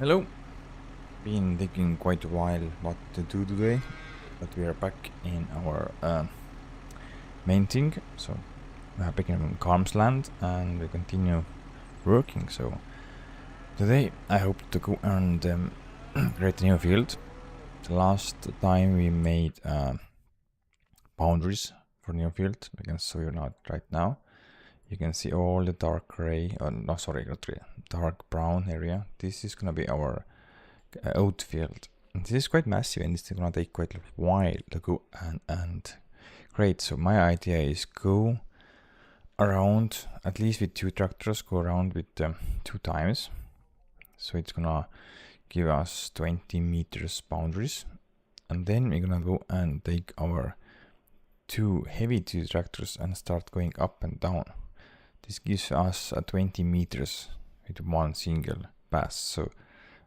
Hello. Been thinking quite a while what to do today, but we are back in our main thing. So we are back in Calm's land and we continue working. So today I hope to go and create a new field. The last time we made boundaries for new field. I can show you now right now. You can see all the dark gray, no sorry, not gray, dark brown area. This is gonna be our oat field. And this is quite massive and it's gonna take quite a while to go and create. So my idea is go around at least with 2 tractors, go around with 2 times. So it's gonna give us 20 meters boundaries, and then we're gonna go and take our 2 heavy duty tractors and start going up and down. This gives us 20 meters with one single pass. So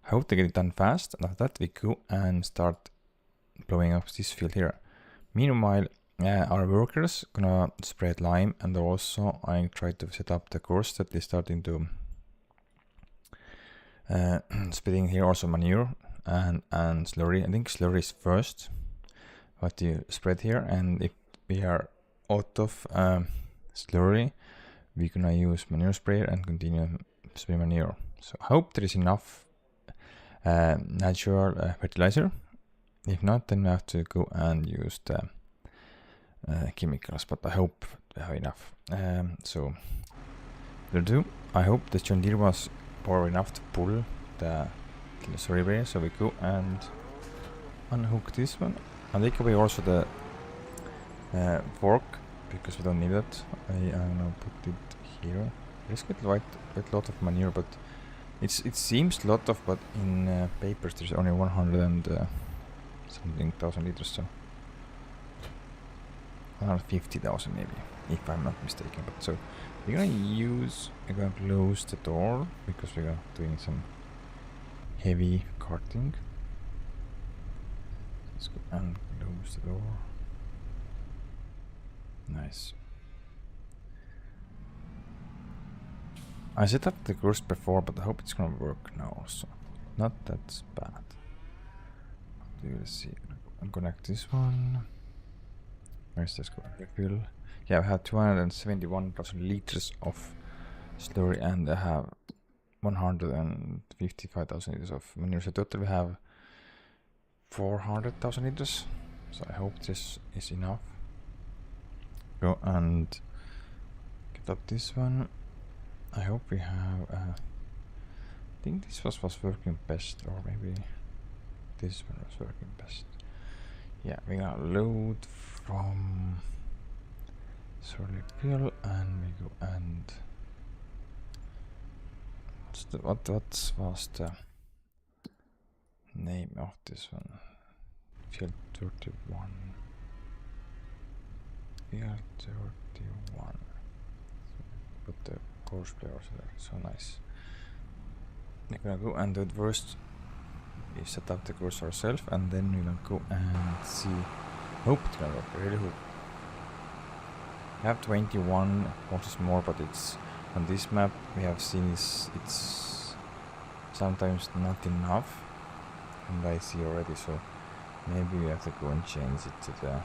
I hope to get it done fast, and after that we go and start blowing up this field here. Meanwhile, our workers gonna spread lime, and also I try to set up the course that is starting to spreading here also manure and slurry. I think slurry is first what you spread here, and if we are out of slurry, we're gonna use manure sprayer and continue spray manure. So I hope there is enough natural fertilizer. If not, then we have to go and use the chemicals, but I hope we have enough. So will do. I hope the John Deere was power enough to pull the slurry sprayer, so we go and unhook this one and take away also the fork because we don't need it. I'm gonna put it here. There's quite a lot of manure, but it seems a lot of, but in papers there's only 100 and something thousand liters, so 150,000 maybe, if I'm not mistaken. But so we're gonna close the door because we're doing some heavy carting. Let's go and close the door. Nice. I set up the course before, but I hope it's gonna work now also. Not that bad. We will see. I'll connect this one. Where's this going? Refill. Yeah, I have 271,000 liters of slurry, and I have 155,000 liters of manure. So total we have 400,000 liters. So I hope this is enough. Go and get up this one. I hope we have I think this was working best, or maybe this one was working best. Yeah, we're gonna load from solid fuel and we go and what was the name of this one? Field 31. Field 31. Put the course player also there, so nice. We're gonna go and do it first. We set up the course ourselves, and then we're gonna go and see. Hope it's gonna work. I really hope. We have 21 horses more, but it's on this map we have seen it's sometimes not enough, and I see already. So maybe we have to go and change it to the.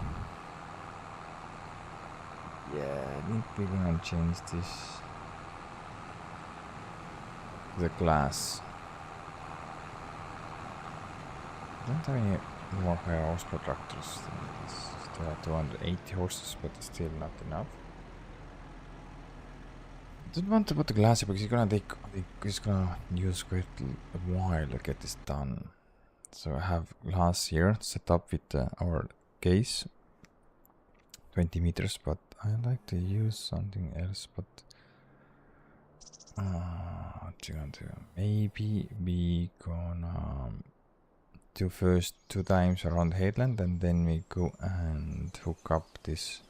Yeah, I think we're gonna change this. The glass. I don't have any more higher horsepower tractors than this. Still have 280 horses, but it's still not enough. I don't want to put the glass here because it's gonna use quite a while to get this done. So I have glass here set up with our case, 20 meters, but I like to use something else. But what you gonna do? Maybe we gonna do first 2 times around Headland, and then we go and hook up this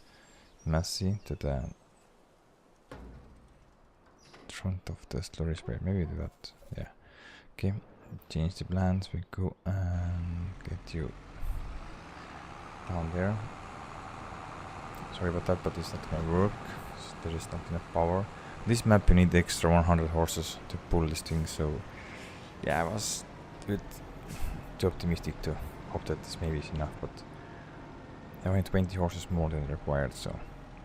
Massey to the front of the slurry sprayer. Maybe do that. Yeah. Okay. Change the plans. We go and get you down there. Sorry about that, but it's not gonna work. There is not enough power. This map you need extra 100 horses to pull this thing, so yeah, I was bit too optimistic to hope that this maybe is enough, but I mean 20 horses more than required, so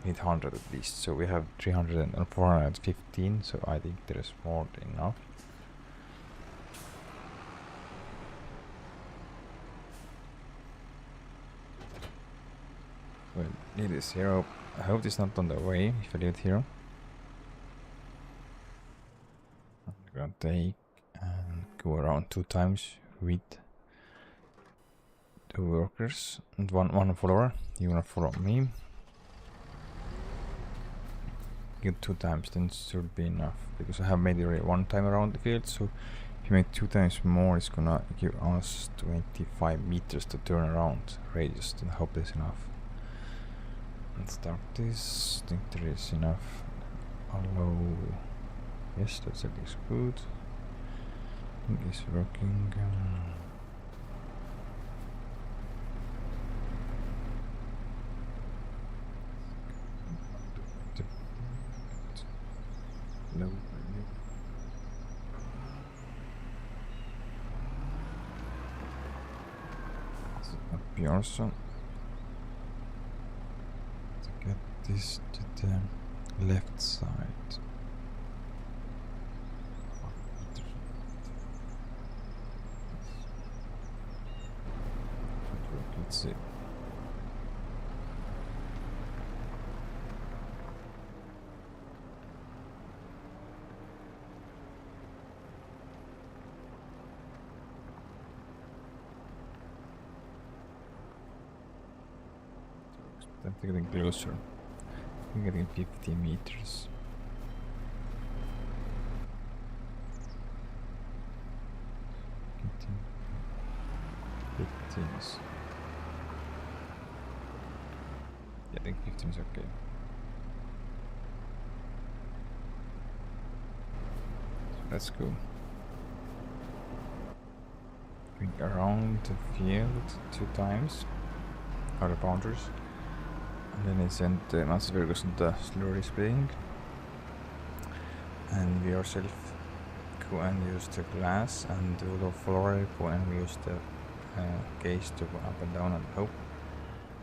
we need 100 at least. So we have 300 and 415, so I think there is more than enough. We'll need this hero. I hope it's not on the way if I leave it here. I'm gonna take and go around 2 times with 2 workers and one follower. You wanna follow me? Get 2 times, then should be enough, because I have made it already 1 time around the field. So if you make 2 times more, it's gonna give us 25 meters to turn around radius. Then I hope there's enough. Let's start this. I think there is enough. Allow. Yes, that looks good. I think it's working. No. Up here also. To get this to the left side. Let's see. I'm getting closer. I'm getting 50 meters. Getting 15s. Yeah, I think 15 is okay. So let's go. Going around the field 2 times. Out of boundaries. And then I sent Mats Ferguson the slurry spraying, and we ourselves go and use the glass, and the follower go and we use the gauge to go up and down and hope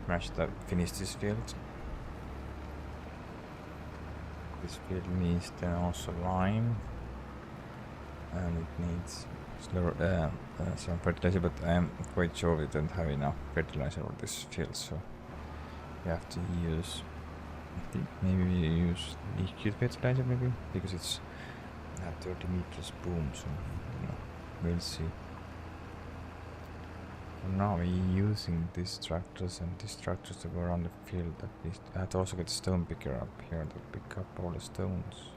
manage to finish this field. This field needs then also lime, and it needs some fertilizer, but I'm quite sure we don't have enough fertilizer for this field, so we have to use, I think maybe we use liquid fertilizer maybe, because it's 30 meters boom, so you know, we'll see. For now we're using these tractors and these tractors to go around the field at least. I have to also get a stone picker up here to pick up all the stones.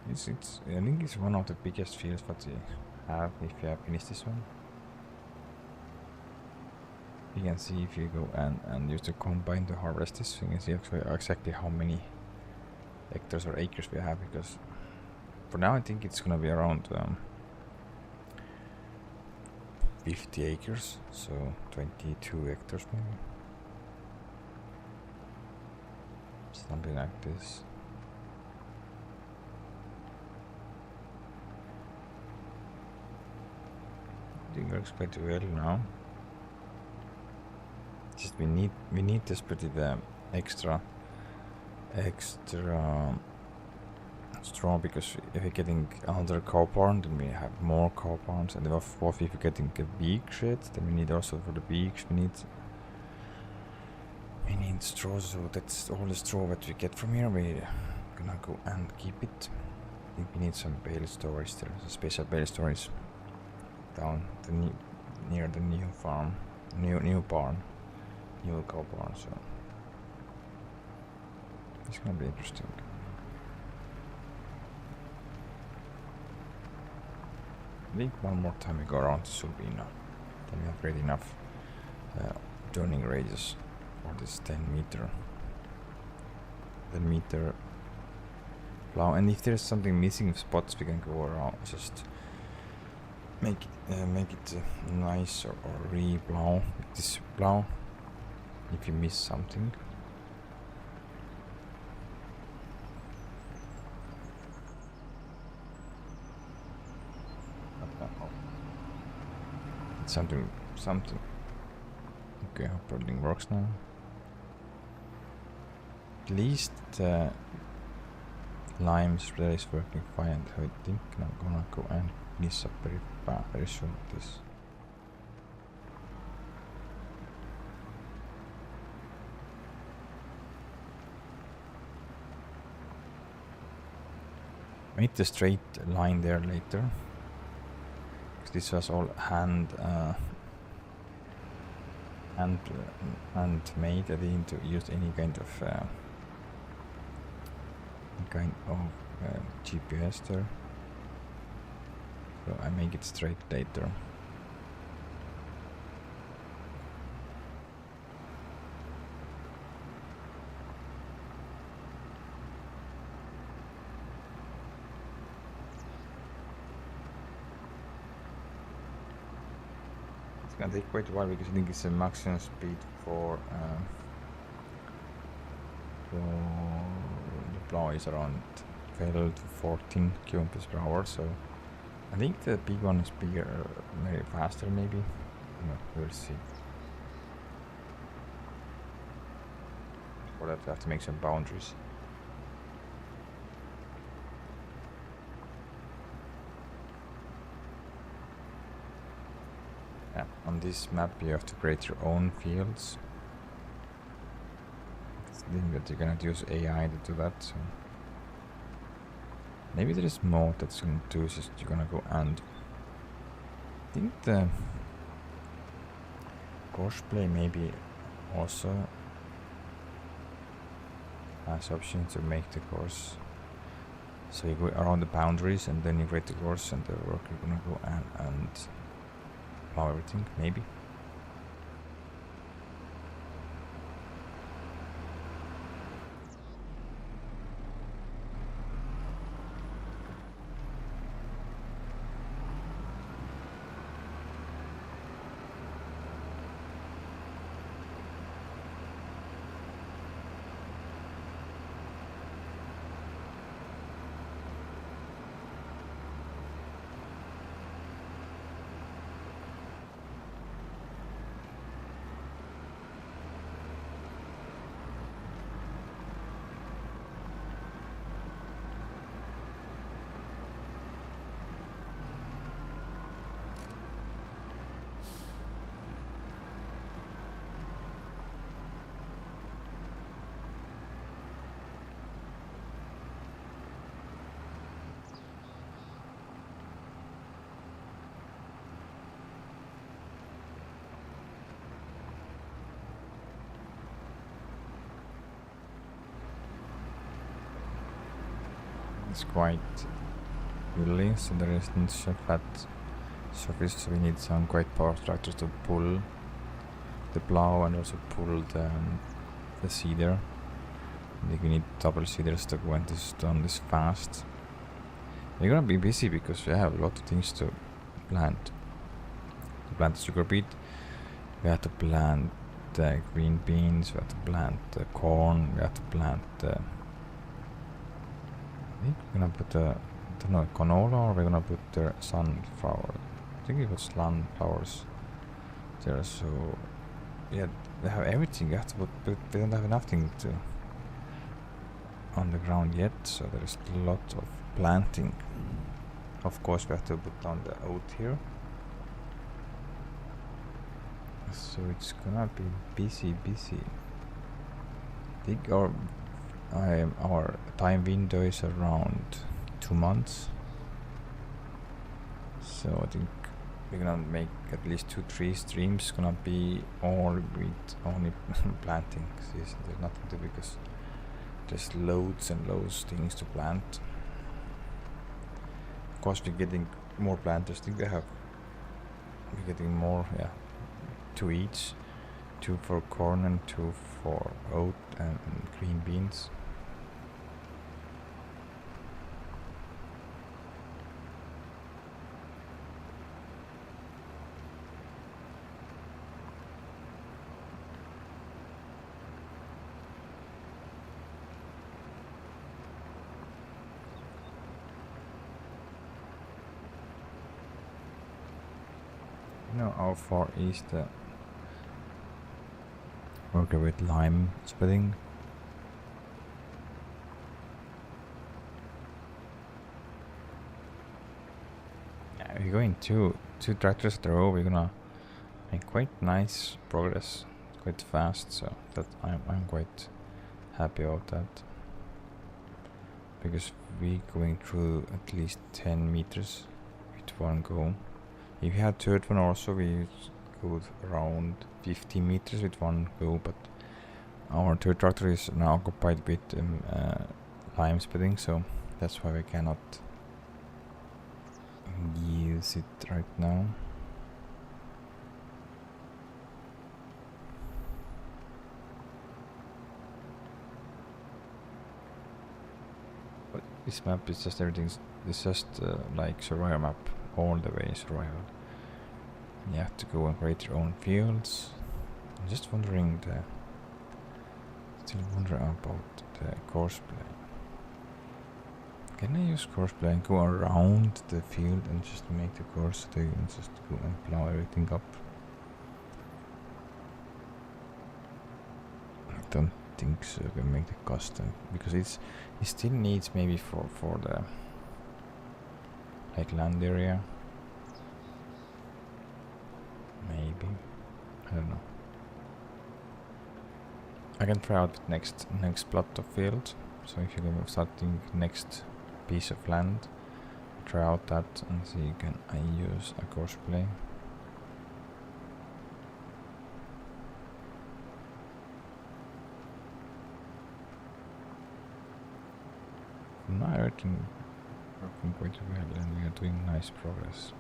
I think it's one of the biggest fields that we have if you have finished this one. You can see if you go and use the combine to harvest this, you can see exactly how many hectares or acres we have, because for now I think it's gonna be around 50 acres, so 22 hectares maybe. Something like this. I think it works quite well now. Just we need to spread the extra straw, because if we're getting another cow barn, then we have more cow barns, and if we're getting a big shed, then we need also for the pigs we need straw. So that's all the straw that we get from here. We're gonna go and keep it. I think we need some bale storage. There's a special bale storage down near the new farm, new barn. New cow barn, so it's gonna be interesting. I think one more time we go around this should be enough. Then we have already enough turning radius for this 10 meter plow. And if there's something missing spots, we can go around, just make it nice or re-plow with this plow. If you miss something. something. Okay, hope everything works now. At least the lime spreader is working fine. I think I'm gonna go and finish up very soon with this. Made the straight line there later. This was all hand made. I didn't use any kind of GPS there. So I make it straight later. It's gonna take quite a while because I think it's a maximum speed for the plow is around 12 to 14 kilometers per hour. So I think the big one is bigger, maybe faster, maybe. No, we'll see. For that, we have to make some boundaries. Yeah, on this map, you have to create your own fields. I think that you're gonna use AI to do that. So maybe there is more that's gonna do is just you're gonna go and I think the course play maybe also has option to make the course. So you go around the boundaries and then you create the course and the worker gonna go and plow everything, maybe. It's quite hilly, so there isn't a flat surface, so we need some quite power tractors to pull the plow and also pull the seeder. I think we need double seeders to go and done this fast. We're gonna be busy because we have a lot of things to plant. To plant the sugar beet, we have to plant the green beans, we have to plant the corn, we have to plant the I think we're gonna put I don't know, canola, or we're gonna put the sunflower. I think it was sunflowers there, so yeah, they have everything. You have to put, but they don't have nothing to on the ground yet, so there's a lot of planting. Of course, we have to put down the oat here. So it's gonna be busy. I think our time window is around 2 months. So I think we're gonna make at least 2-3 streams gonna be all with only planting season. There's nothing to do because there's loads and loads things to plant. Of course we're getting more planters. I think we're getting more, yeah, 2 each. 2 for corn and 2 for oat and green beans. No, how far is the worker with lime spreading? Yeah, we're going two tractors in a row. We're gonna make quite nice progress, quite fast. So that I'm quite happy about that, because we're going through at least 10 meters with one go. If we had third one also, we go around 50 meters with one go, but our third tractor is now occupied with lime spreading, so that's why we cannot use it right now. But this map is just everything's. It's just like survival map, all the way survival. You have to go and create your own fields. I'm just wondering still wondering about the course play. Can I use course play and go around the field and just make the course so and just go and plow everything up? I don't think so. We can make the custom because it still needs maybe for the like land area. Maybe, I don't know. I can try out next plot of field. So if you go starting next piece of land, try out that and see can I use a course play. Now everything working quite well and we are doing nice progress.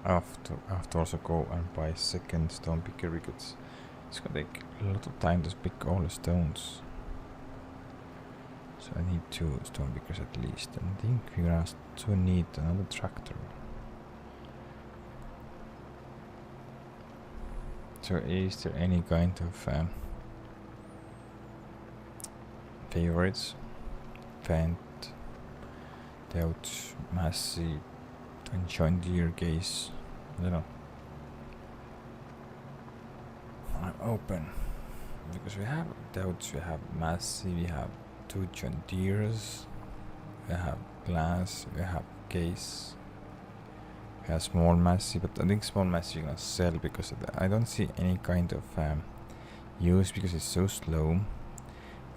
I have to also go and buy second stone picker because it's gonna take a lot of time to pick all the stones. So I need 2 stone pickers at least, and I think we're gonna to need another tractor. So is there any kind of favorites? Fendt, Deutz, Massey, and John Deere case? I don't know. I'm open because we have Deutz, we have Massey, we have 2 John Deeres, we have Glass, we have Case, we have small Massey, but I think small Massey you're gonna sell because I don't see any kind of use because it's so slow.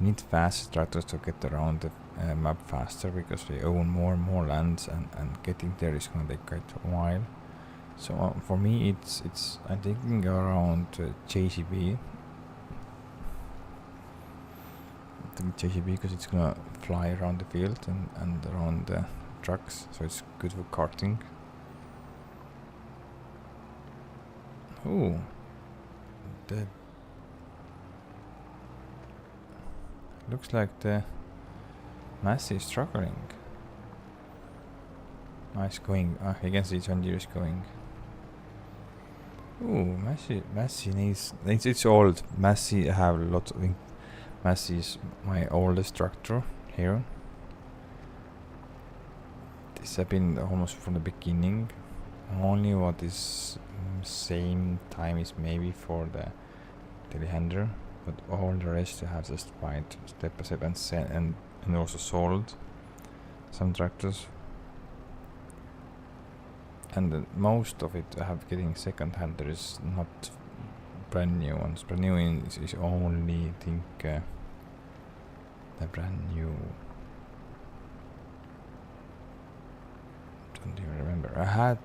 We need fast tractors to get around the map faster because we own more and more lands and getting there is gonna take quite a while. So for me it's I'm thinking around JCB. I think JCB because it's gonna fly around the field and around the trucks, so it's good for karting. Oh, the looks like the Massey is struggling. Nice going. You can see John Deere is going. Ooh, Massey needs. It's old. Massey have lots of. Massey is my oldest tractor here. This has been almost from the beginning. Only what is same time is maybe for the telehandler, but all the rest I have just bought step by step and also sold some tractors. And most of it I have getting second hand. There is not brand new ones. Brand new is only I think the brand new. Don't even remember. I had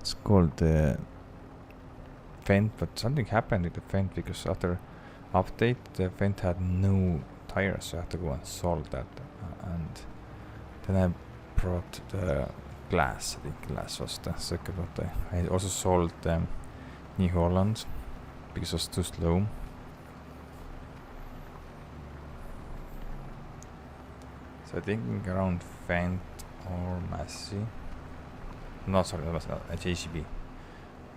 it's called the Fendt, but something happened with the Fendt because after update the Fendt had no tires, so I had to go and solve that. And then I brought the Glass. I think Glass was the second one. I also sold New Holland because it was too slow. So I think around Fendt or Massey. No, sorry, that was a JCB.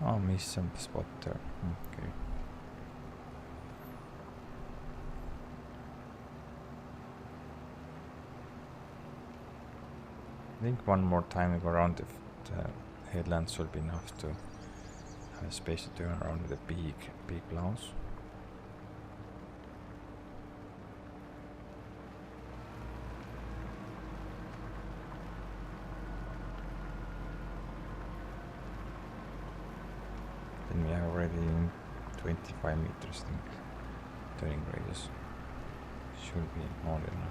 Oh, missed some spot there. Okay. I think one more time we go around headlands should be enough to have space to turn around with the big plows. Then we are already in 25 meters, I think, turning radius. Should be more than enough.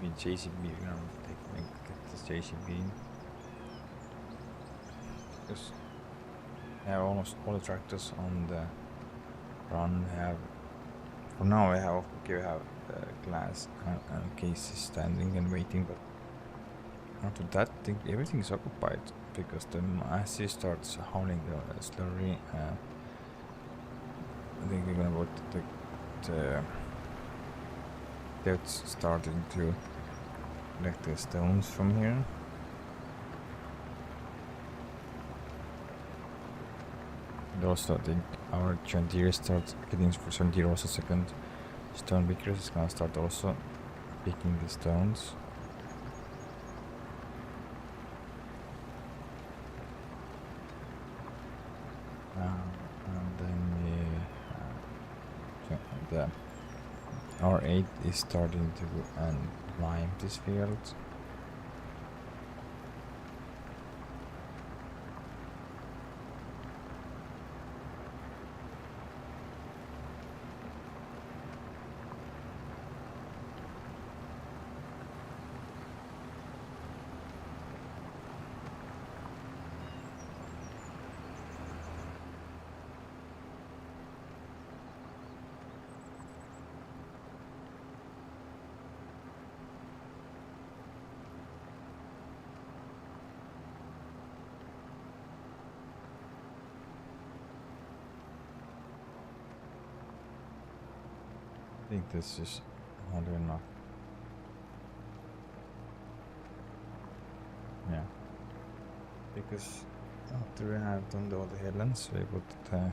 Maybe JCB, we're gonna get this JCB. Because we have almost all the tractors on the run. We have, for now, we have glass and cases standing and waiting, but after that, I think everything is occupied because the Massey starts howling the slurry. I think we're gonna go to the that's starting to collect the stones from here. And also I think our John Deere starts getting for John Deere also second stone pickers is gonna start also picking the stones. And then the R8 is starting to lime this field. I think this is not enough. Yeah. Because after we have done all the headlands, we put the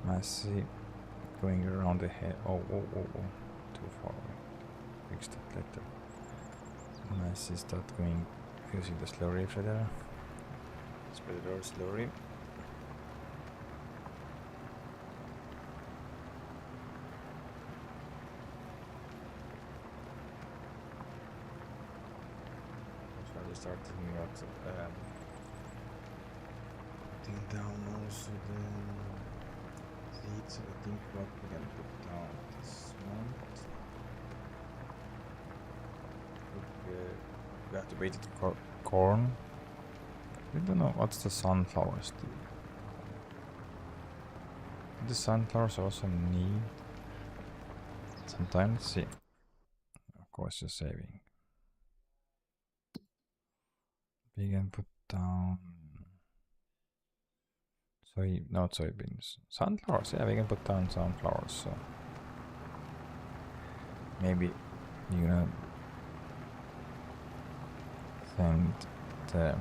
Massey going around the head. Oh, too far away. Fix that later. Massey start going using the slurry there. Spread our slurry. Start thinking about putting down also the seeds. I think what we're gonna put down this one. We have to wait it corn. We don't know what's the sunflowers do. The sunflowers also need sometimes. See, of course, you're saving. We can put down not soybeans, sunflowers. Yeah, we can put down sunflowers. So maybe you're gonna send the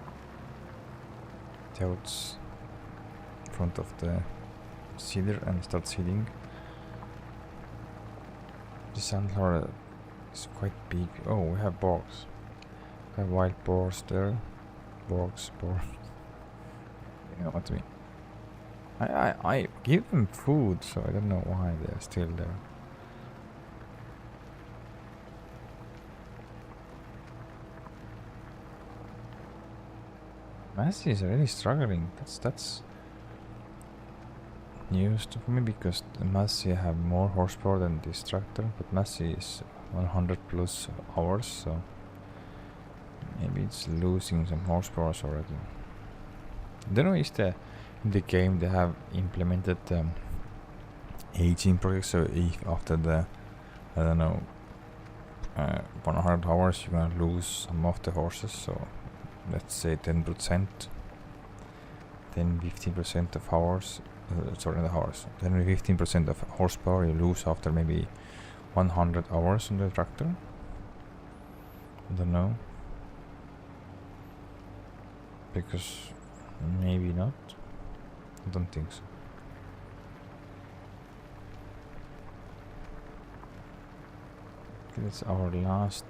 toads in front of the seeder and start seeding. The sunflower is quite big. Oh, we have boars. We have wild boars there. Boars. You know what I mean. I give them food, so I don't know why they're still there. Massey is really struggling. That's news for me because the Massey have more horsepower than this tractor, but Massey is 100 plus hours, so maybe it's losing some horsepower already. I don't know if in the game they have implemented aging project, so if after the, I don't know, 100 hours, you're gonna lose some of the horses. So let's say 10%, then 15% of hours. Sorry, the horse. Then 15% of horsepower you lose after maybe 100 hours on the tractor. I don't know. Because maybe not. I don't think so. Okay, that's our last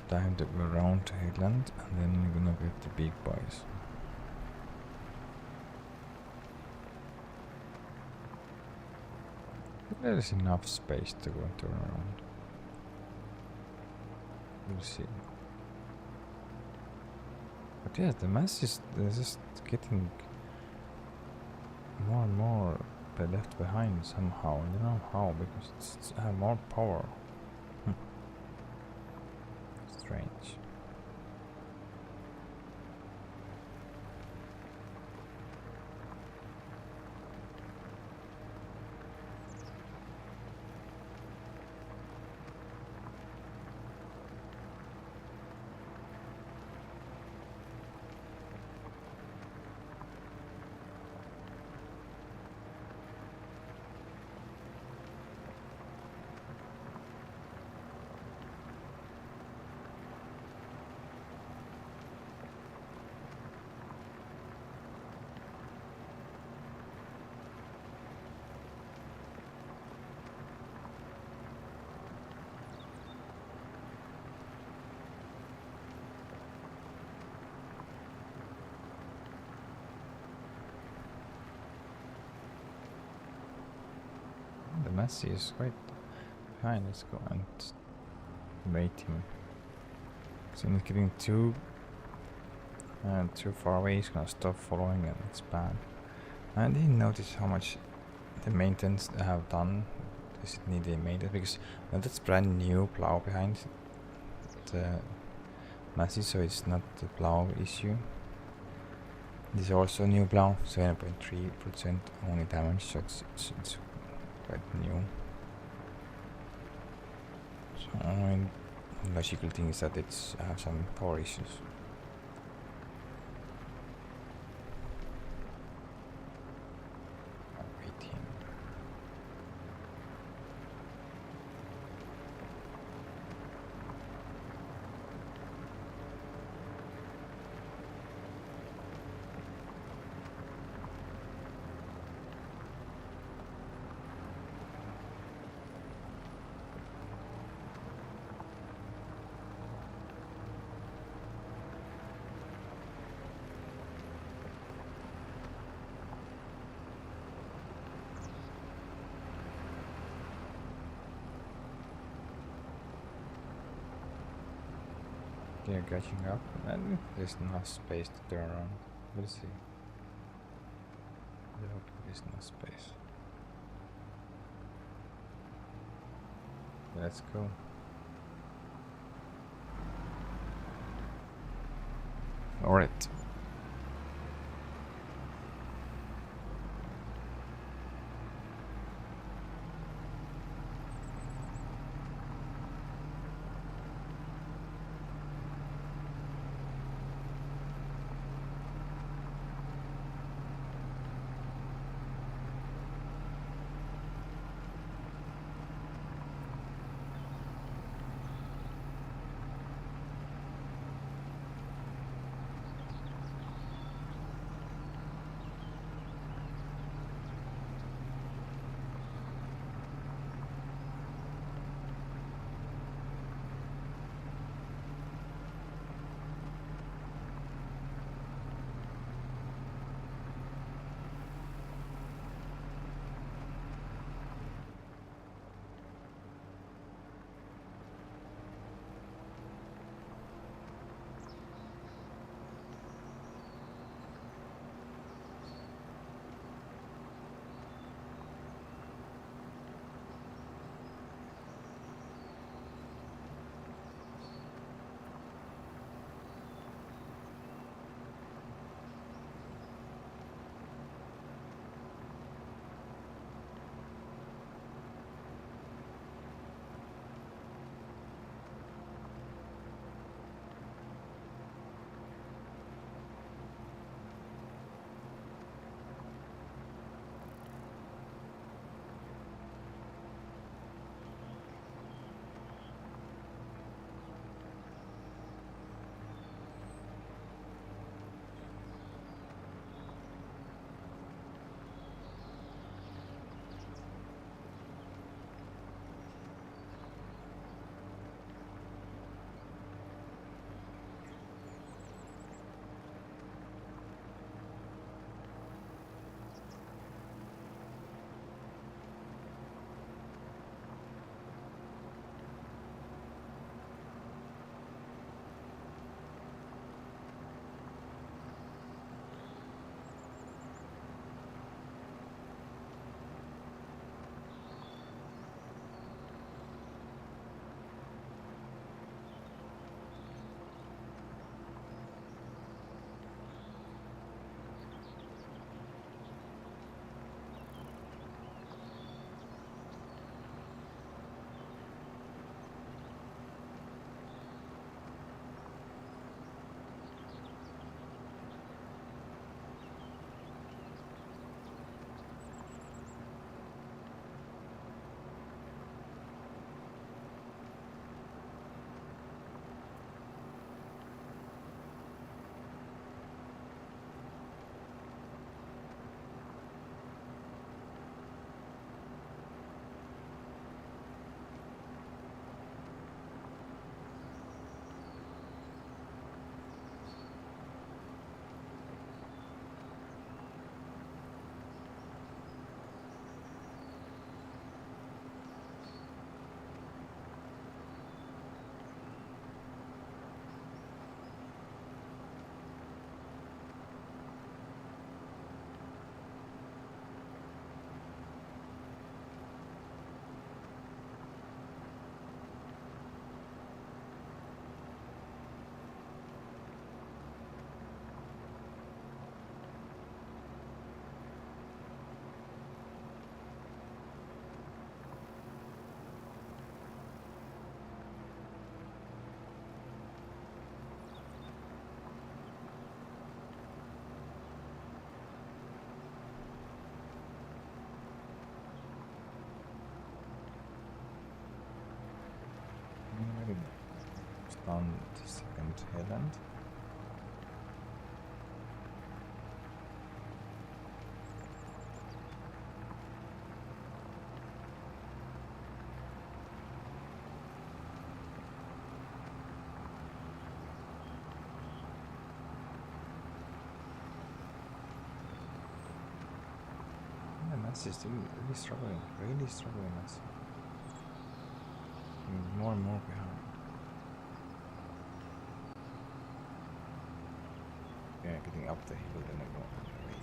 time that we're around Highland, and then we're gonna get the big boys. There is enough space to go and turn around. We'll see. But yeah, the mass is just getting more and more left behind somehow. I don't know how, because it's have more power. Strange. The Messi is quite behind. Let's go and wait him. So he's getting too far away. He's gonna stop following, and it's bad. I didn't notice how much the maintenance they have done. Does it need a maintenance? Because that's brand new plow behind the Messi, so it's not the plow issue. This is also a new plow, 7.3% only damage, so it's quite new. So logical thing is that it's have some power issues. Waiting. They're catching up, and there's enough space to turn around. We'll see. I hope there's enough space. Let's go. Alright. found the second island. Mass is still really struggling, Mass. More and more behind. Yeah, getting up the hill and I go wait.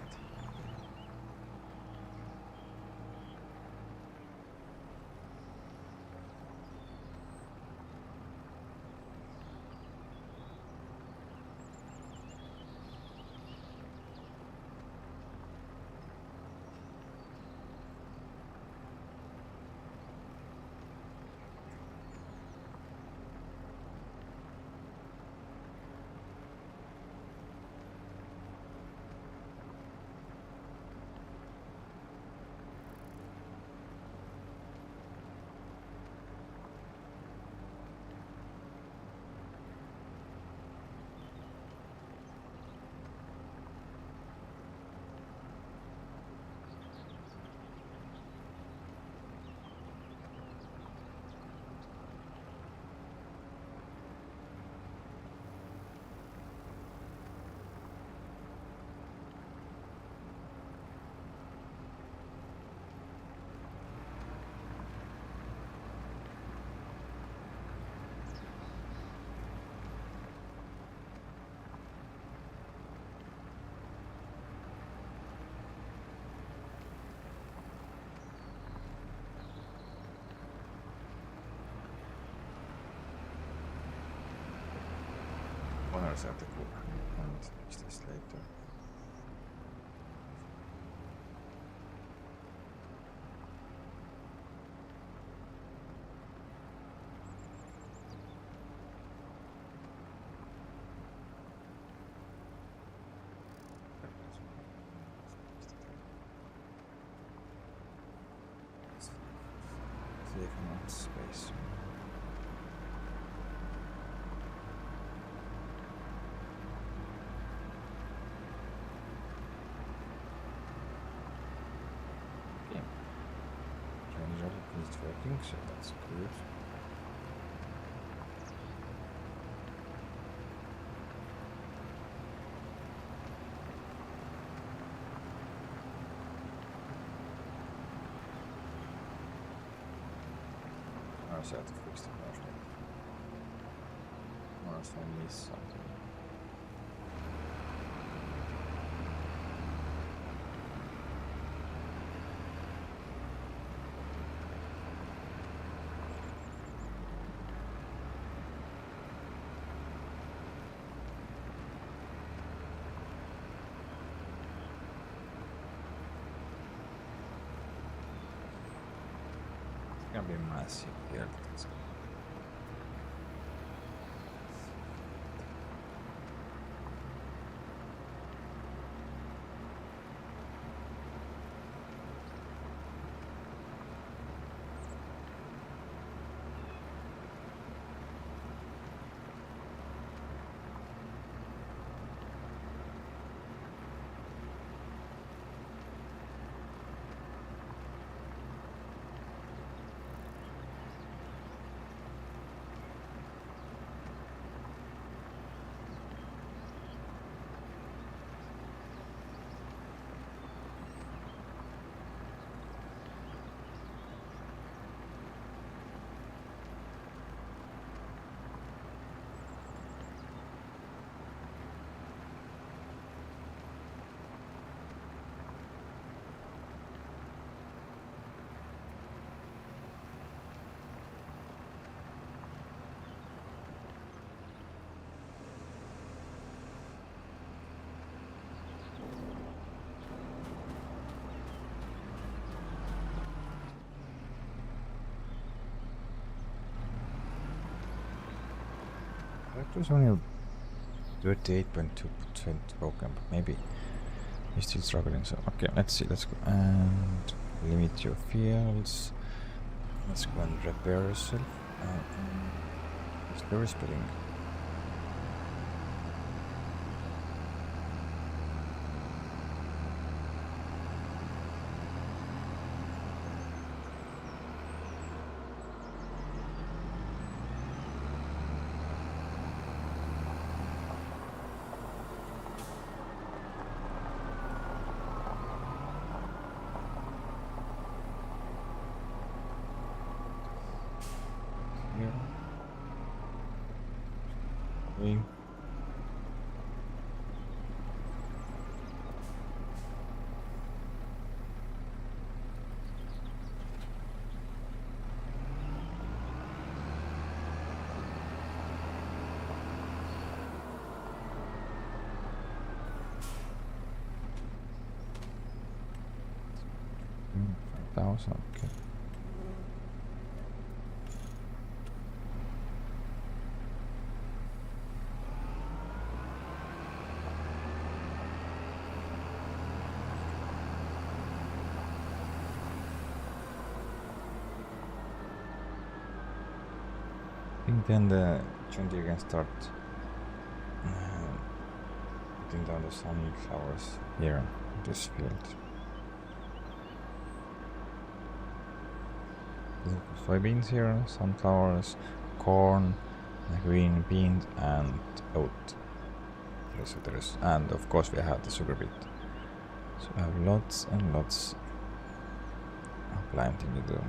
Owners have to cook and fix this later. Taking out space. It's working, so that's good. I also have to fix the flashlight. Or else I miss something. It's gonna be massive here. It was only 38.2% broken, but maybe you're still struggling. So okay, let's see. Let's go and limit your fields. Let's go and repair yourself. It's very spilling. 1,000, okay. I think then the John Deere can start putting down the sunflowers here in this field. Soybeans here, sunflowers, corn, green beans, and oat. And of course we have the sugar beet. So we have lots and lots of planting to do.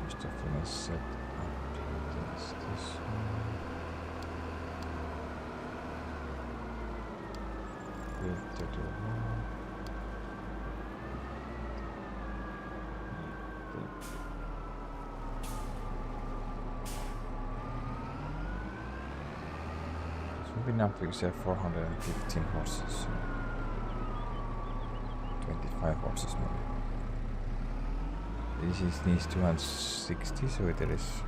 Stuff is set up against this one. Filter to one. This will be enough because you have 415 horses. So 25 horses maybe. This is needs 260, so there is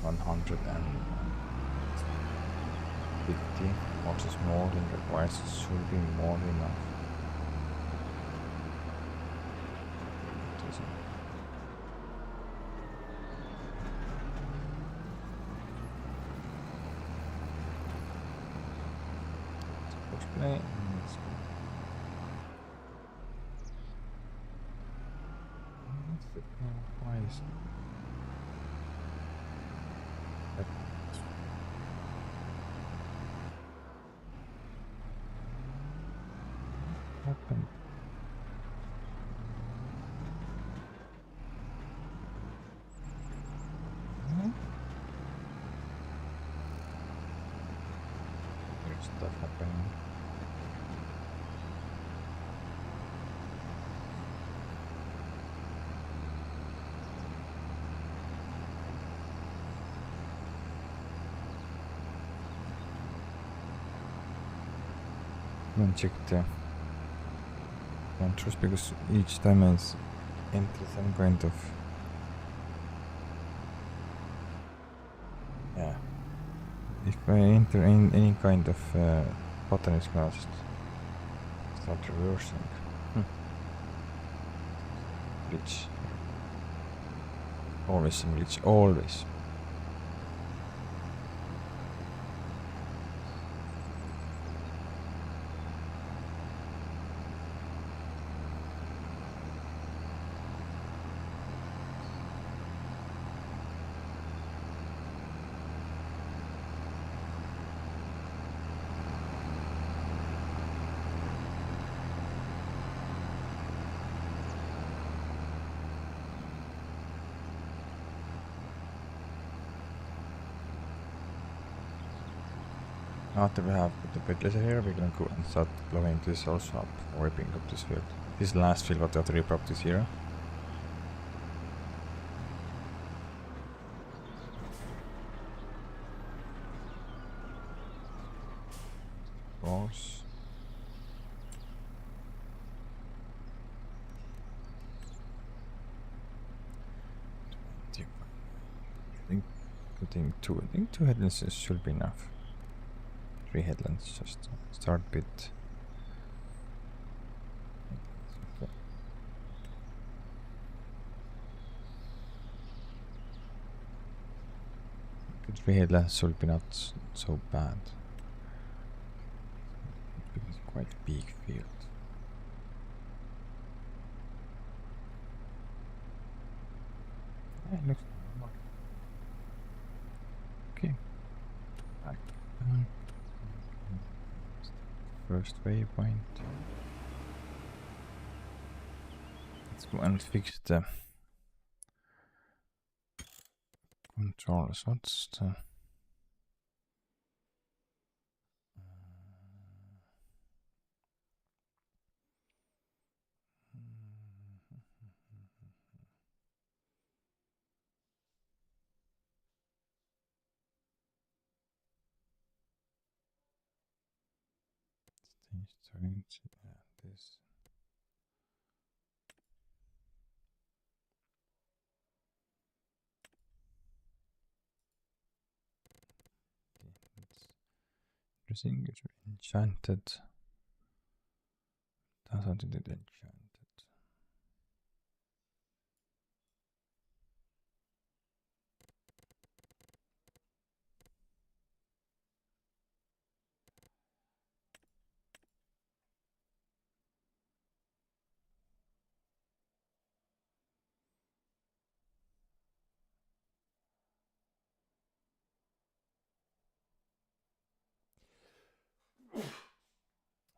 150 horses more than required. It should be more than enough. Push play. Why is that? What happened? There's stuff happening. Don't check the controls because each time I enter some kind of if I enter in any kind of button, it's gonna just start reversing. Glitch. Always some glitch, always. After we have put the fertilizer here, we're gonna go and start blowing this also up, ripping up this field. This is the last field what we have to rip up this year. Course. I think two headlands should be enough. 3 headlands, just start bit. Okay. 3 headlands should be not so bad. It's quite big field. It looks normal. Okay. Back. First waypoint. Let's go and fix the controls. What's the Right. Yeah, this. It's interesting. It's enchanted. That's how to do the enchanted.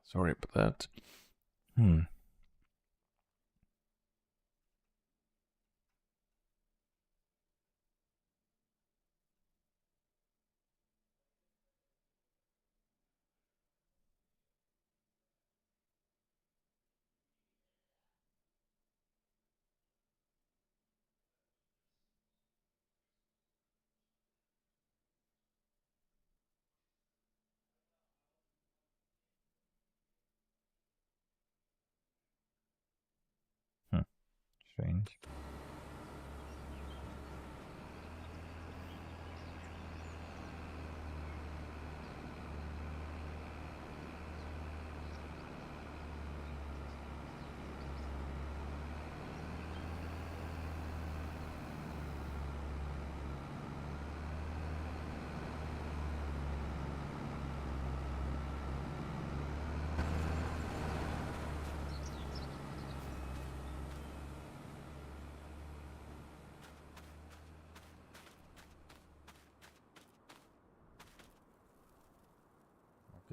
Sorry about that. Hmm. Hmm. Strange.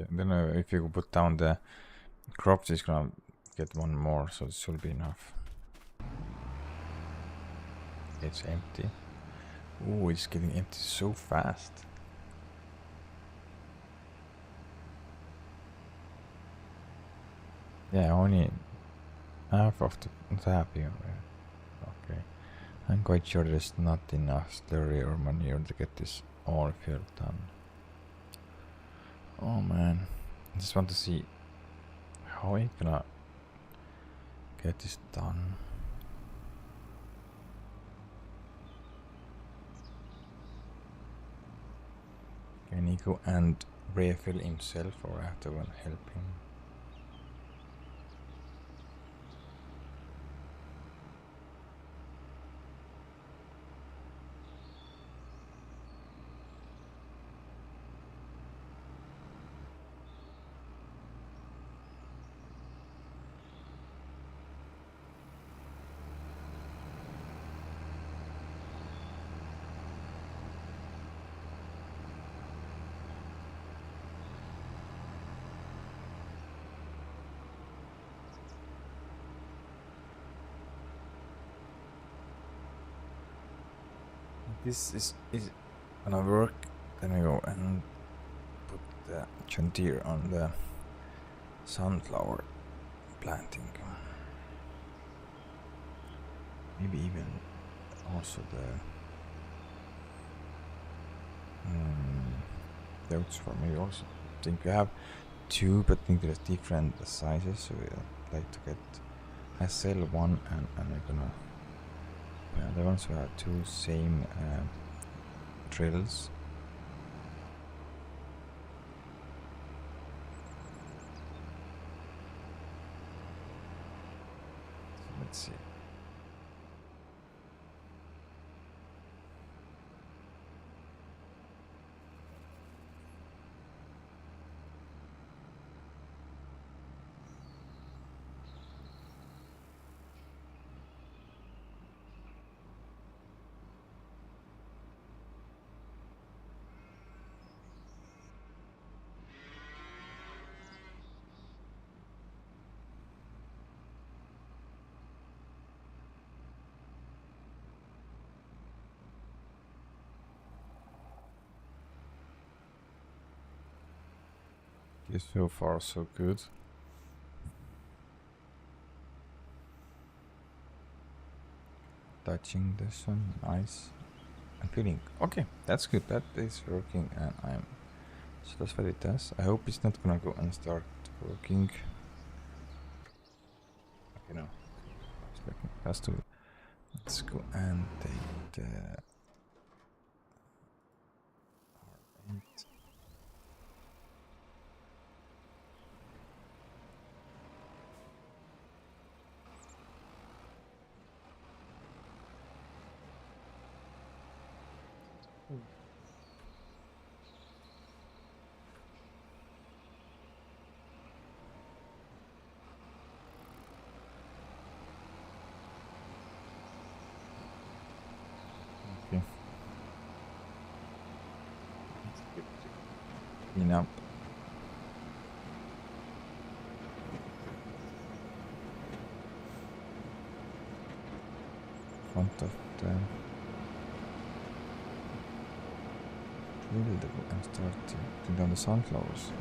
Okay, then if you put down the crops, it's gonna get one more, so this will be enough. It's empty. Oh, it's getting empty so fast. Yeah, only half of the tap here. Okay. I'm quite sure there's not enough slurry or manure to get this all field done. Oh man. I just want to see how I gonna get this done. Can he go and refill himself or I have to go and help him? This is gonna work. Then I go and put the John Deere on the sunflower planting. Maybe even also the oats for me also. I think we have two, but I think there's different sizes. So I'd like to get. I sell one and I'm gonna. The ones who have two same drills. So let's see. Okay, so far so good. Touching this one, nice. I'm feeling okay. That's good. That is working, and I'm. So that's what it does. I hope it's not gonna go and start working you know. Has to. Let's go and take the R8. Okay. Clean up. Front of the field and start to clean down the sunflowers.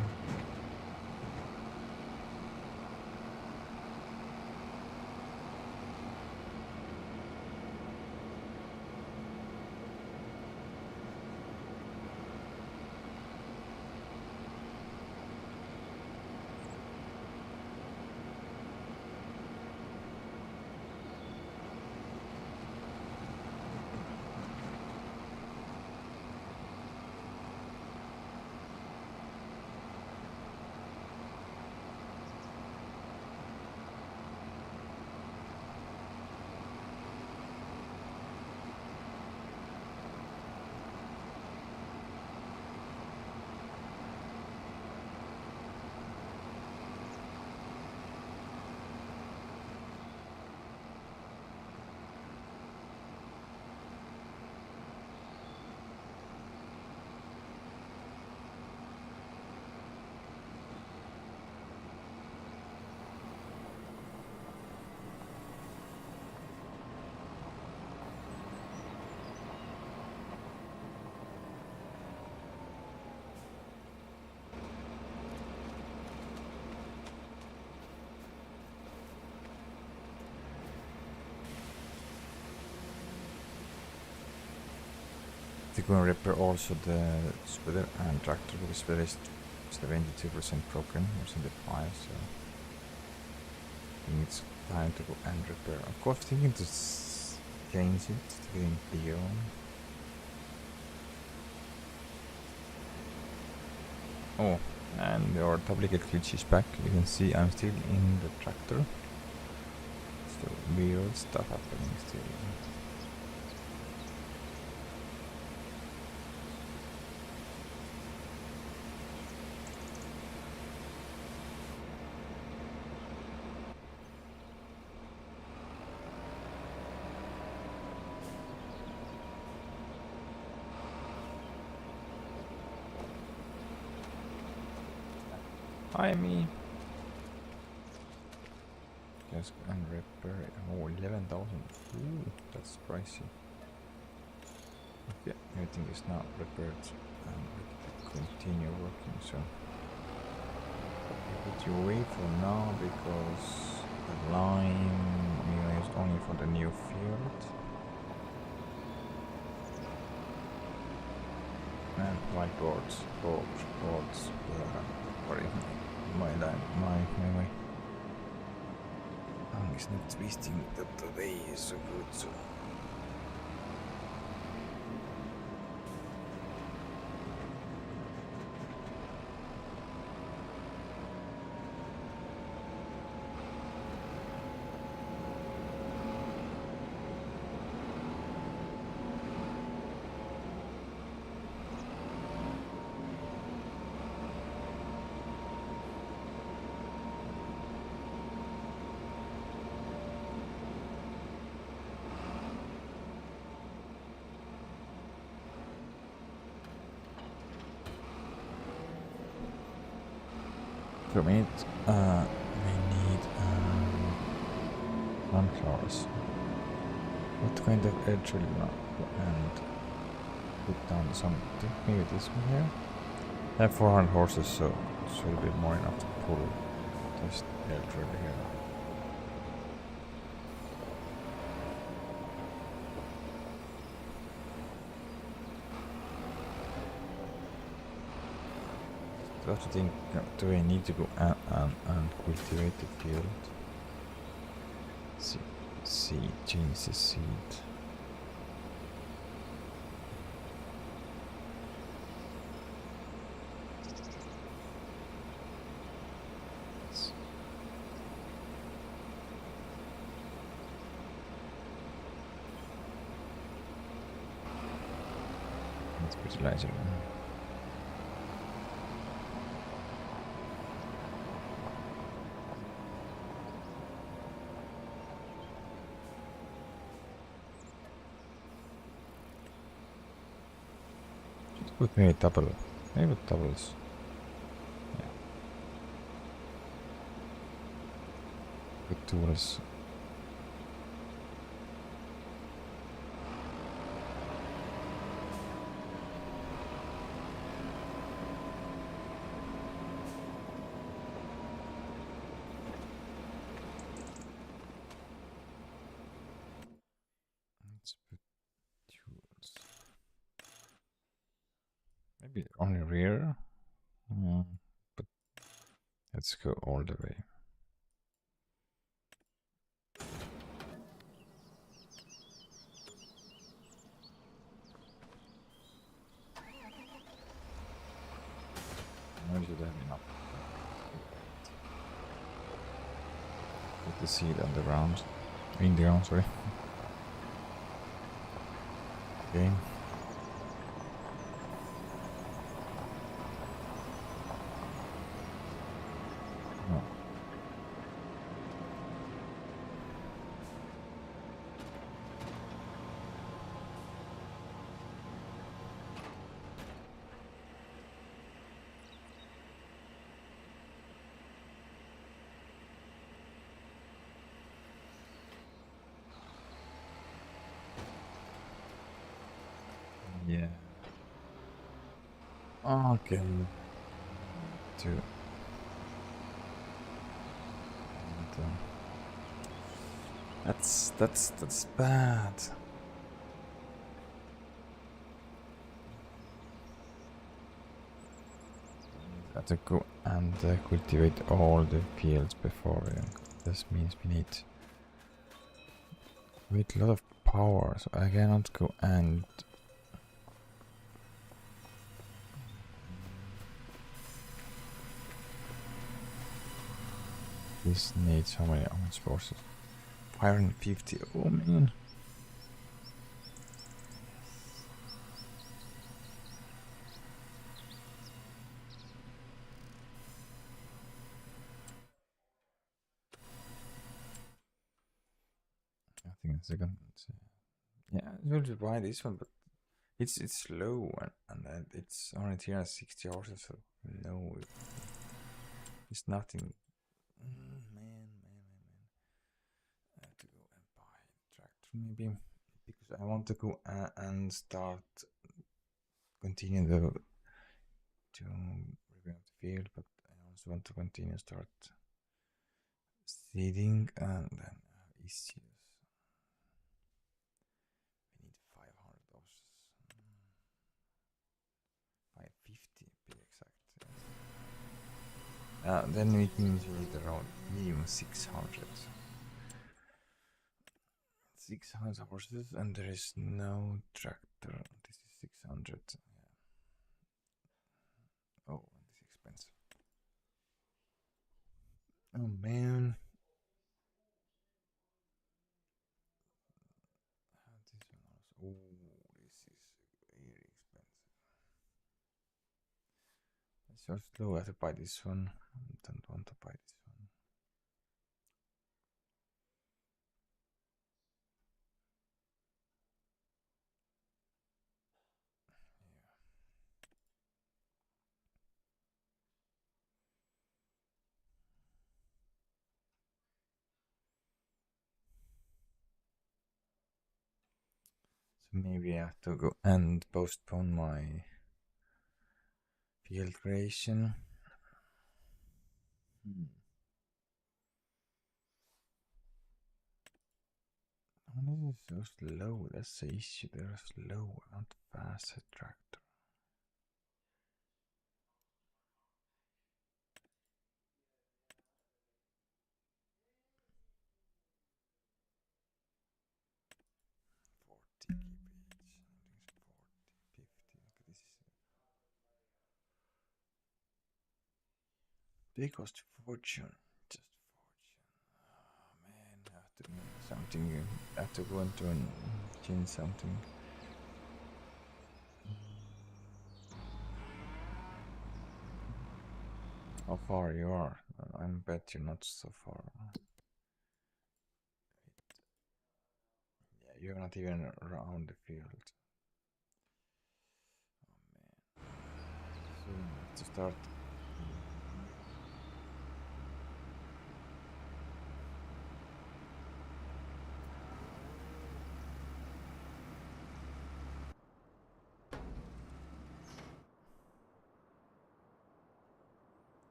We're going to repair also the spreader and tractor because spreader is 72% broken or 75, so it needs time to go and repair. Of course, thinking to change it to getting beyond. Oh, and our duplicate glitch is back. You can see I'm still in the tractor. So weird stuff happening still. Hi, me. Just and repair it. Oh, 11,000. Ooh, that's pricey. Okay, everything is now repaired and we can continue working. So I'll put you away for now because the line is only for the new field. And whiteboards, boards, sorry, my line, my way. It's not twisting that the way is so good, so. So we need sunflowers. What kind of edge will we and put down something? Maybe this one here. I have 400 horses, so it should be more enough to pull this edge over here. So I have to think, do I need to go and cultivate the field? Seed, change the seed. It's fertilizer. Put maybe double. Maybe doubles. Yeah. Good tools. Let's put tools. Maybe only rear. But let's go all the way. I should have enough. Put the seed on the ground. In the ground, sorry. Okay. No. Yeah. Okay. Two. And, that's bad. Have to go and cultivate all the fields before. This means we need quite a lot of power, so I cannot go and this needs how many orange forces? 550. Oh man. I think it's second. Yeah, I will buy this one, but it's slow and it's only 360 horses, so no, it's nothing. Man. I have to go and buy a tractor maybe because I want to go and start continue to revamp the field, but I also want to continue start seeding and then issues. We need 500 horses. 550 to be exact. Then it means we need around minimum 600. 600 horses and there is no tractor. This is 600. Yeah. Oh, this is expensive. Oh man. This one also. Oh, this is very expensive. It's so slow. I have to buy this one. I don't want to buy this one. So maybe I have to go and postpone my field creation. Oh, this is so slow. That's the issue. They're slow, not fast at tractor. They cost fortune. Just fortune. Oh man, I have to make something. I have to go into and change something. How far you are? I bet you're not so far. Yeah, you're not even around the field. Oh man. So you have to start.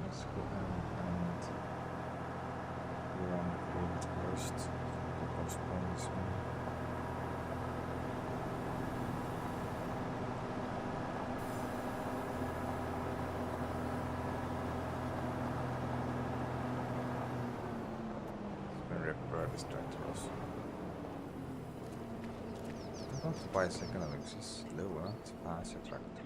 Let's go and run field first. To postpone this one. Repair this tractor also. I want to buy a second one which is slower, it's faster tractor.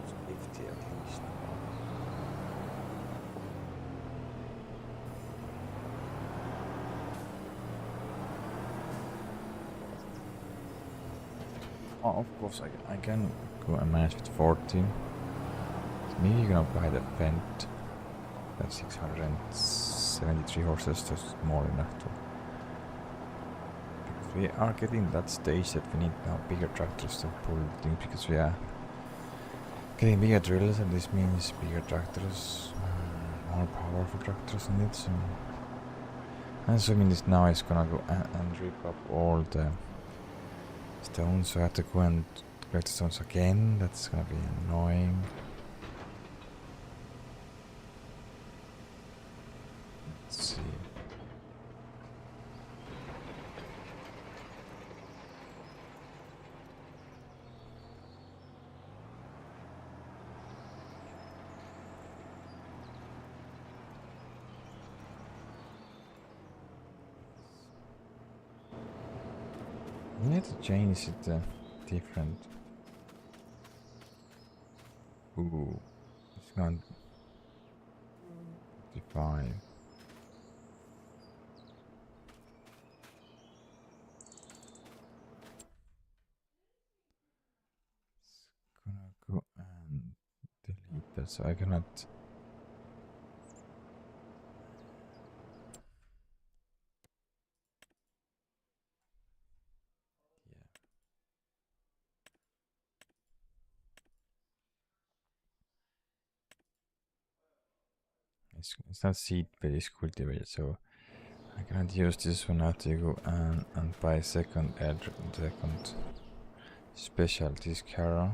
It's 50 at least. Oh, of course I can go and manage with 14. Maybe you're gonna buy the Fendt. That's 673 horses, just more enough to. Because we are getting that stage that we need now bigger tractors to pull things, because we are getting bigger drills, and this means bigger tractors, more powerful tractors in it. So, and assuming this now is gonna go and rip up all the stones, so I have to go and collect the stones again. That's gonna be annoying. Let's see. We need to change it different. Ooh, it's gonna 55. It's gonna go and delete that, so I cannot. Yeah. It's not seed, but it's cultivated, so I cannot use this one. I have to go and buy second specialties carrot.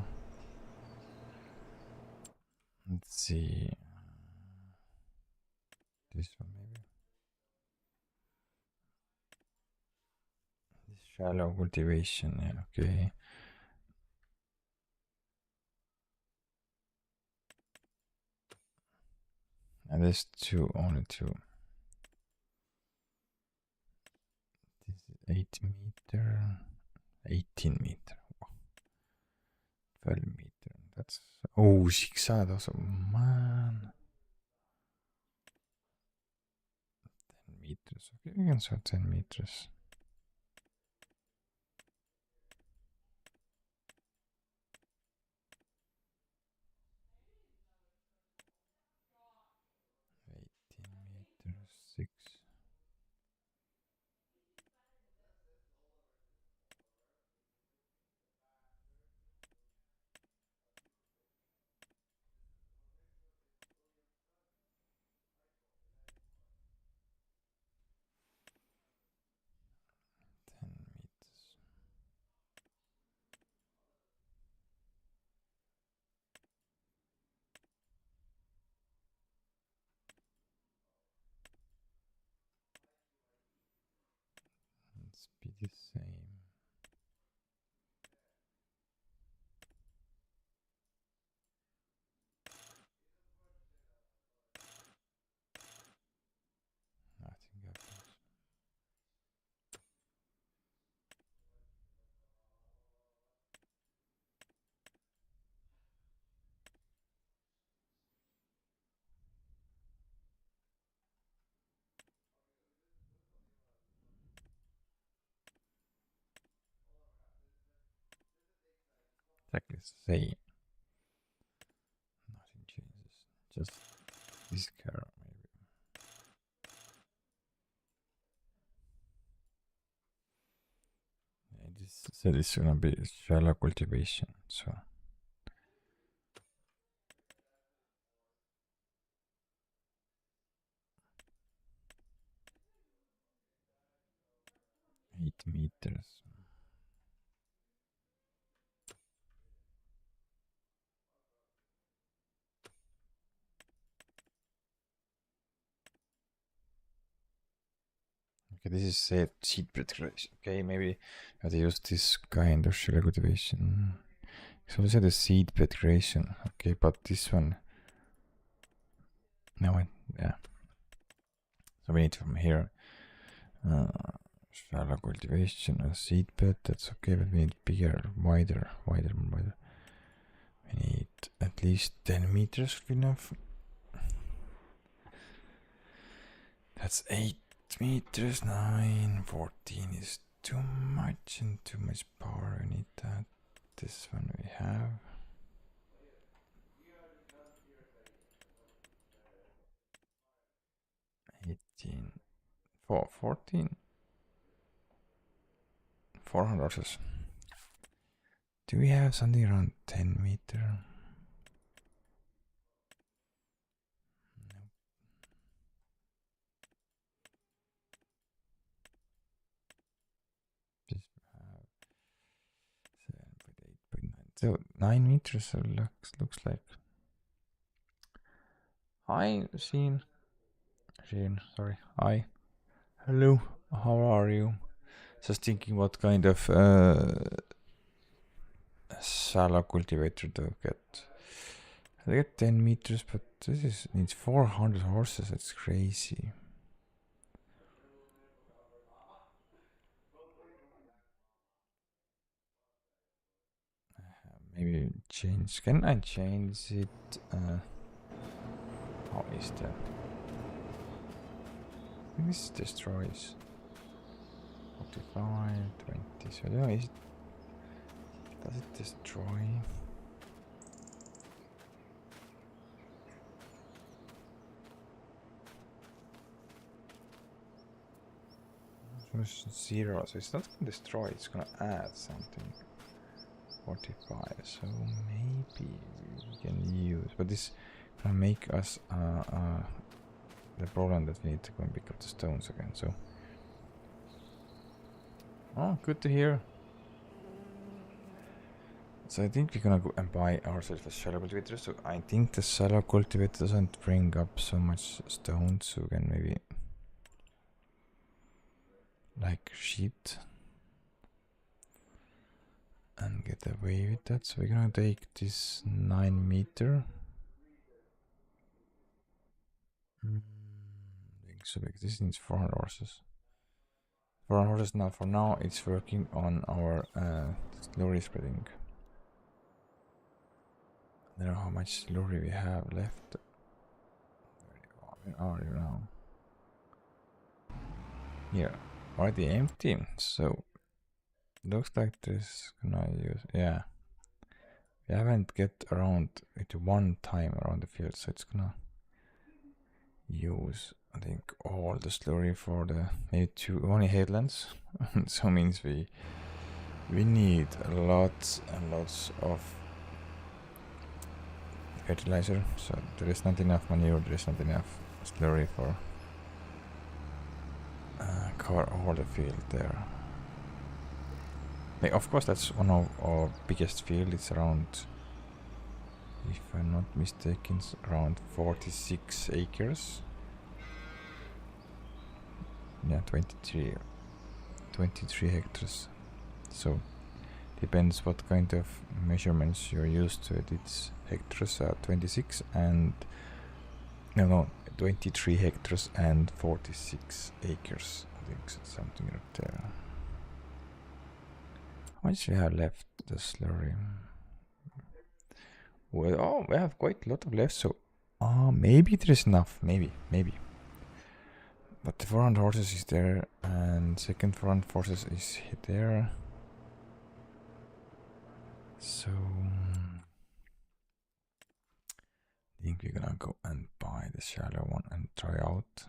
Let's see. This one maybe. This shallow cultivation, yeah, okay. And there's only two. This is 8 meter, 18 meter, 12 meter. That's 600 also, man. 10 meters, okay, we can show 10 meters. Meters, 6. Let's be the same. same. Nothing changes. Just this curve maybe. Yeah, this is gonna be shallow cultivation, so 8 meters. Okay, this is seed preparation. Okay, maybe I have to use this kind of shallow cultivation. So we said the seed preparation. Okay, but this one. No, yeah. So we need from here shallow cultivation, a seed bed. That's okay, but we need bigger, wider. We need at least 10 meters should be enough. That's 8 meters. 9, 14 is too much and too much power. We need that. This one we have. 18, 14, 400 horses. Do we have something around 10 meter? No. Just have 7.8.9. So 9 meters looks like. Hi, Sheen. Sorry. Hi. Hello. How are you? Just thinking what kind of shallow cultivator to get. I get 10 meters, but this needs 400 horses. That's crazy. Maybe change. Can I change it? How is that? This destroys 45, 20. So I don't know. Does it destroy? It's 0, so it's not gonna destroy. It's gonna add something. 45. So maybe we can use, but this gonna make us the problem that we need to go and pick up the stones again. So, oh, good to hear. So I think we're gonna go and buy ourselves a shallow cultivator. So I think the shallow cultivator doesn't bring up so much stones, so we can maybe like sheet and get away with that. So we're gonna take this 9 meter. So big. This needs 400 horses. 400 horses now. For now, it's working on our slurry spreading. I don't know how much slurry we have left. Where are you now? Here, already empty. So looks like this. Can I use? Yeah. We haven't get around it one time around the field, so it's gonna use, I think, all the slurry for the maybe only headlands. So means we need lots and lots of fertilizer. So there is not enough manure, there is not enough slurry for cover all the field there. Of course, that's one of our biggest field. It's around, if I'm not mistaken, it's around 46 acres. Yeah, 23 hectares. So depends what kind of measurements you're used to it. It's hectares are 26 and no 23 hectares and 46 acres. I think something right there. How much we have left the slurry? Well, oh, we have quite a lot of left, so maybe there is enough. Maybe. But the 400 horses is there, and second 400 horses is there. So I think we're gonna go and buy the shallow one and try out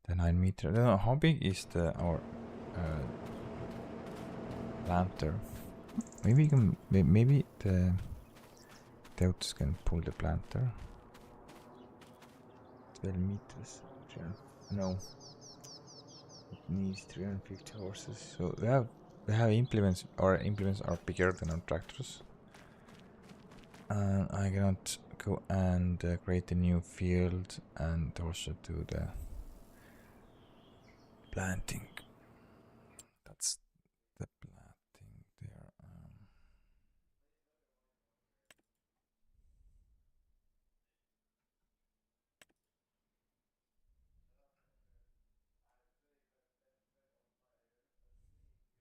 the 9 meter. I don't know how big is our planter. Maybe you can. Maybe the Deutz can pull the planter. 12 meters. No. It needs 350 horses. So we have implements. Our implements are bigger than our tractors. And I cannot go and create a new field and also do the planting. That's the planting there.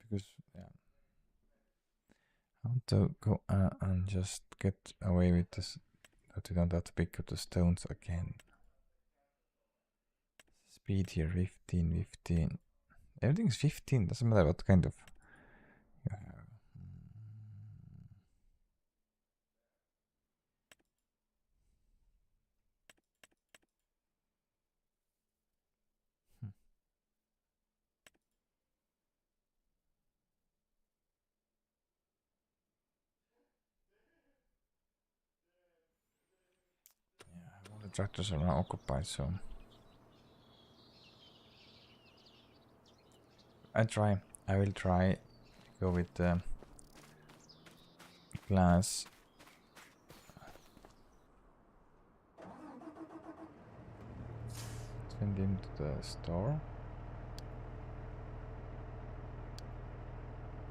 Because yeah, I want to go and just get away with this, that we don't have to pick up the stones again. Speed here 15, 15. Everything's 15. Doesn't matter what kind of you have. Yeah, all the tractors are now occupied, so I will try go with the glass. Send him to the store.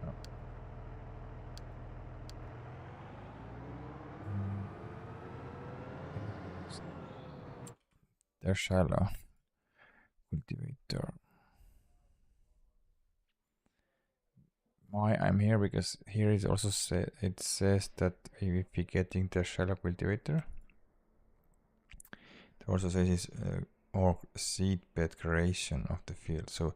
No. They're shallow. Cultivator. Why I'm here? Because here it also it says that if you're getting the shallow cultivator, it also says it's or seed bed creation of the field. So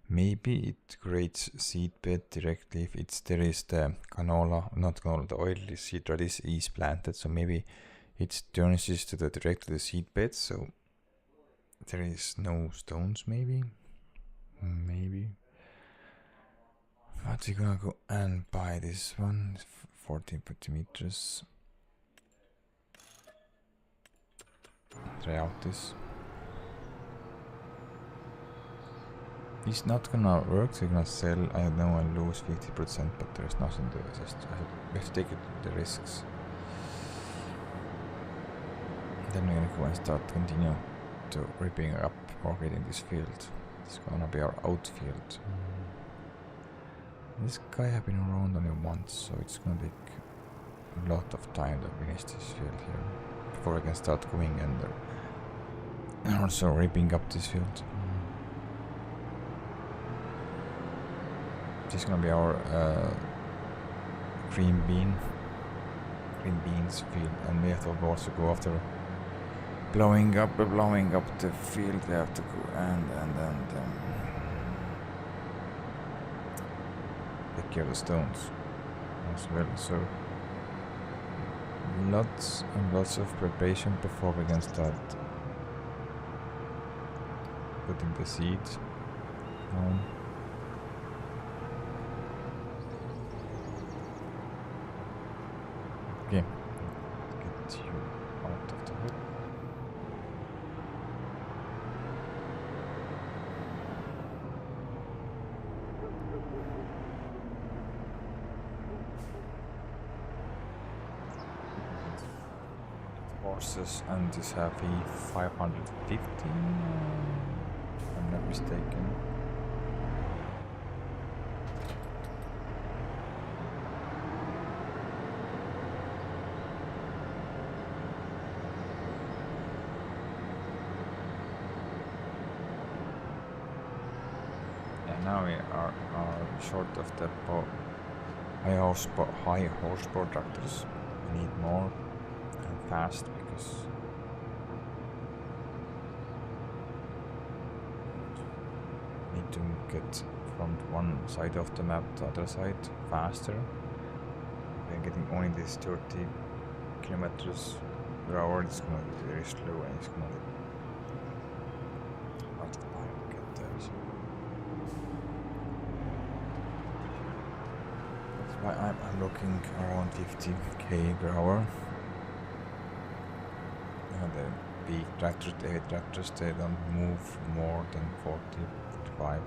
maybe it creates seed bed directly if there is the canola, not canola, the oily seed radish is planted. So maybe it turns this to directly the seed bed. So there is no stones. Maybe. But we're gonna go and buy this one, 14 meters. Try out this. It's not gonna work, so you're gonna sell, I know I lose 50%, but there's nothing to it, we have to take the risks. Then we're gonna go and start continue to ripping up or getting this field. It's gonna be our outfield. This guy has been around only once, so it's gonna take a lot of time to finish this field here before we can start going and also ripping up this field. This is gonna be our green beans field, and we have to also go after blowing up the field. We have to go and take care of the stones as well. So lots and lots of preparation before we can start putting the seeds down. Okay, let's get you out of the way. Horses and this heavy 550, if I'm not mistaken. Now we are short of the high horsepower tractors. We need more and fast because we need to get from one side of the map to the other side faster. Then getting only this 30 kilometers per hour, it's gonna be very slow and it's gonna be not time to get there. So that's why I'm looking around 50k per hour. The big tractors, the heavy tractors, they don't move more than 40, 45.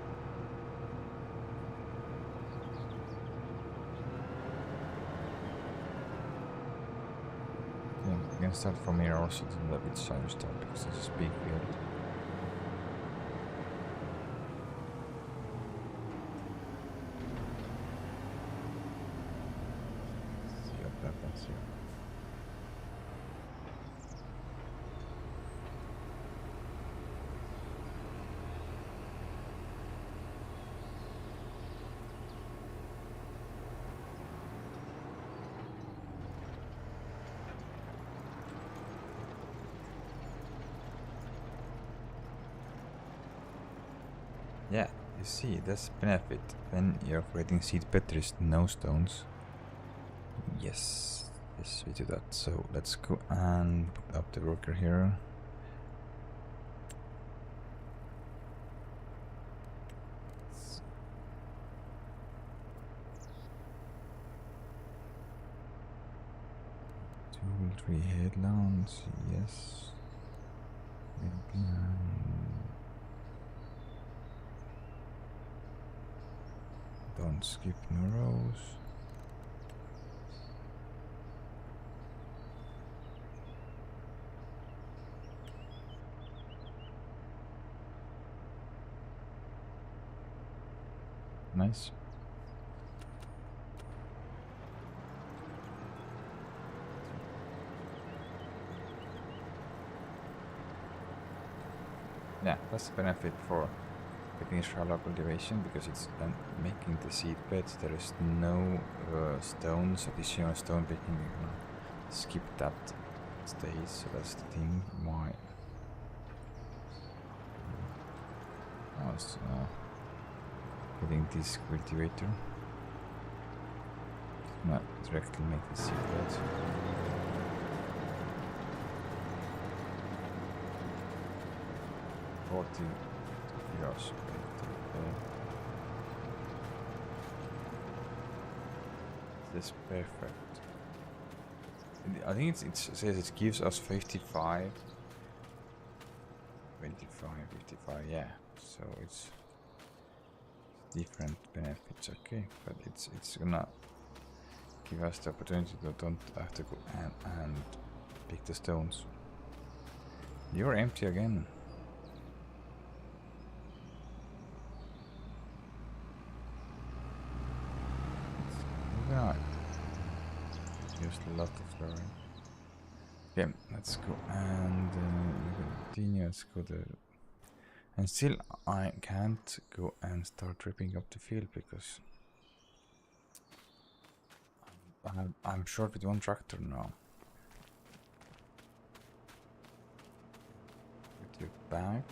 Yeah, you can start from here also to the bit side start because it's a big field. See what happens here. Yeah, you see, that's benefit. When you're creating seed bed, there is no stones. Yes, yes, we do that. So let's go and put up the worker here. Tool tree headlands, yes. Don't skip no rows. Nice. Yeah, that's the benefit for getting shallow cultivation because it's then making the seed beds. There is no stones, additional stone picking. You can skip that stage, so that's the thing. Why? I was getting this cultivator. Not directly make the seed beds. €40. That's perfect. I think it says it gives us 55, 25, 55. Yeah. So it's different benefits. Okay, but it's gonna give us the opportunity to don't have to go and pick the stones. You're empty again. Right. Just a lot of flooring. Okay, let's go and continue. Let's go there. And still, I can't go and start ripping up the field because I'm short with one tractor now. Put you back.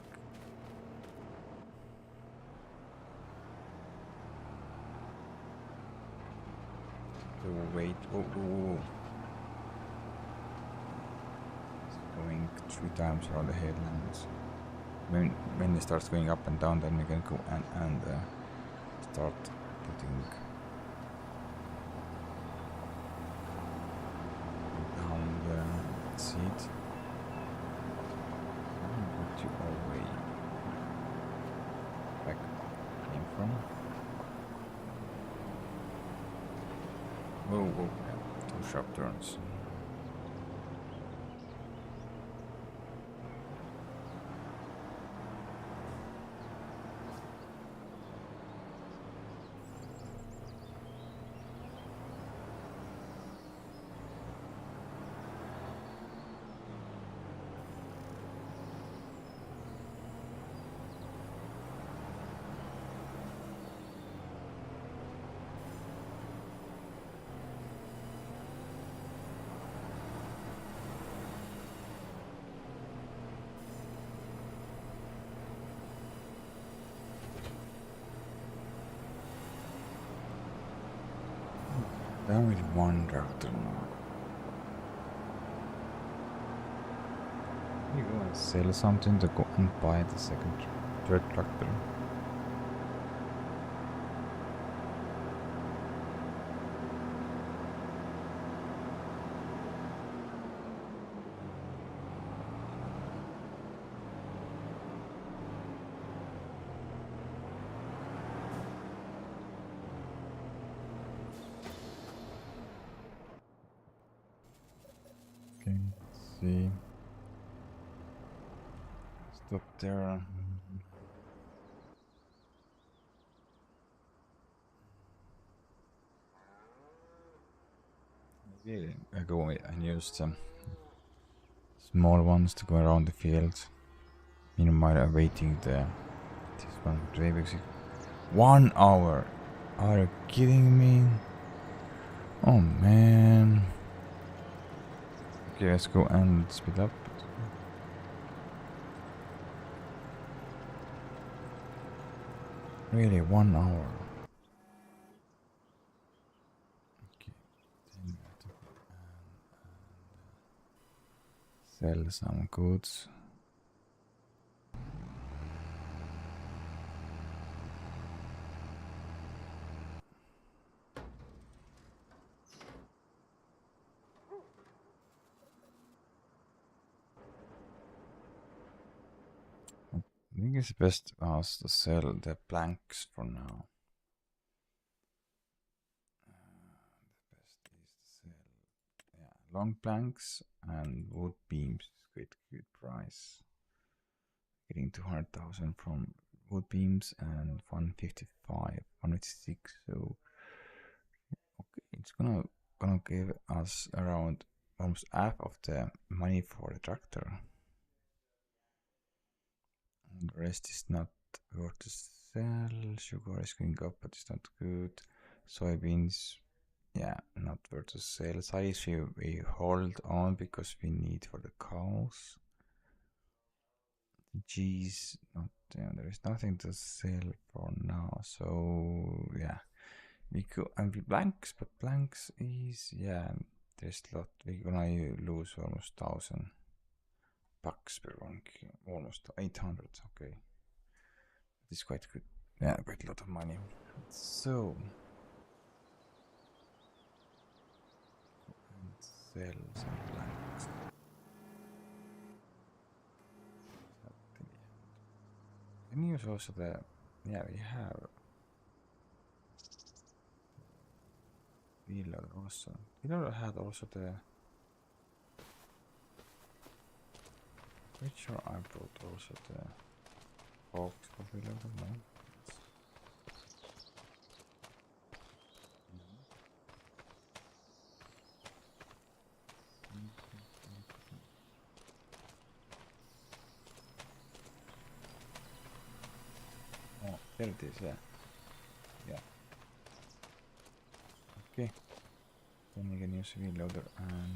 So wait. Oh. It's going 3 times around the headlands. When it starts going up and down, then we can go and start putting down the seed. Put you away back came from. Whoa, yeah, 2 sharp turns. Done with one tractor now. You go and sell something to go and buy the third tractor. Okay, let's see. Stop there. Maybe I go and use the small ones to go around the field. Meanwhile, awaiting this one. 1 hour. Are you kidding me? Oh man. Okay, let's go and speed up. Really, 1 hour. Okay, then we have to go and sell some goods. I think it's best us to sell the planks for now. The best is to sell long planks and wood beams. Good price. Getting 200,000 from wood beams and 155, 156. So okay, it's gonna give us around almost half of the money for the tractor. And the rest is not worth to sell. Sugar is going up, but it's not good. Soybeans, yeah, not worth to sell. Size we hold on because we need for the cows. Cheese, not there is nothing to sell for now. So yeah, we could and we blanks, but blanks is there's a lot. We're gonna lose almost 1,000 bucks per one, almost 800. Okay, it's quite good. Yeah, quite a lot of money. So and sell some blanks. Can you use also the we have reload also. Reload had also the pretty sure I brought also the box for reload, no? Oh, there it is, yeah. Okay. Then we can use reloader and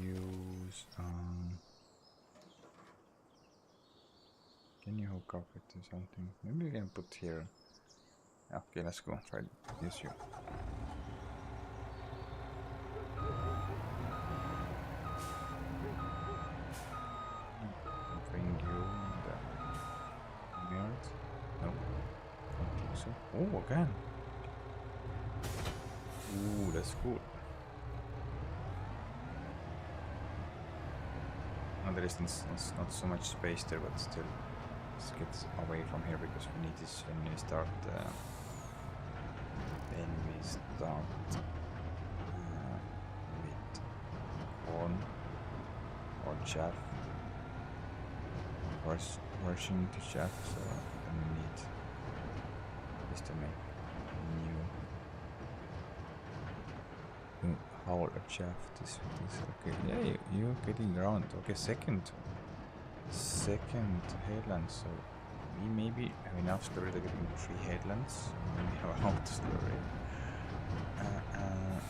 use can you hook up it to something? Maybe we can put here. Okay, let's go. Try use you. Bring you the mirrors. No, don't think so. Oh, again. Ooh, that's cool. There is not so much space there, but still, let's get away from here because we need this when we start. With corn or chaff, washing to chaff. So then we need this to make new whole chaff. This okay. Yeah, you're getting around. Okay, second headland. So we maybe have enough slurry to getting 3 headlands. And we have a lot of slurry. And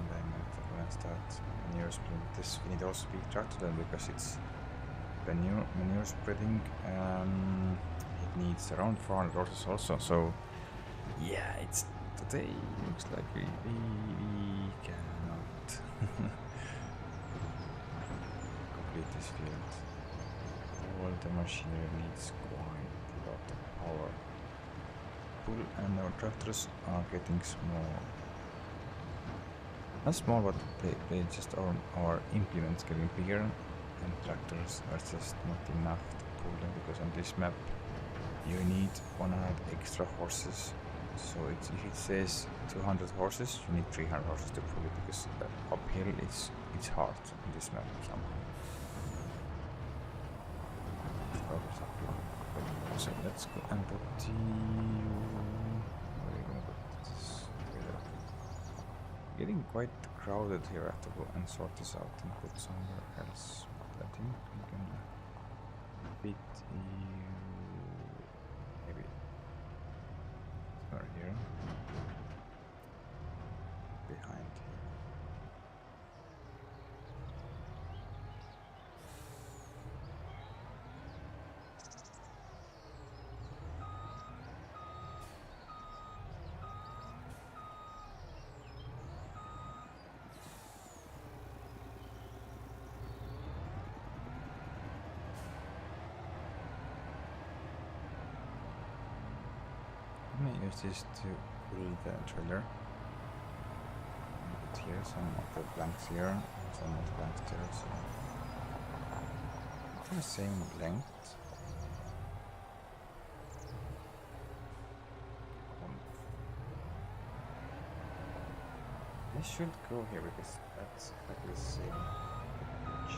then we're gonna start manure spreading. This we need also big tractor then because it's manure spreading. It needs around 400 horses also. So yeah, it's Today looks like we cannot complete this field. All the machinery needs quite a lot of power. Pull, and our tractors are getting small. Not small, but they just our implements getting bigger, and tractors are just not enough to pull them, because on this map you need 100 extra horses. So if it says 200 horses, you need 300 horses to pull it, because uphill it's hard on this map somehow. So let's go and put the... Where are we gonna put this? Getting quite crowded here. I have to go and sort this out and put somewhere else. But I think we can fit you maybe somewhere here behind here. I'm gonna use this to pull the trailer. Put here some of the planks here, and some of the planks there. So they're the same length. This should go here because that's like the same pitch.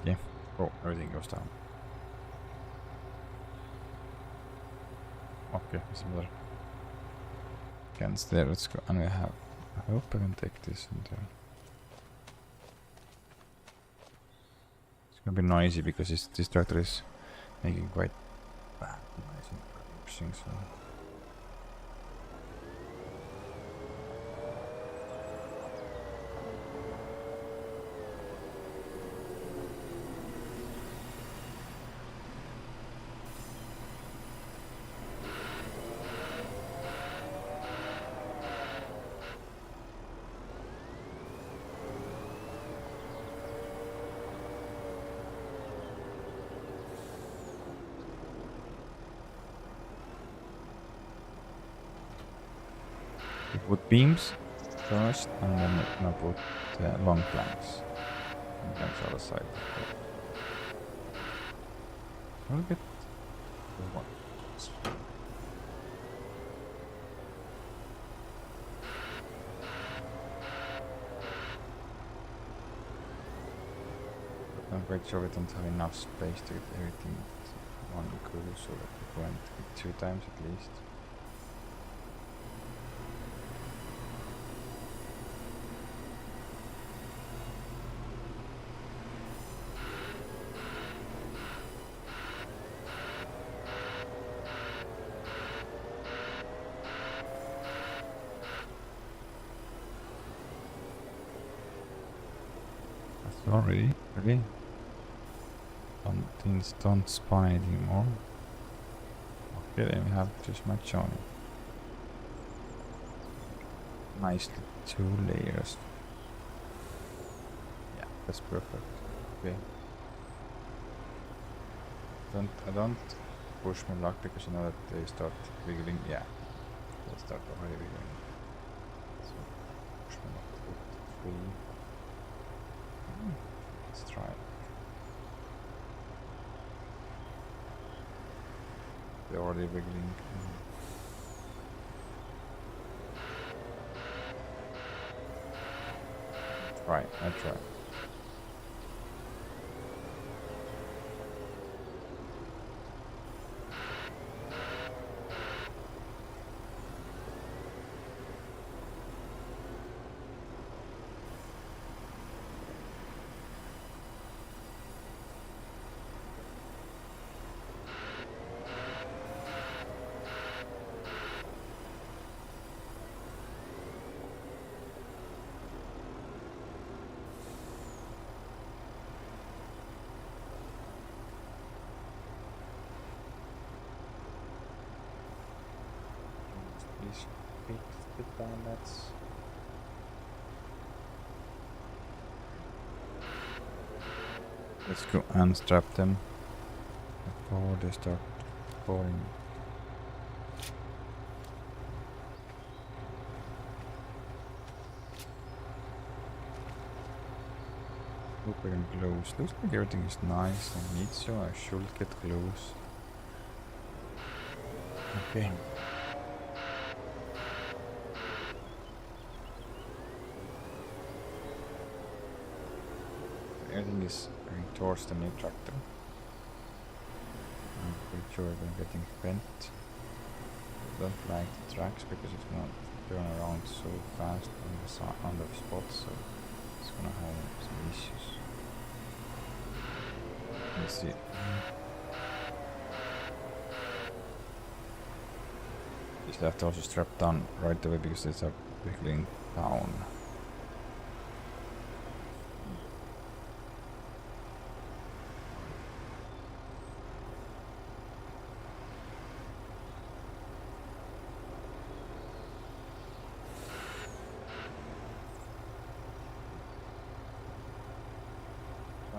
Yeah. Oh, everything goes down. Okay, similar. Can't stay, let's go. And I hope I can take this and it's gonna be noisy because this tractor is making quite noisy pushing, so. We put beams first, and then we're gonna put long planks. And planks on the side. A little bit. One. But I'm quite sure we don't have enough space to get everything at one go, so that we went 2 times at least. Already? Really? Things don't spawn anymore. Okay, then we have just much on it. Nicely 2 layers. Yeah, that's perfect. Okay. I don't push my luck because I know that they start wiggling. Yeah, they start already wiggling. So push my luck to put 3. Let's try it. They're already wiggling. Right, I try. Please fix the pallets. Let's go unstrap them before they start falling. Hope I can close. Looks like everything is nice and neat, so I should get close. Okay. Everything is going towards the new tractor. I'm pretty sure we're getting bent. Don't like the tracks because it's gonna turn around so fast on the spot, so it's gonna have some issues. Let's see. This have to also strap down right away because it's a wiggling down.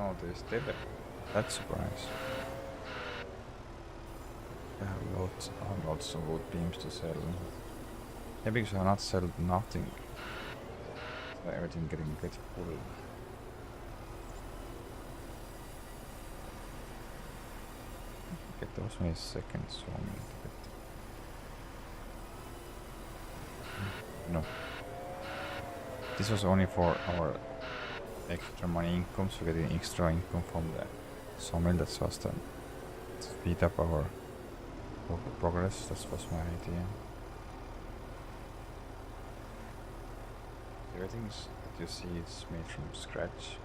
Oh, they stay there. That's a surprise. I have lots of wood beams to sell. Yeah, because I not sold nothing. So everything getting full. Get those many seconds so I'm no. This was only for our extra money income, so getting extra income from the sawmill. That's just to speed up our progress. That was my idea. Everything that you see is made from scratch.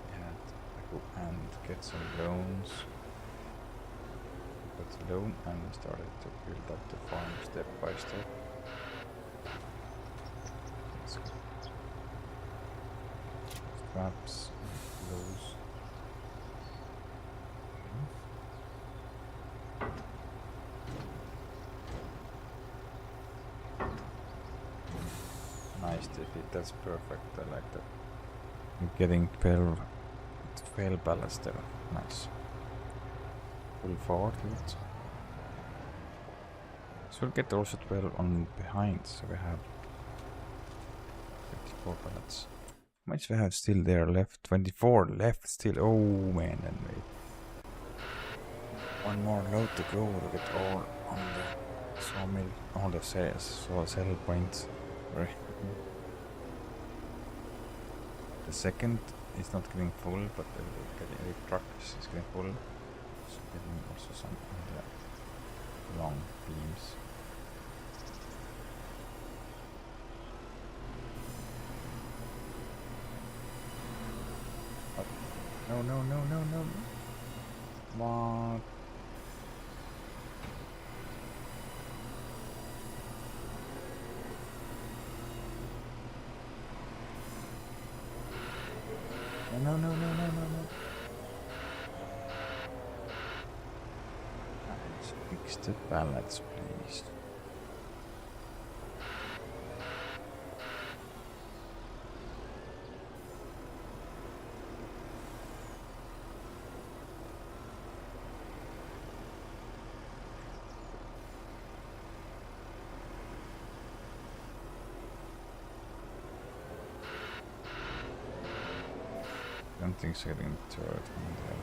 We had to go and get some loans. We got a loan and we started to build up the farm step by step. Let's go. Straps, those. Nice defeat, that's perfect, I like that. I'm getting 12 ballots there, nice. Pull forward it. So we'll get also 12 on behind, so we have 54 ballots. How much we have still there left? 24 left still, oh man, and wait. One more load to go to get all on the sawmill, all the sell points. Right. The second is not getting full, but the truck is getting full. So getting also some on the long beams. Oh, no. What? No. Let's fix the pallets, please. Something's getting third on there.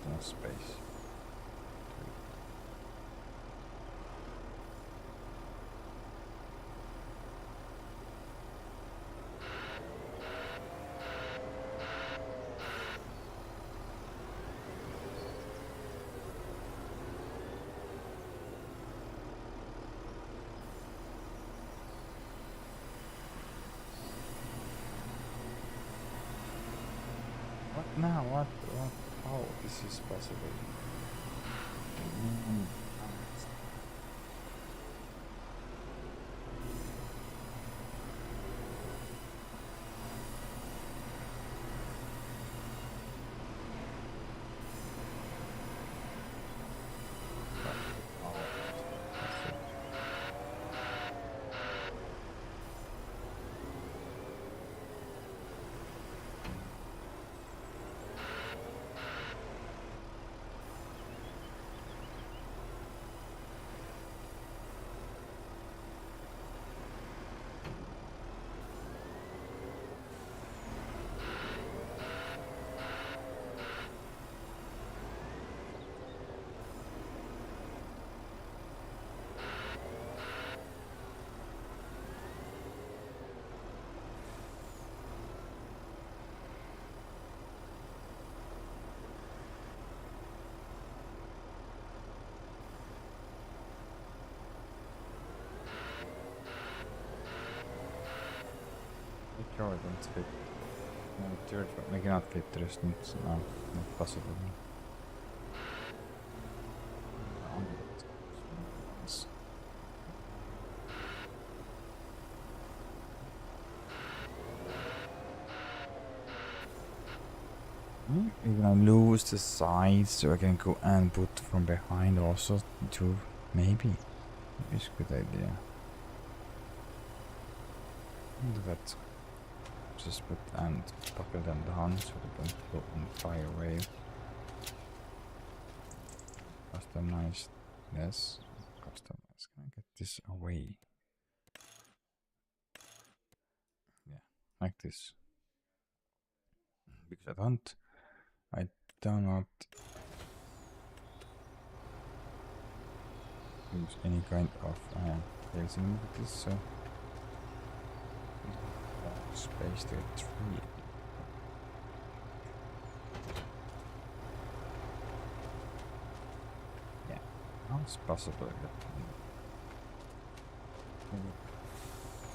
enough space. What now? What? How this is possible? Mm. Sure, don't fit. No, church, we cannot fit the distance. No, not possible. We're gonna lose the sides, so I can go and put from behind also too. Maybe. It's a good idea. Do that. Just put and buckle them down so they don't go on fire wave. Customize this. Customize. Can I get this away? Yeah, like this. Because I do not use any kind of facing with this, so space to get through. Yeah, how it's possible that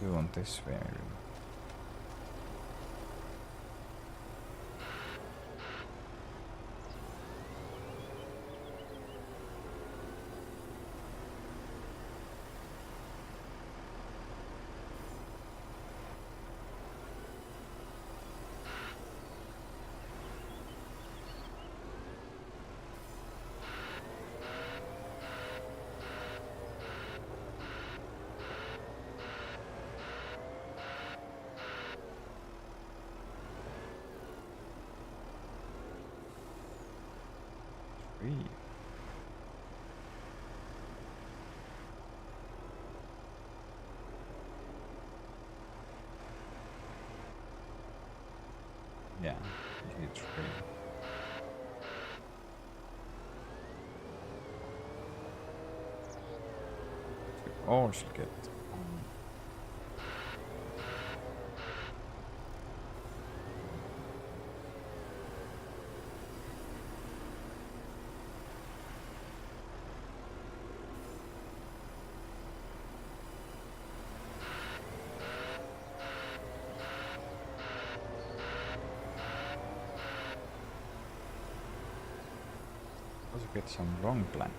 do on this way. Yeah, it's free. We all should get. Also get some long plank.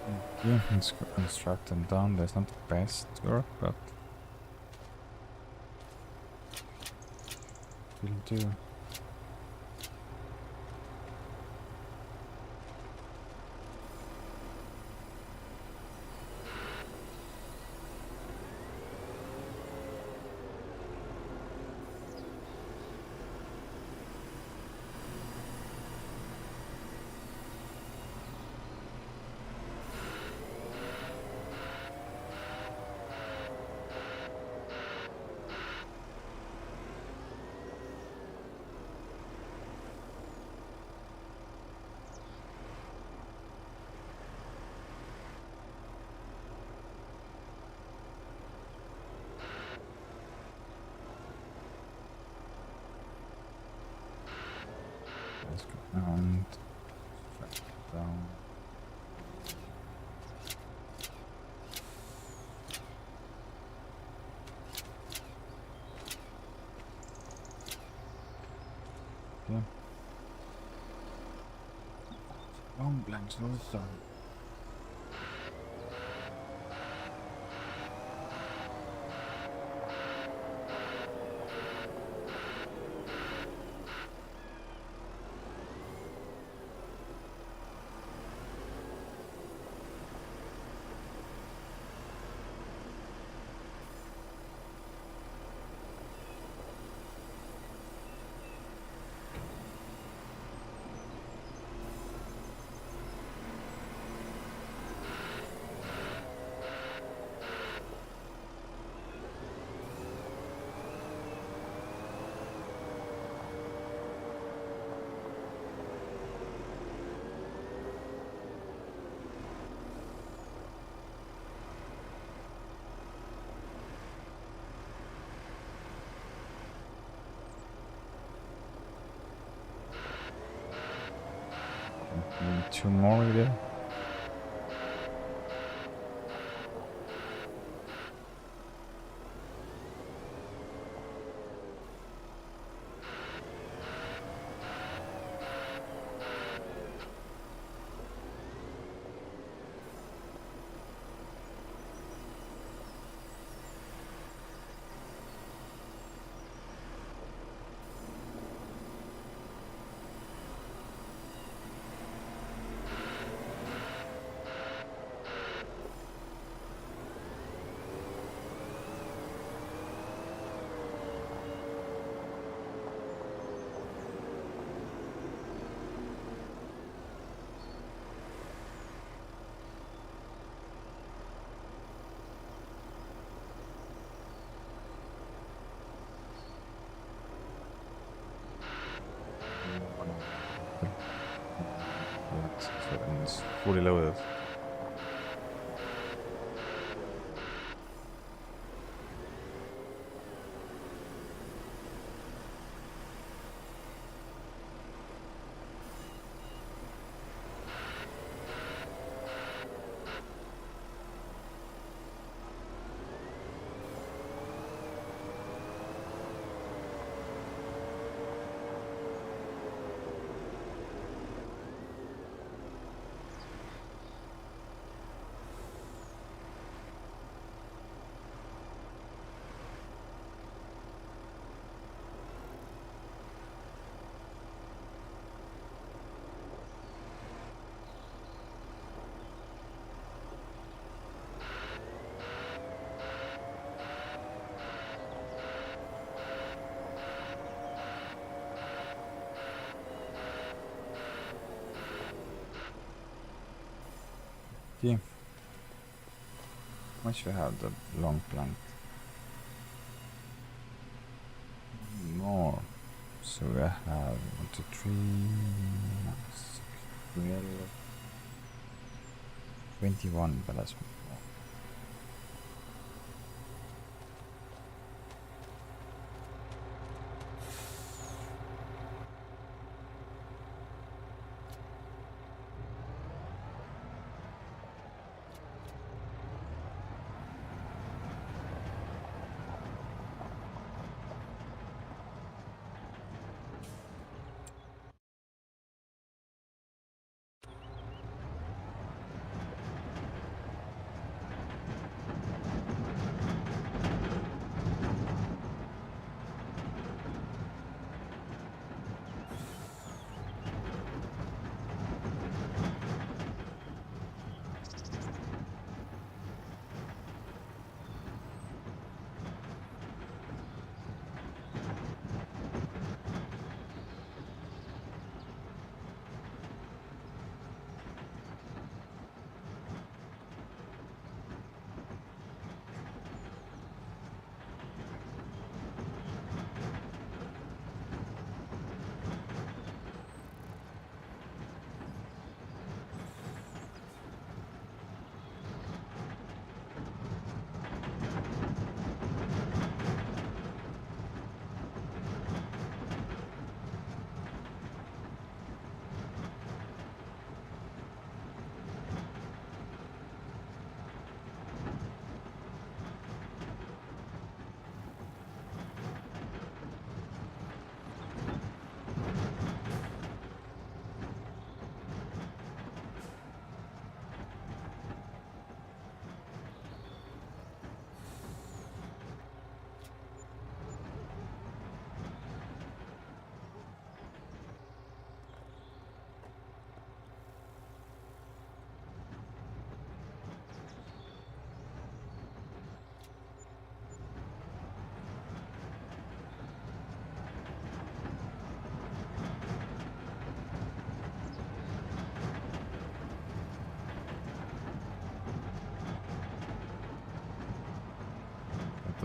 Yeah, let's track them down. That's not the best work, but will do. Let's go and track it down. Yeah. Long blanks also. Need two more there. So it's fully loaded. Yeah. Much we have the long plank. More. So we have 1, 2, 3, 6, 12, 21 ballast.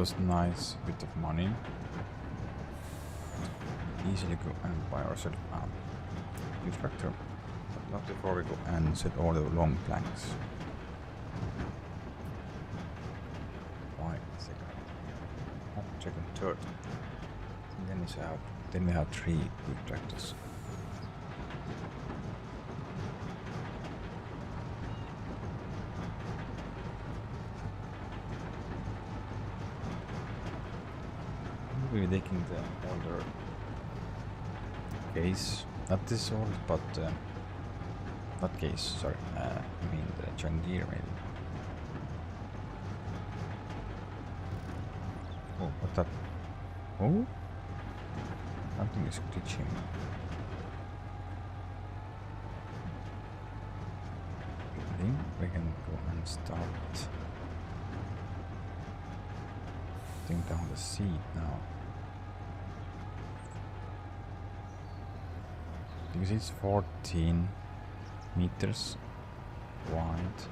was nice bit of money. Easily go and buy ourselves a new tractor. But not before we go and set all the long planks. Right, second. Second, third. And then we have 3 big tractors. We're taking the older case, not this old, but not case, sorry, I mean the John Deere maybe. Oh, what that? Oh? Something is glitching. I think we can go and start putting down the seed now. Because it's 14 meters wide.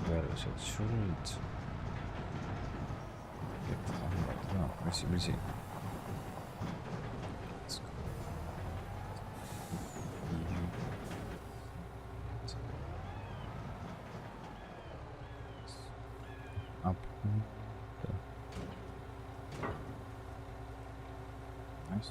Well, so it should get on, but no, we'll see. Let's go. Up. Okay. Nice.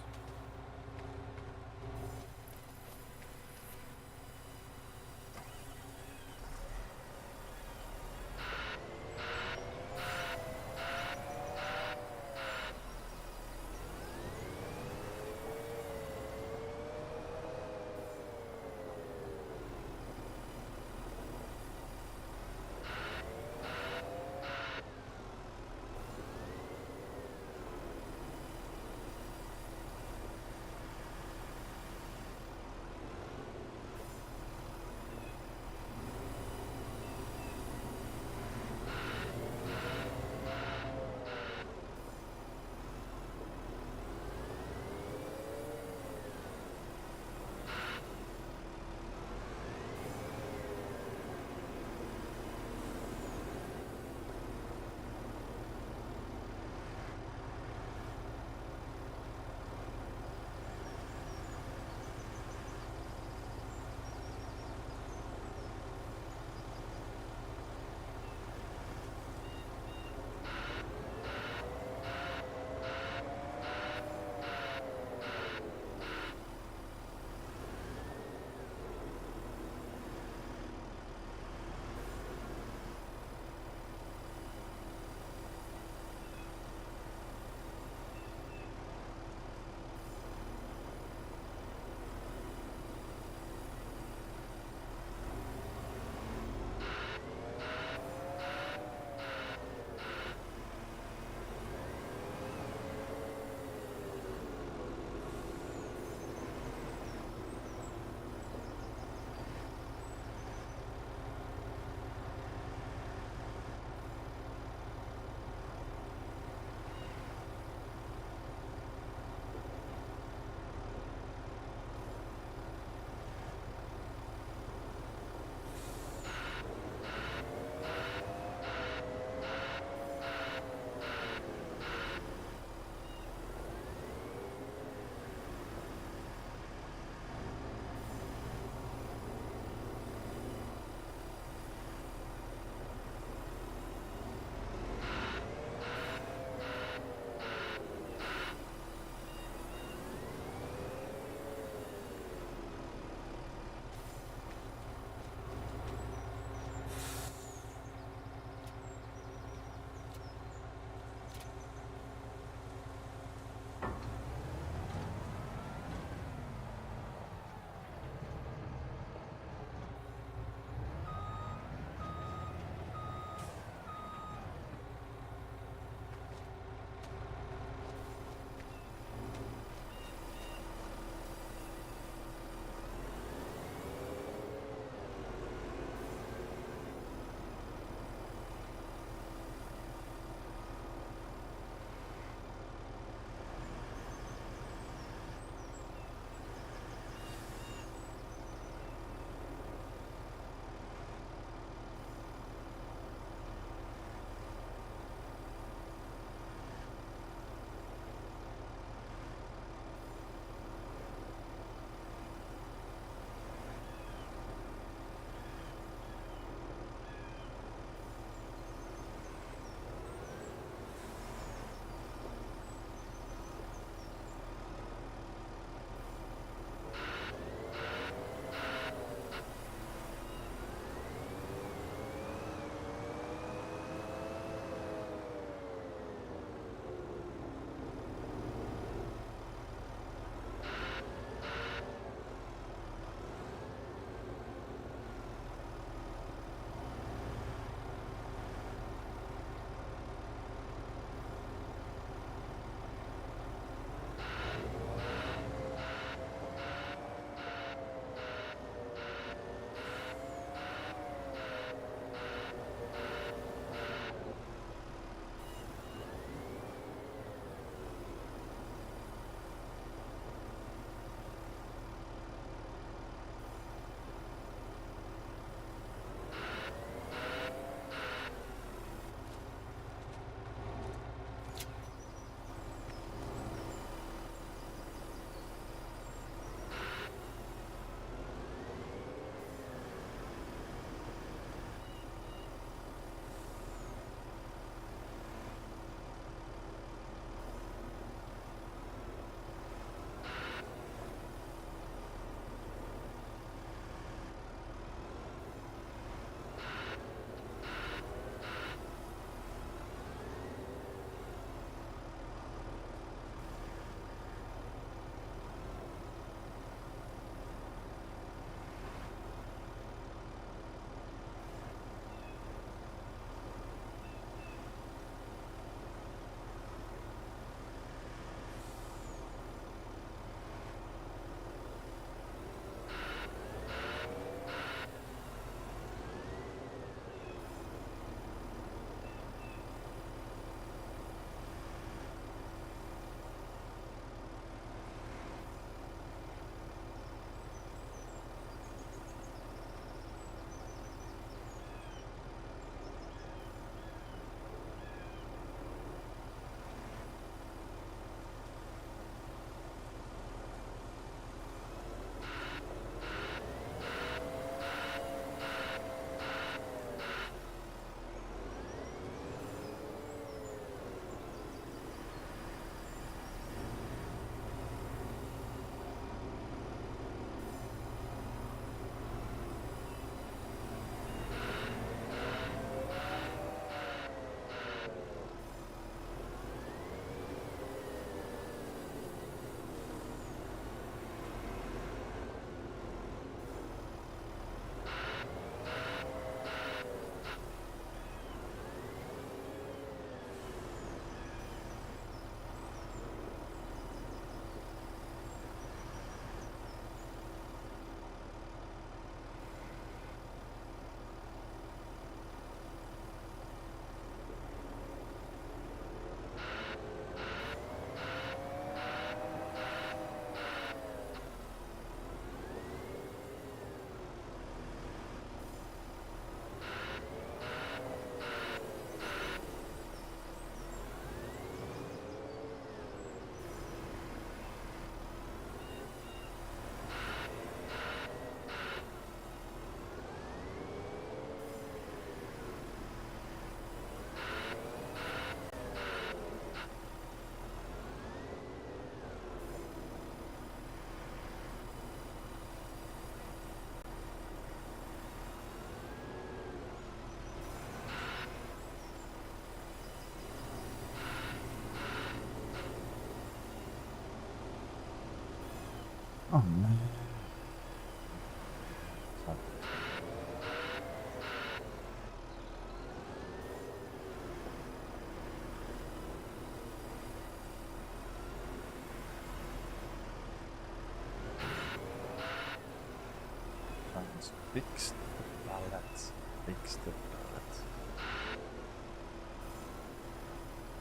Fix the pallets. Fix the pallets.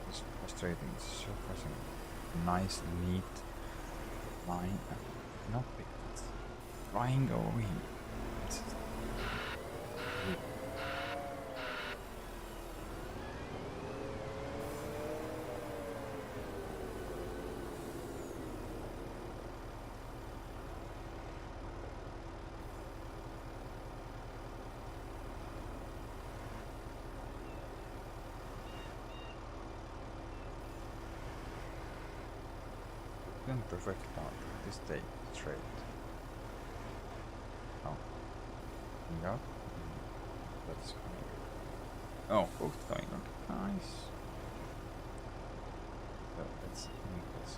It's frustrating. It's so frustrating. Nice, neat line. Not big. It's flying over here. It's doing perfect down. This day straight. Oh. Yeah. That's coming. Oh, both going on. Nice. So let's make this.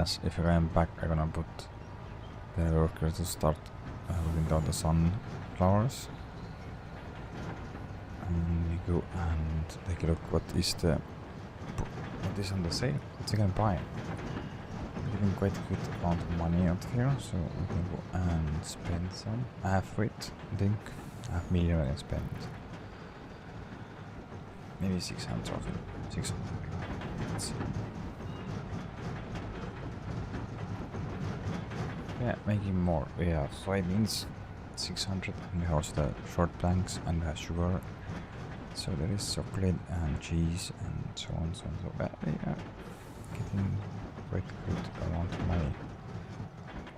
Yes, if I am back, I'm gonna put the workers to start looking down the sunflowers. And we go and take a look what is on the sale, what you can buy. Getting quite a good amount of money out here, so we can go and spend some. Half it, I think. Half million I can spend. Maybe 600,000. 600. Let's see. Yeah, making more. We have soybeans, 600, and we have also the short planks and the sugar. So there is chocolate and cheese and so on, so on. So that we are getting quite good amount of money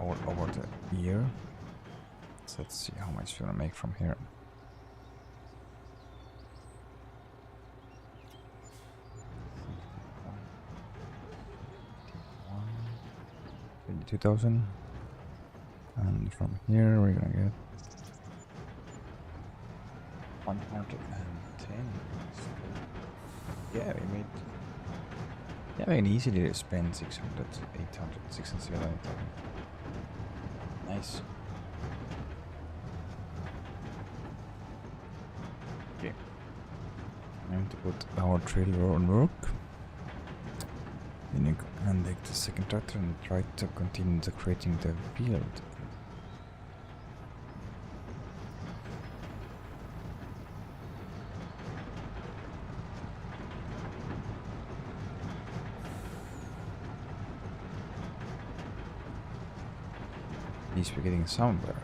all over the year. So let's see how much we're gonna make from here. 22,000, and from here we're gonna get 110. Yeah, we can easily spend 600, 800, 600, 700. Nice. Okay. I'm going to put our trailer on work. Then you can take the second tractor and try to continue decorating the field. At least we're getting somewhere.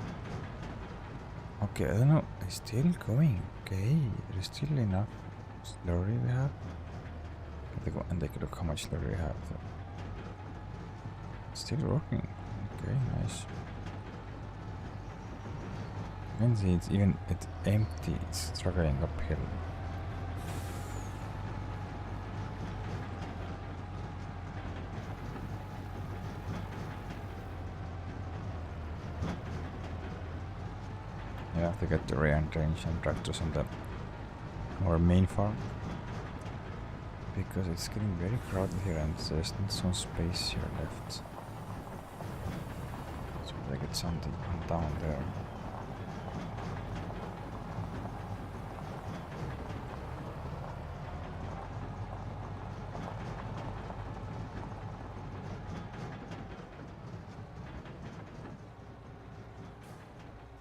Okay, I don't know. It's still going. Okay, there's still enough slurry we have. Go and take a look how much slurry we have. It's still working. Okay, nice. You can see it's empty. It's struggling uphill. You have to get the rearrangement tractors on our main farm, because it's getting very crowded here and there's not some space here left. So I get something down there.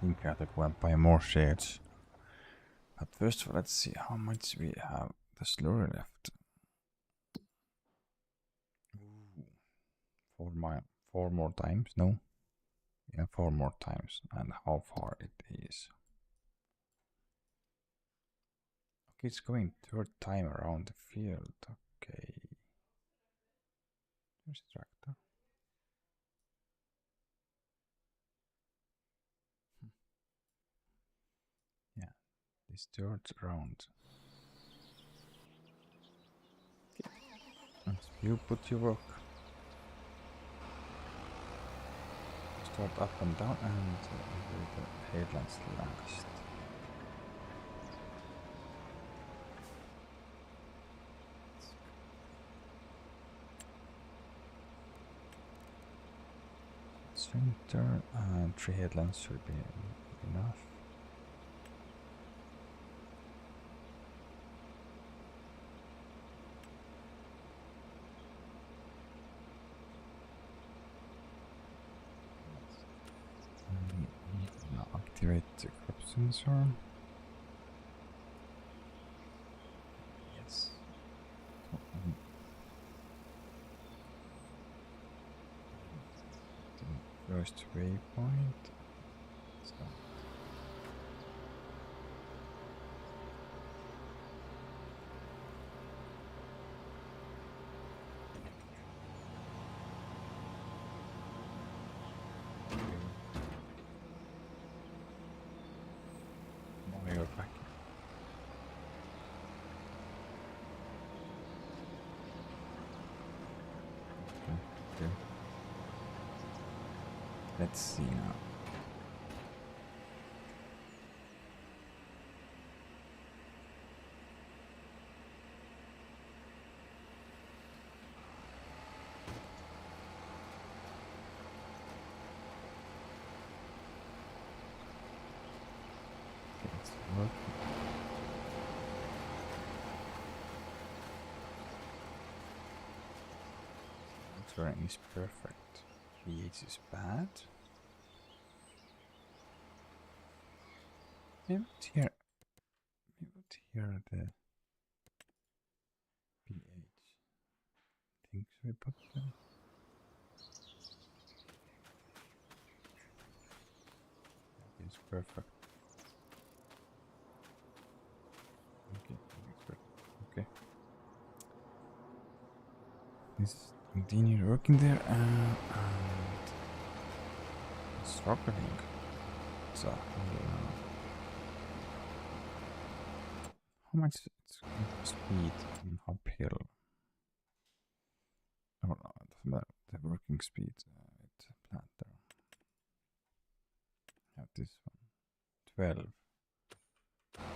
I think I have to go and buy more shades. But first of all, let's see how much we have the slurry left. Ooh. 4 more times, no? Yeah, 4 more times. And how far it is. Okay, it's going 3rd time around the field. Okay. There's the tractor. Yeah, this 3rd round. Okay. You put your work. Start up and down and the headlands last. Center and 3 headlands should be enough. Now activate the crop sensor. Yes. First waypoint. So. Now we are back. Okay. Let's see now. working. Terrain is perfect. pH is bad. Maybe here the pH. Think we put them. It's perfect. Okay, it's perfect. Okay. Let's continue working there and struggling. So how much it's going to speed and uphill? Oh no, it doesn't matter. The working speed. It's a planter. Have this one. 12. 10.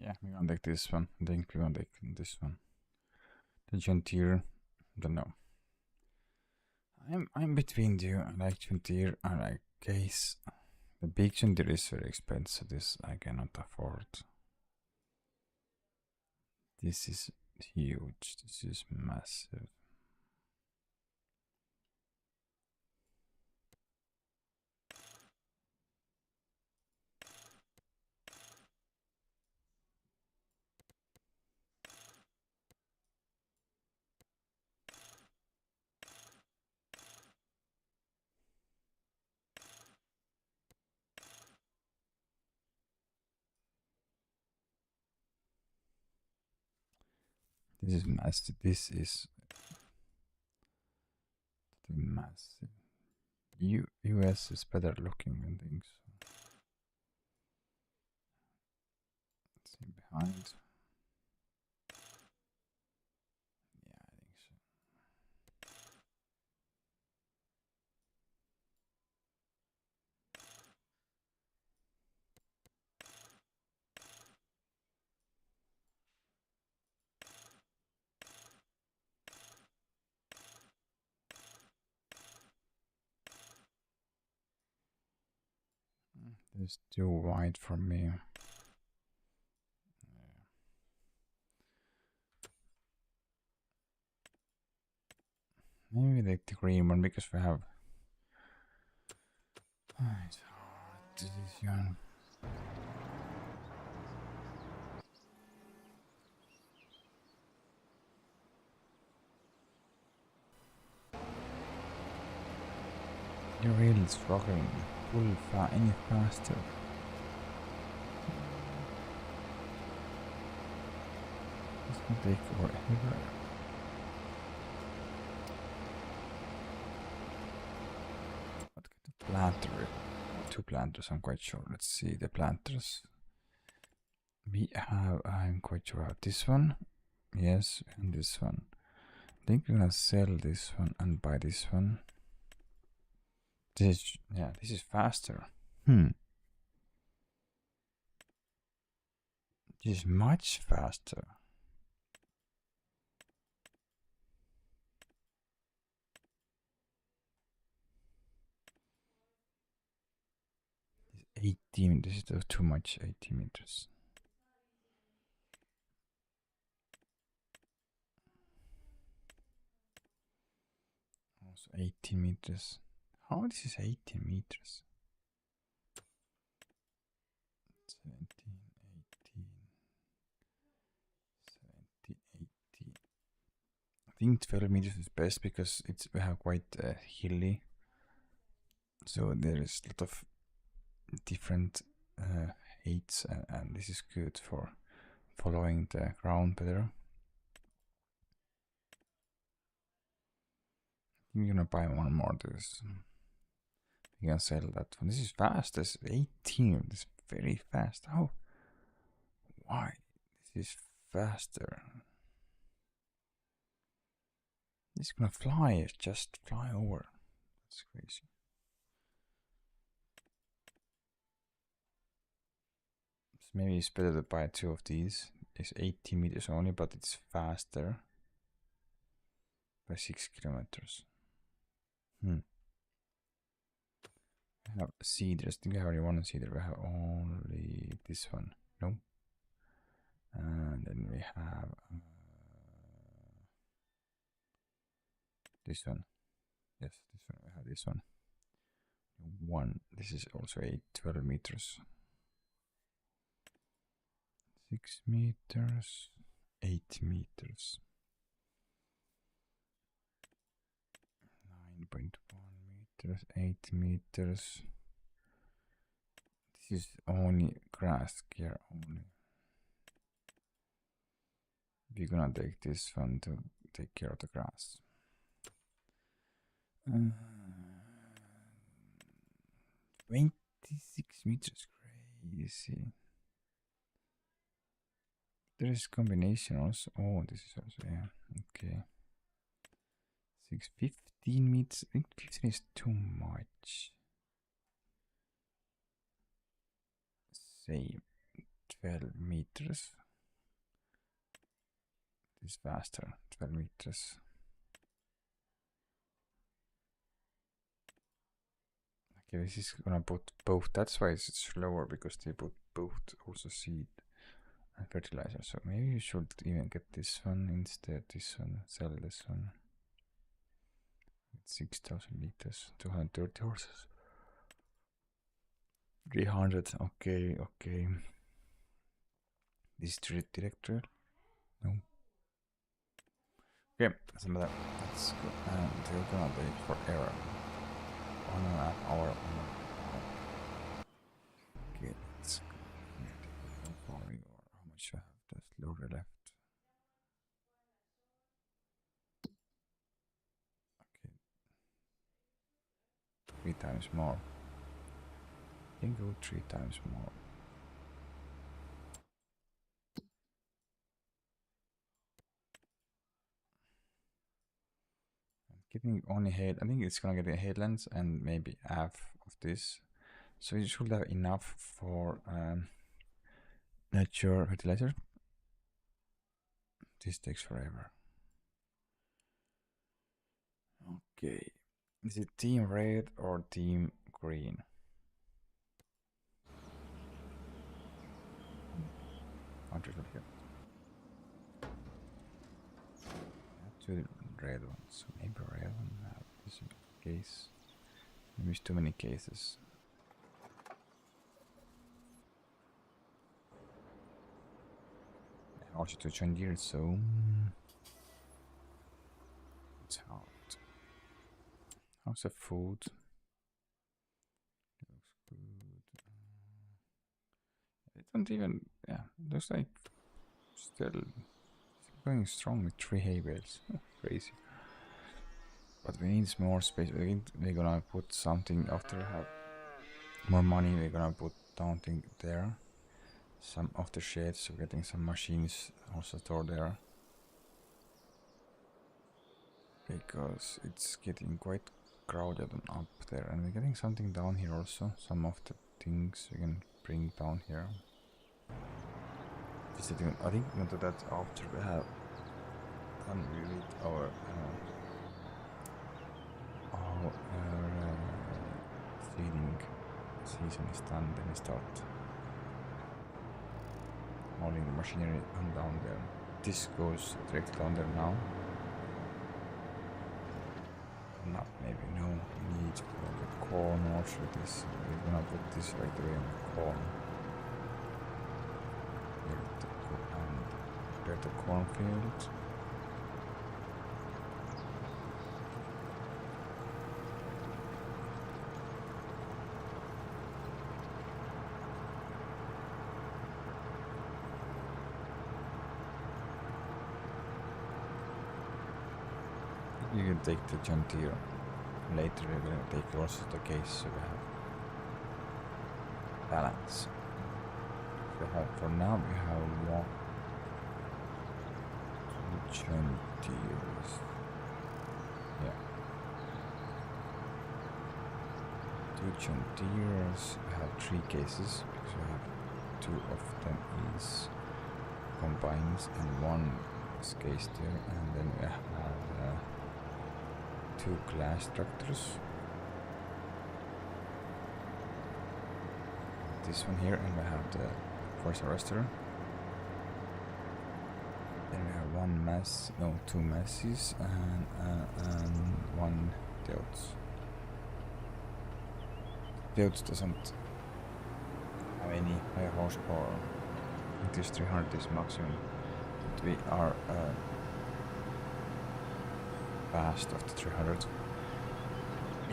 Yeah, we're gonna take this one. I think we're gonna take this one. The Gentile, don't know. I'm between you. I like Gentile, I like Case. The big Gentile is very expensive. This I cannot afford. This is huge. This is massive. This is massive. This is massive. US is better looking than things. Let's see behind. Yeah, I think so. This is too wide for me. Maybe like the green one because we have. It's hard decision. You're really struggling. Pull any faster. It's gonna take forever. But get the planter. 2 planters, I'm quite sure. Let's see the planters. We have, I'm quite sure about this one. Yes, and this one. I think we're gonna sell this one and buy this one. This is, yeah, this is faster. This is much faster. This 18, this is too much, 80 meters. Also 80 meters. How this is 80 meters? 17, 18, 70, 80. I think 12 meters is best because we have quite hilly. So there is a lot of different heights and this is good for following the ground better. I'm gonna buy one more of this. We can sell that one. This is fast. This is 18. This is very fast. Oh, why? This is faster. It's gonna fly. Just fly over. That's crazy. So maybe it's better to buy 2 of these. It's 80 meters only, but it's faster by 6 kilometers. We have cedars. I think I already want a cedar. We have only this one. No. And then we have this one. Yes, this one. We have this one. This is also 12 meters. 6 meters. 8 meters. 9.1 meters. 8 meters. This is only grass here only. We're gonna take this one to take care of the grass. 26 meters, crazy. There is combination also. Oh, this is also, yeah, okay. 15 meters. I think 15 is too much. Say 12 meters. This faster, 12 meters. Okay, this is gonna put both. That's why it's slower, because they put both also seed and fertilizer. So maybe you should even get this one instead. This one, sell this one. 6,000 liters, 230 horses. 300. Okay, okay. This is director. No. Okay, some of that. Let's go. And they're gonna take forever. 1.5 hour. Okay, let's go. How much I have that's loader left? Okay. 3 times more. Can go 3 times more. Getting only head. I think it's gonna get a headlands and maybe half of this, so it should have enough for nature fertilizer. This takes forever. Okay, is it team red or team green? Here. Two red ones, so maybe red one have this case. Maybe it's too many cases. Also to John Deere, so it's hard. How's the food? It looks good. It don't even, yeah, it looks like still going strong with 3 hay bales. Crazy. But we need more space. We're gonna put something after we have more money. We're gonna put something there. Some of the sheds, so getting some machines also stored there. Because it's getting quite crowded and up there. And we're getting something down here also. Some of the things we can bring down here. I think we'll do that after we have done with our feeding season is done. Then we start hauling the machinery on down there. This goes direct down there now. Not maybe, no. We need for the corn also. This we're gonna put this right away on the corn. There's the cornfield. You can take the John Deere. Later we're gonna take also the case, so we have balance. For now we have one John Deere's. Yeah. 2 John Deere's. We have 3 cases because we have 2 of them is combines and 1 is case there, and then we have 2 glass tractors. This one here, and we have the forest harvester. Then we have 2 masses and 1 Deutz. Deutz doesn't have any high horsepower. I think this 300 is maximum. But we are fast of the 300.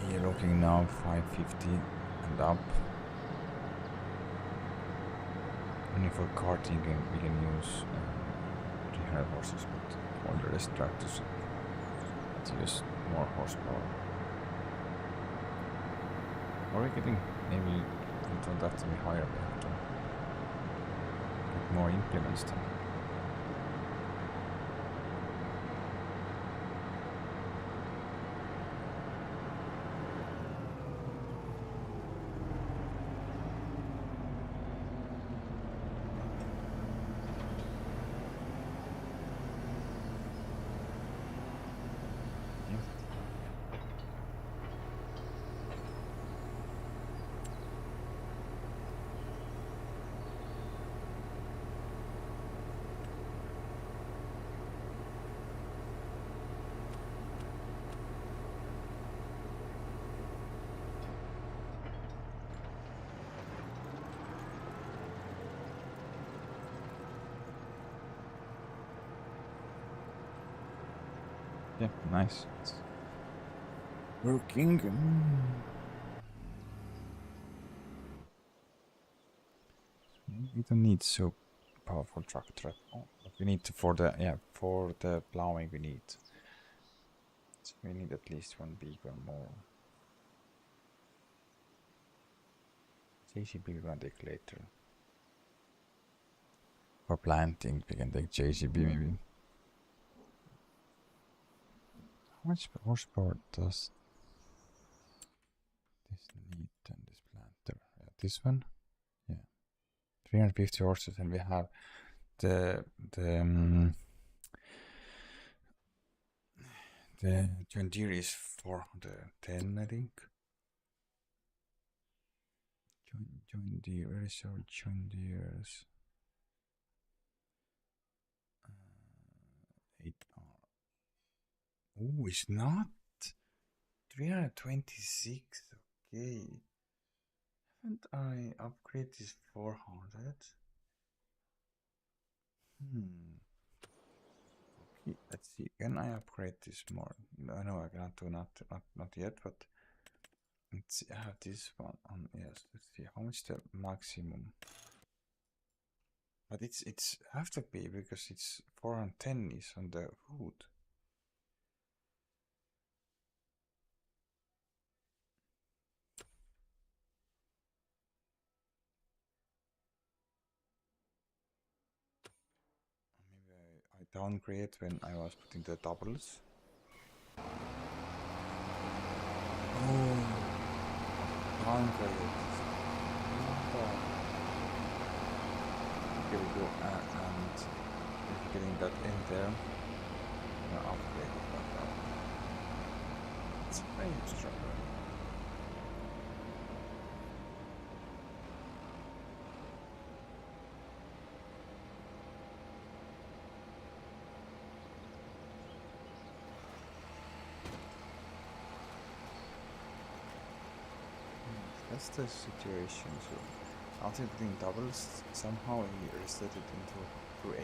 We are looking now 550 and up. Only for karting we can use 300 horses, but all the rest tractors use more horsepower. Or we're getting, maybe we don't have to be higher, we have to get more implements then. Yeah, nice. It's working. We don't need so powerful tractor at all. But we need to, for the plowing we need. So we need at least one big one more. JCB we're gonna take later. For planting we can take JCB maybe. How much horsepower does this need and this planter? Yeah, this one? Yeah. 350 horses, and we have the John Deere is 410, I think. John Deere, where is our John Deere's? 8R. Oh, it's not 326. Okay. Haven't I upgraded this 400? Okay, let's see. Can I upgrade this more? No, I cannot do not yet, but let's see. I have this one on. Yes, let's see how much the maximum. But it's have to be because it's 410 is on the hood. Maybe I downgrade when I was putting the doubles. Oh, downgrade. Here we go, and if you're getting that in there, I'm gonna upgrade it back down. It's very stronger. That's the situation. So after putting doubles, somehow he reset it into 8.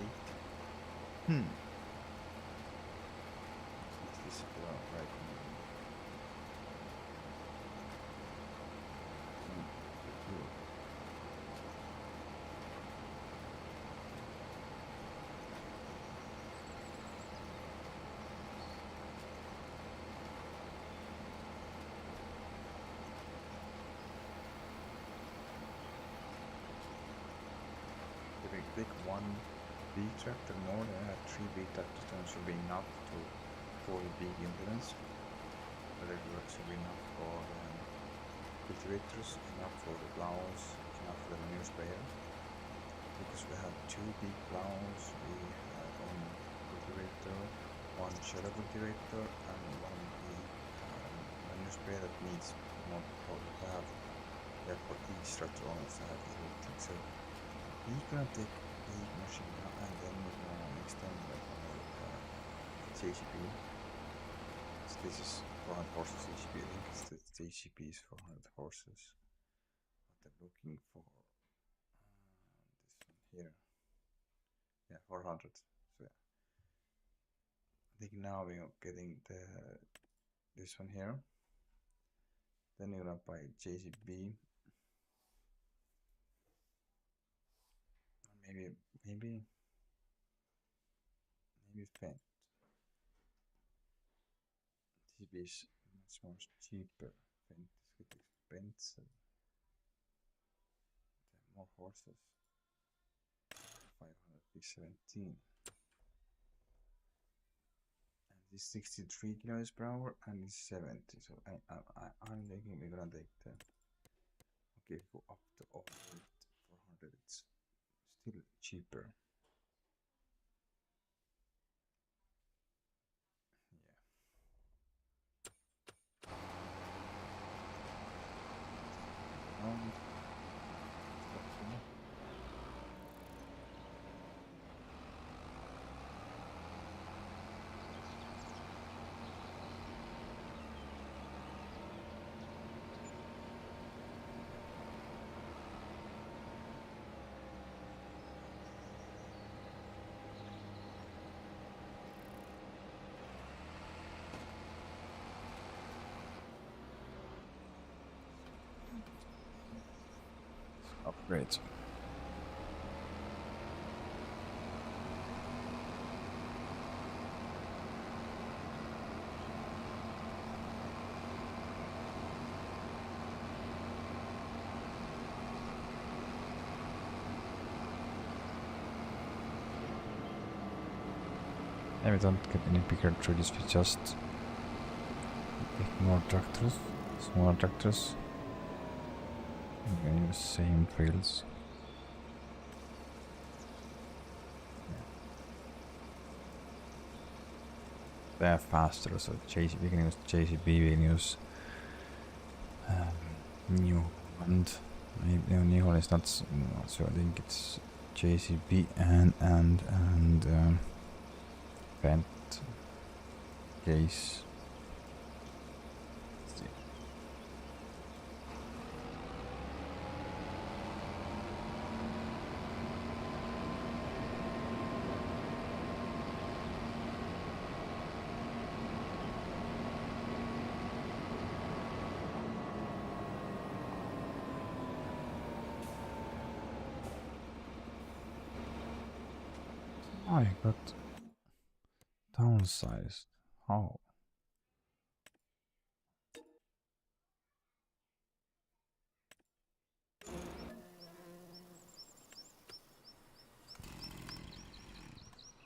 It's visible right now. If we pick one big tractor more, then I have 3 big tractors, then should be enough for the big implements. But it should be enough for cultivators, enough for the plows, enough for the manure sprayer. Because we have 2 big plows, we have one cultivator, one shadow cultivator, and one big manure sprayer that needs more power to have. Therefore, each tractor almost have everything. So we're gonna take a machine now, and then we're gonna extend that on our JCB. So this is 400 horses JCB. I think it's the JCB is 400 horses. What I'm looking for this one here. Yeah, 400. So yeah. I think now we are getting this one here. Then you're gonna buy JCB. Maybe Fendt. JCB is much more cheaper. Fendt is expensive. More horses. 517. And this 63 kilometers per hour, and it's 70. So I'm thinking we're gonna take the. Okay, go up to 400. It's still cheaper. Great. And we don't get any bigger trees, we just take more tractors, smaller tractors. We can use same fields. They are faster, so we can use JCB, we can use New Holland. Maybe no, New Holland is not so I think it's JCB and Vent case. Let's see. I got downsized. How?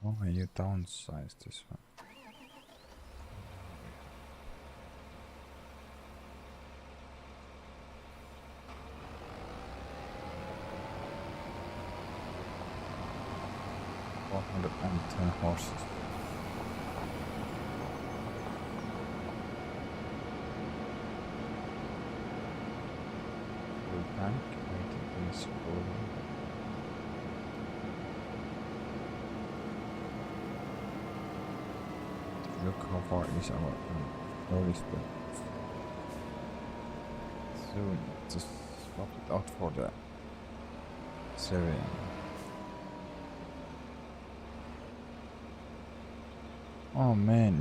Why you downsized this one? $410 horses. Full tank, waiting is full. Look how far is our forest. Soon, just swap it out for the Syrian. Oh man,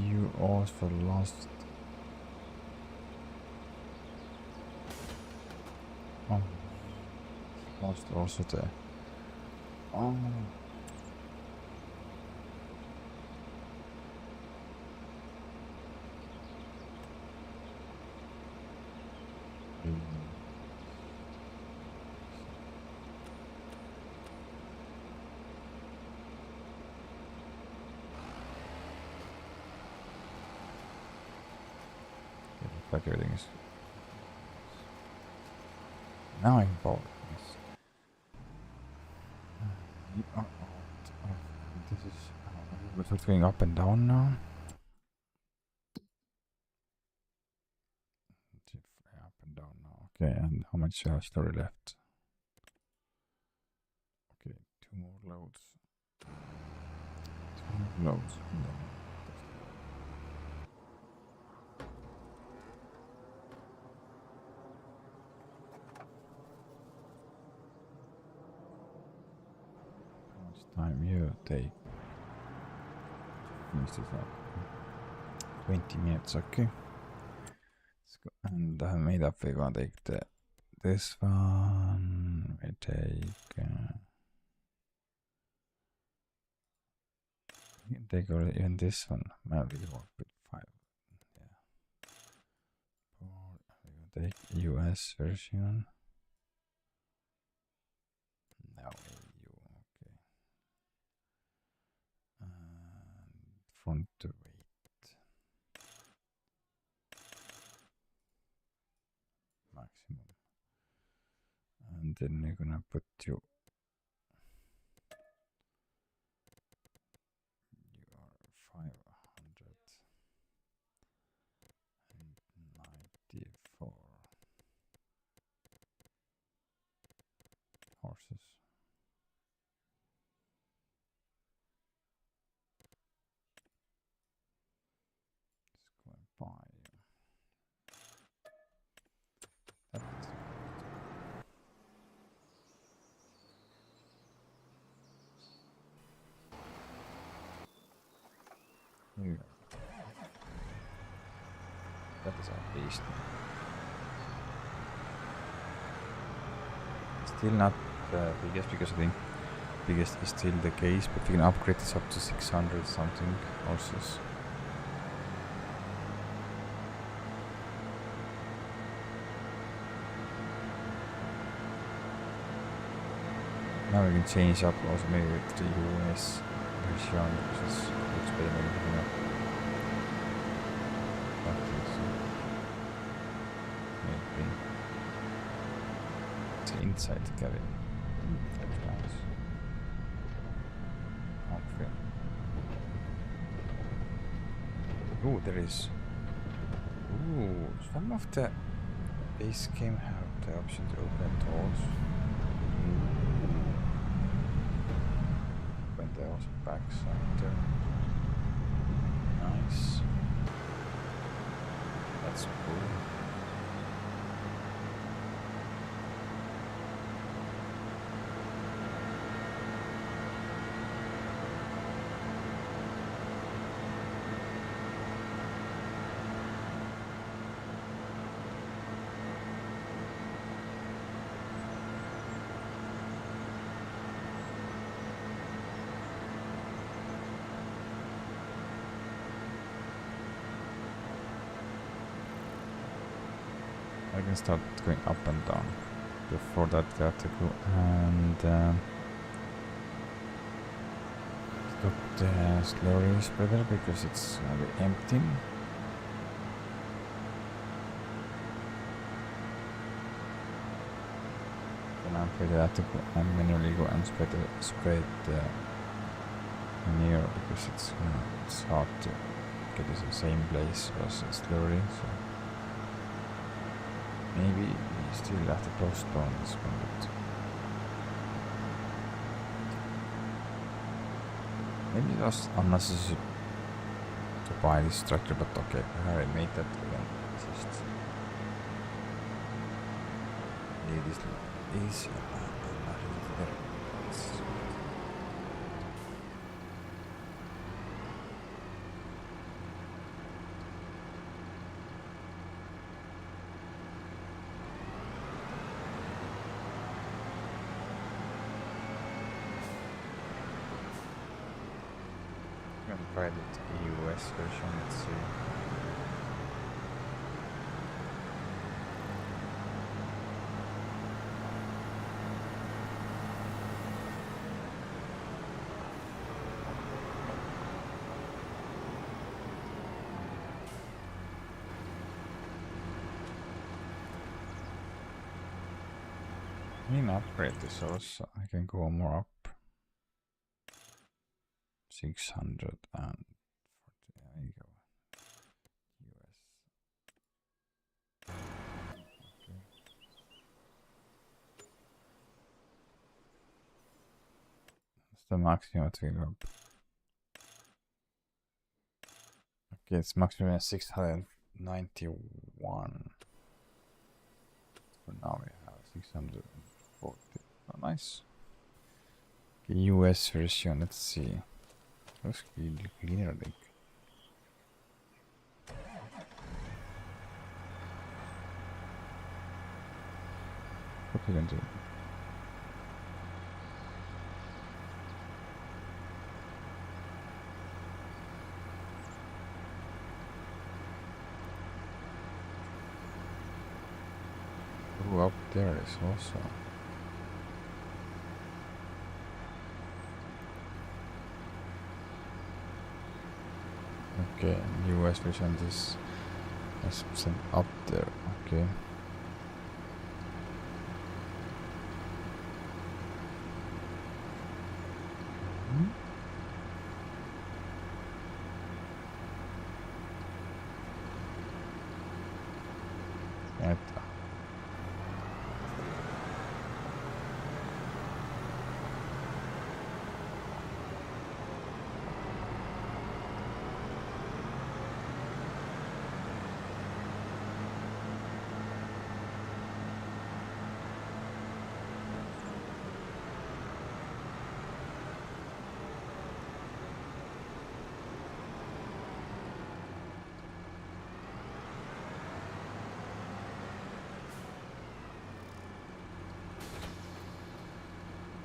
you also lost. Oh, lost also there. Oh. Like everything is now I'm bored. Yes. You are out of this is we're going up and down now. Up and down now. Okay, and how much story left? Okay, 2 more loads. 2 more loads. Time you take finish this up. 20 minutes, okay. Let's go. And made up we're gonna take this one. We take even this one. Maybe we work with 5. Yeah. We're gonna take US version. No. Front to weight maximum, and then we're gonna put you are 594 horses. By here. That is our beast. Still not the biggest, because I think biggest is still the case, but we can upgrade this up to 600 something horses. Now we can change up also maybe with the US version, which is looks better maybe, you know. Maybe it's inside the cabin. That's nice. Ooh, there is. Ooh, some of the base game have the option to open doors. Open doors back center. Nice. That's cool. I can start going up and down. Before that, we have to go and stop the slurry spreader because it's gonna be empty. And I'm afraid I have to go and manually go and spread the manure because it's hard to get it in the same place as a slurry. So maybe we still have to postpone this one, but maybe it was unnecessary to buy this tractor, but okay, I already made that again. Just need this easy. I'm gonna try the US version, let's see. I mean, upgrade this also. I can go more up. 640. There you go. US. Okay. That's the maximum to go up. Okay, it's maximum 691. For now we have 640. Oh, nice. Okay, US version, let's see. Looks cleaner, I think. What are we gonna do? Oh, up there is also. Okay, US version this is sent up there. Okay. Right.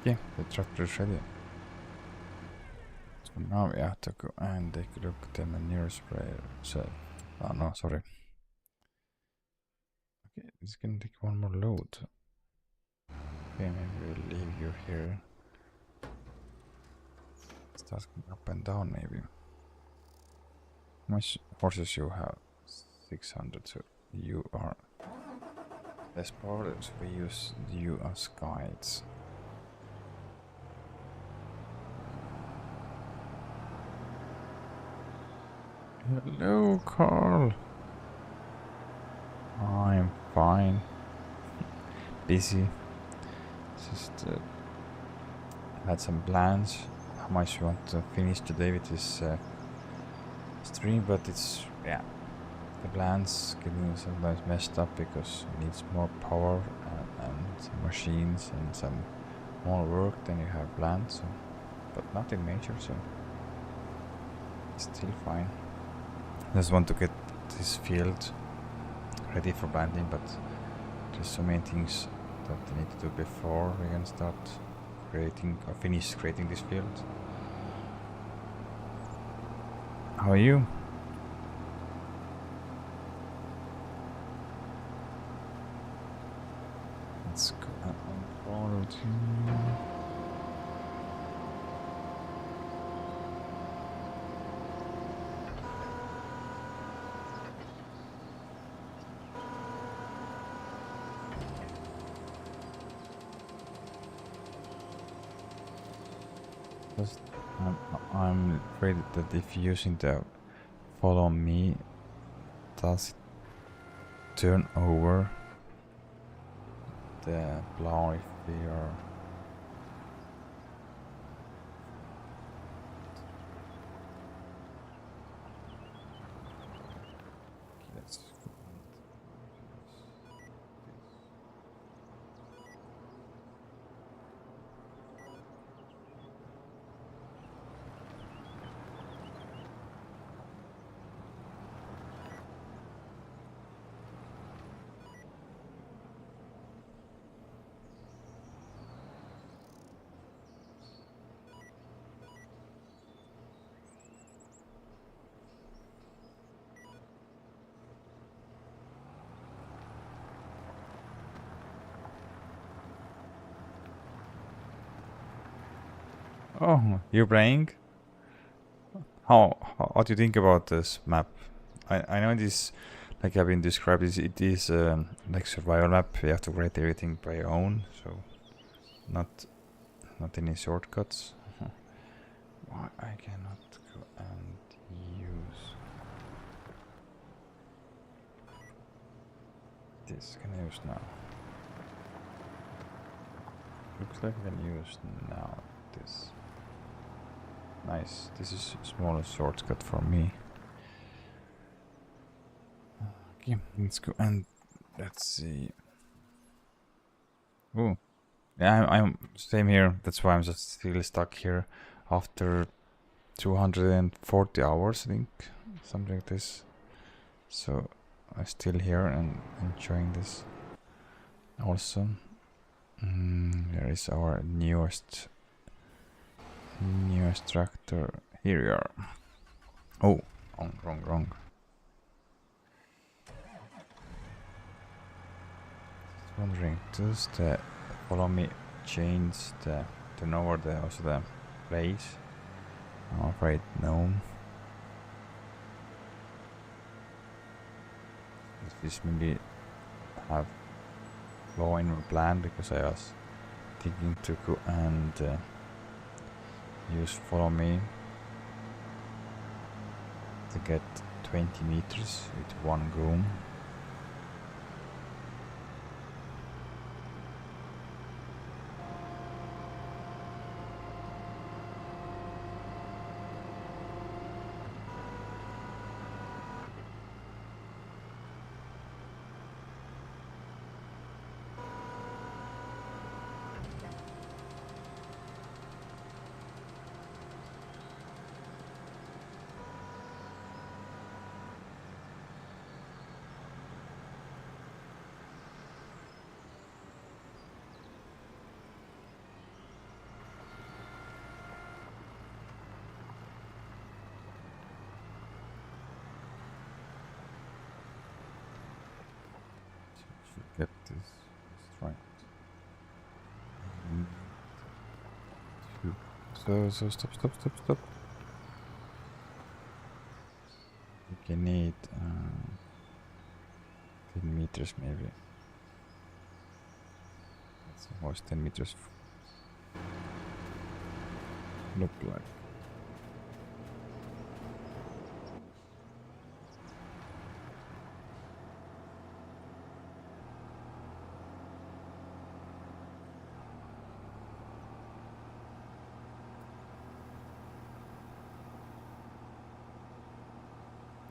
Yeah, the tractor is ready. So now we have to go and take a look at the manure sprayer. So, oh no, sorry. Okay, it's gonna take one more load. Okay, maybe we'll leave you here. Start going up and down, maybe. How much horses you have? 600, so you are less powerless. We use you as guides. Hello, Carl. I'm fine. Busy. Just had some plans. How much you want to finish today with this stream, but it's yeah. The plans getting sometimes messed up because it needs more power and some machines and some more work than you have planned. So, but nothing major, so it's still fine. Just want to get this field ready for planting, but there's so many things that I need to do before we can start creating or finish creating this field. How are you? Let's go forward here. Just, I'm afraid that if using the follow me, does it turn over the plow if we are let's oh, you're playing? How do you think about this map? I know this, like I've been described, it is like survival map. You have to create everything by your own, so not any shortcuts. Why I cannot go and use this? Can I use now? Looks like I can use now this. Nice. This is a smaller shortcut for me. Okay, let's go and let's see. Oh, yeah, I'm same here. That's why I'm just still stuck here after 240 hours, I think, something like this. So I'm still here and enjoying this. Also, there is our newest tractor. Here we are. Oh, wrong. Just wondering, does the follow me change the turn over the also the place? I'm afraid no. This maybe have flaw in my plan because I was thinking to go and use follow me to get 20 meters with one go. get this right. So stop. We can need 10 meters maybe. That's almost 10 meters look like.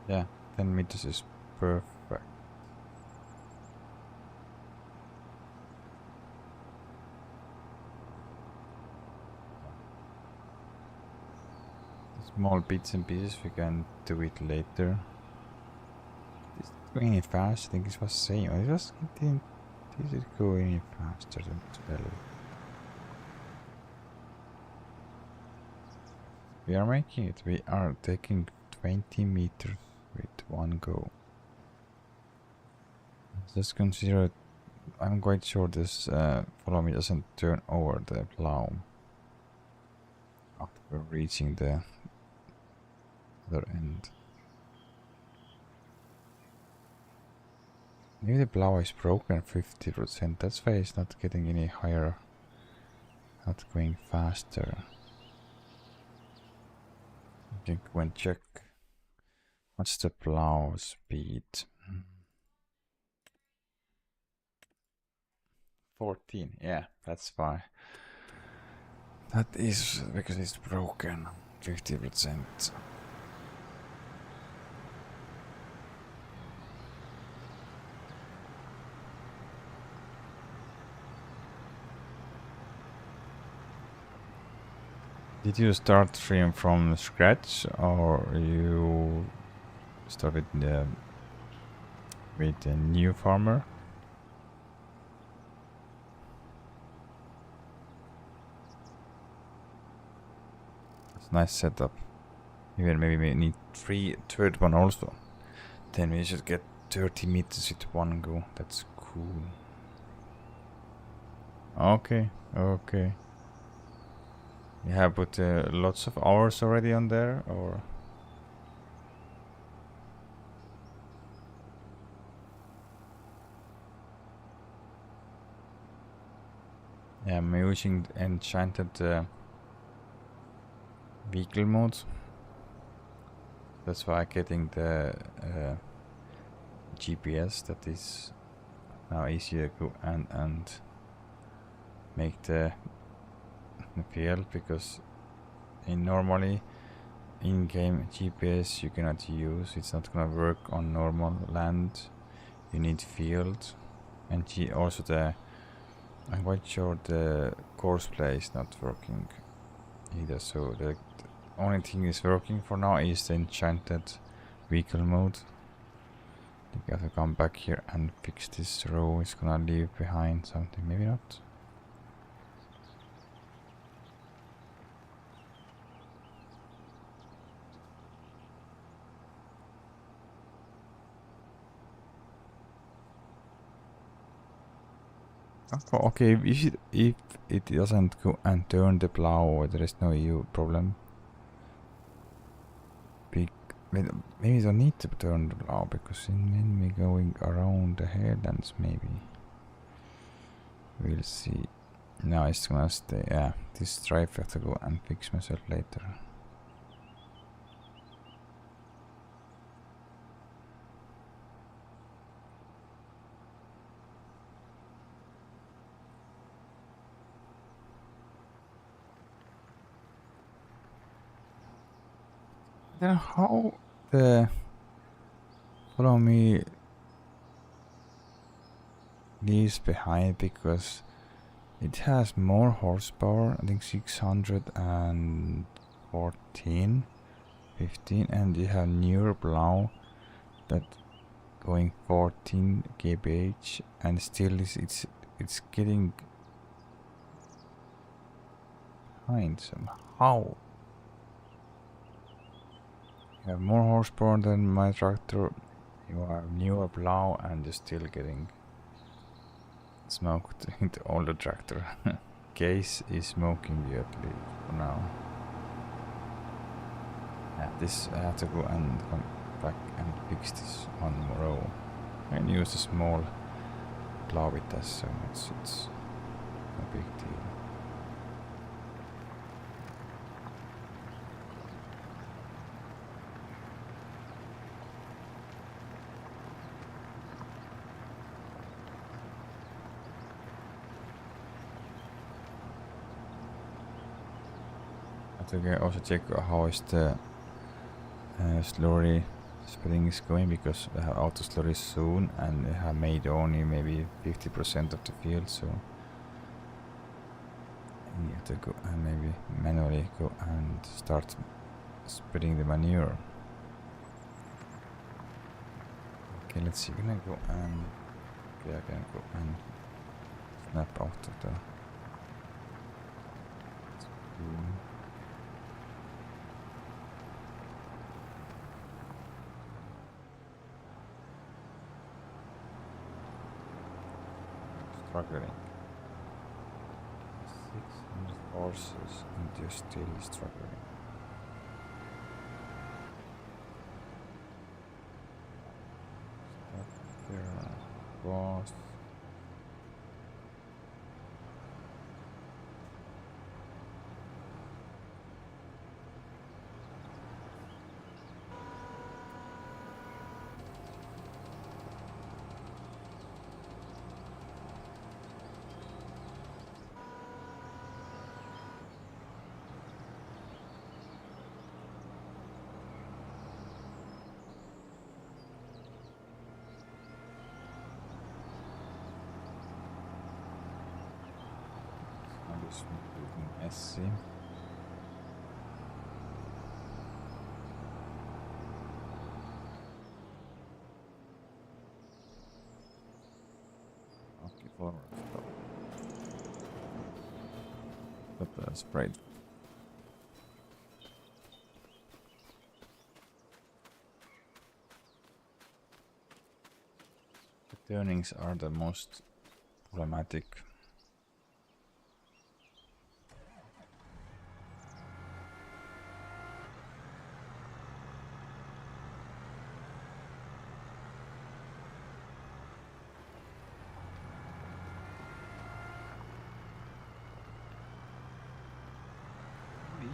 Yeah, 10 meters is perfect. Small bits and pieces, we can do it later. Is it going any fast? I think it was same. I just didn't. Did it go any faster than 12? We are making it. We are taking 20 meters with one go. Just consider. I'm quite sure this follow me doesn't turn over the plow after reaching the other end. Maybe the plow is broken 50%. That's why it's not getting any higher. Not going faster. I can go and check. What's the plow speed? 14. Yeah, that's fine. That is because it's broken 50%. Did you start stream from scratch or you started with a new farmer? It's a nice setup. Even maybe we need third one also. Then we should get 30 meters with one go. That's cool. Okay. You have put lots of hours already on there, or? Yeah, I'm using enchanted vehicle mode. That's why I'm getting the GPS that is now easier to go and make the field, because normally in-game GPS you cannot use. It's not gonna work on normal land. You need field, and also I'm quite sure the course play is not working either. So the only thing is working for now is the enchanted vehicle mode. I think I have to come back here and fix this row. It's gonna leave behind something, maybe not. Okay, if it doesn't go and turn the plow, there is no problem. Maybe you don't need to turn the plow, because then we're going around the headlands, maybe. We'll see. No, it's gonna stay. Yeah, this drive I have to go and fix myself later. Then how the follow me leaves behind, because it has more horsepower, I think 614, 15, and you have newer plow that going 14 kbh, and still it's getting behind somehow. You have more horsepower than my tractor, you have newer plow, and you're still getting smoked into all the tractor. Case is smoking weirdly for now. Yeah, this I have to go and come back and fix this one row. I can use a small plow with this, so it's no big deal. I think I also check how is the slurry spreading is going, because we have auto slurry soon and we have made only maybe 50% of the field, so we have to go and maybe manually go and start spreading the manure. Okay, let's see, can I go and I can go and snap out of the screen. Struggling. 600 horses and you're still struggling. Stop there. Boss. Just moving SC. Okay, forward. Stop the sprite. The turnings are the most problematic.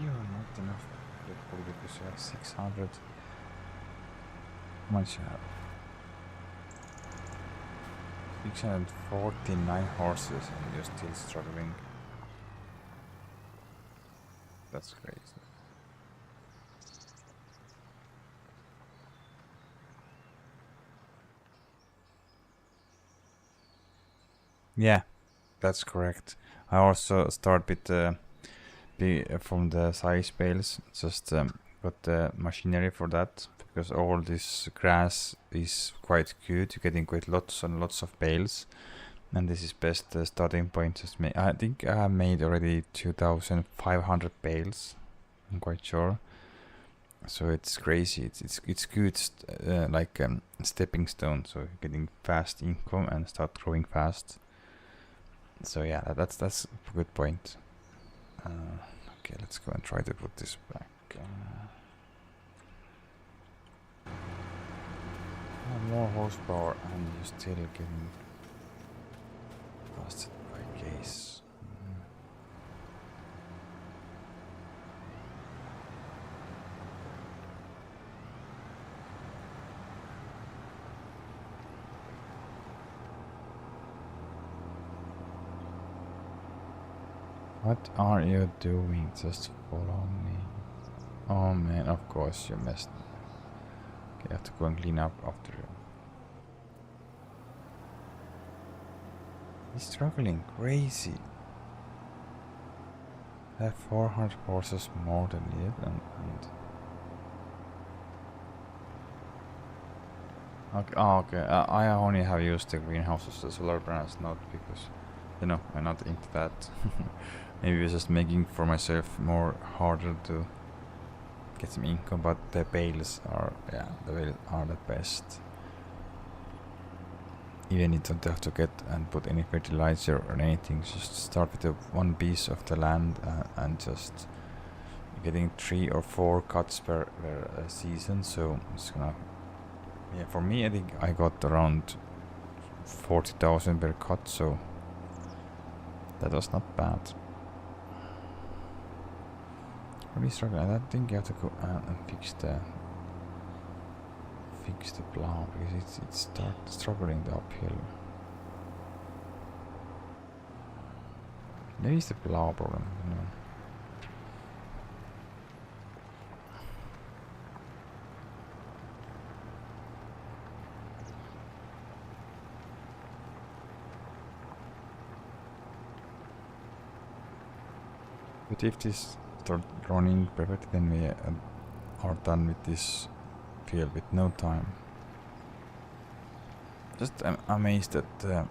You are not enough because you have 600. How much you have? 649 horses and you're still struggling. That's crazy. Yeah, that's correct. I also start with from the size bales, just got the machinery for that, because all this grass is quite good. You're getting quite lots and lots of bales, and this is best starting point. Just I think I have made already 2,500 bales. I'm quite sure. So it's crazy. It's good, like stepping stone. So you're getting fast income and start growing fast. So yeah, that's a good point. Okay, let's go and try to put this back. More horsepower and you're still getting busted by Case. What are you doing? Just follow me. Oh man, of course you messed. Okay, I have to go and clean up after you. He's struggling crazy. I have 400 horses more than needed and okay, okay. I only have used the greenhouses, the solar panels, not because, you know, I'm not into that. Maybe it's just making for myself more harder to get some income, but the bales are, yeah, the bales are the best. Even you don't have to get and put any fertilizer or anything. Just start with one piece of the land and just getting 3 or 4 cuts per season. So it's gonna, yeah, for me I think I got around 40,000 per cut, so that was not bad. Really struggling. I think you have to go and fix the plow because it starts struggling the uphill. Maybe it's the plow problem, you know. But if this start running perfectly, then we are done with this field with no time. Just I'm amazed that the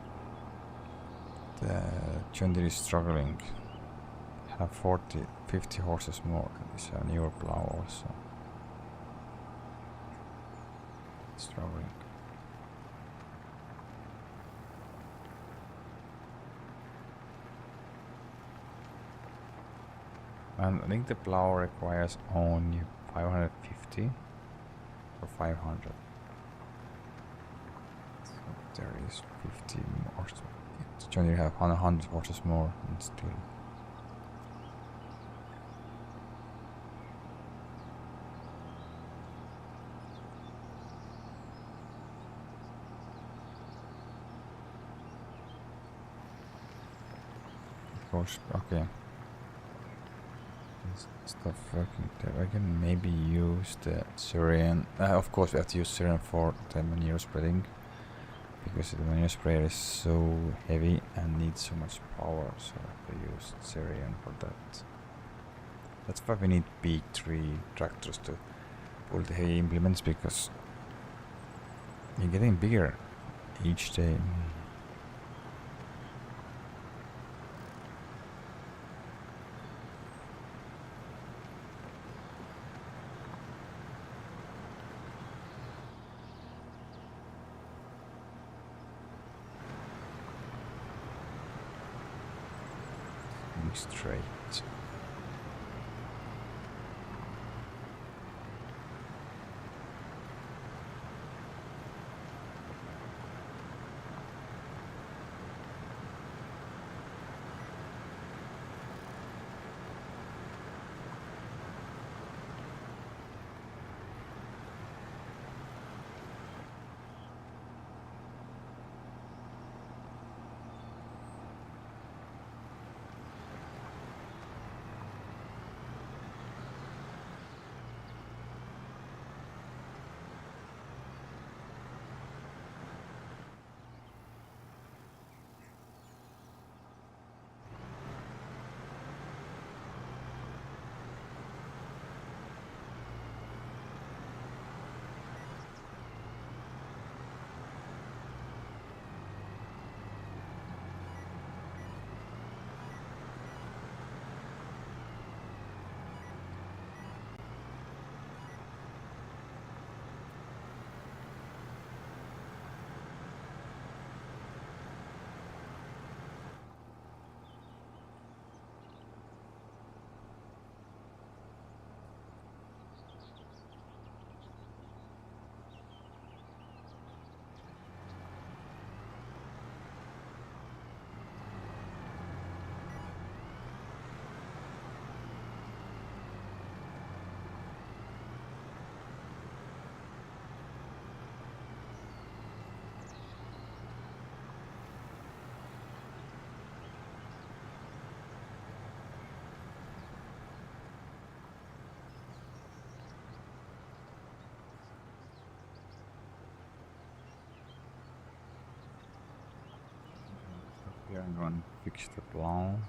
John Deere is struggling. Have 50 horses more. It's a newer plow also. Struggling. And I think the plow requires only 550 or 500. So there is 50 more. John Deere have 100 horses more and still. Of course, okay. Stuff working there. I can maybe use the Syrian. Of course, we have to use Syrian for the manure spreading because the manure sprayer is so heavy and needs so much power. So I have to use Syrian for that. That's why we need B3 tractors to pull the heavy implements because you're getting bigger each day. Straight. Here I'm going to fix the plow.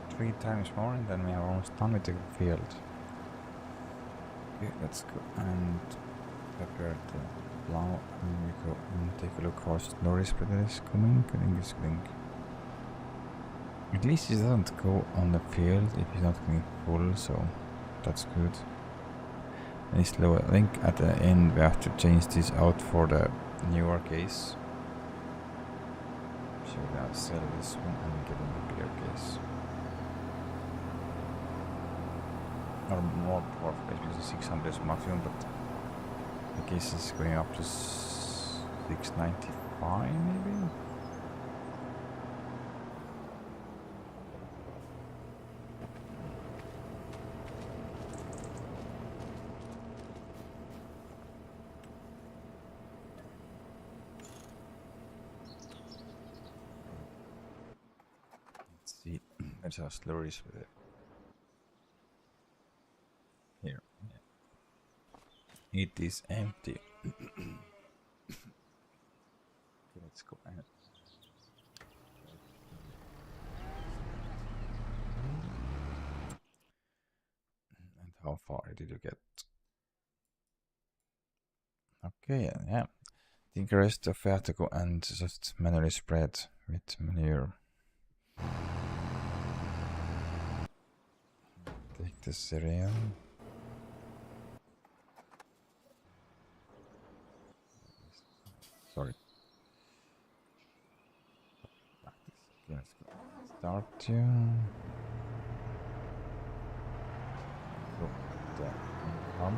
3 times more and then we are almost done with the field. Okay, let's go and prepare the plow and we go and take a look how slurry spreader is coming. I think it's going. At least it doesn't go on the field if it's not going full, so that's good. And it's low. I think at the end we have to change this out for the newer case. So we're gonna sell this one and get a bigger case. Or more powerful case because 600 is maximum, but the case is going up to 695 maybe? Let's see, let's have slurries with it. Here, yeah. It is empty. Okay, let's go ahead. And how far did you get? Okay, yeah. I think the rest of it to go and just manually spread with manure. Take the cereal. Sorry. Okay, let's go. Start you. Go there. Come.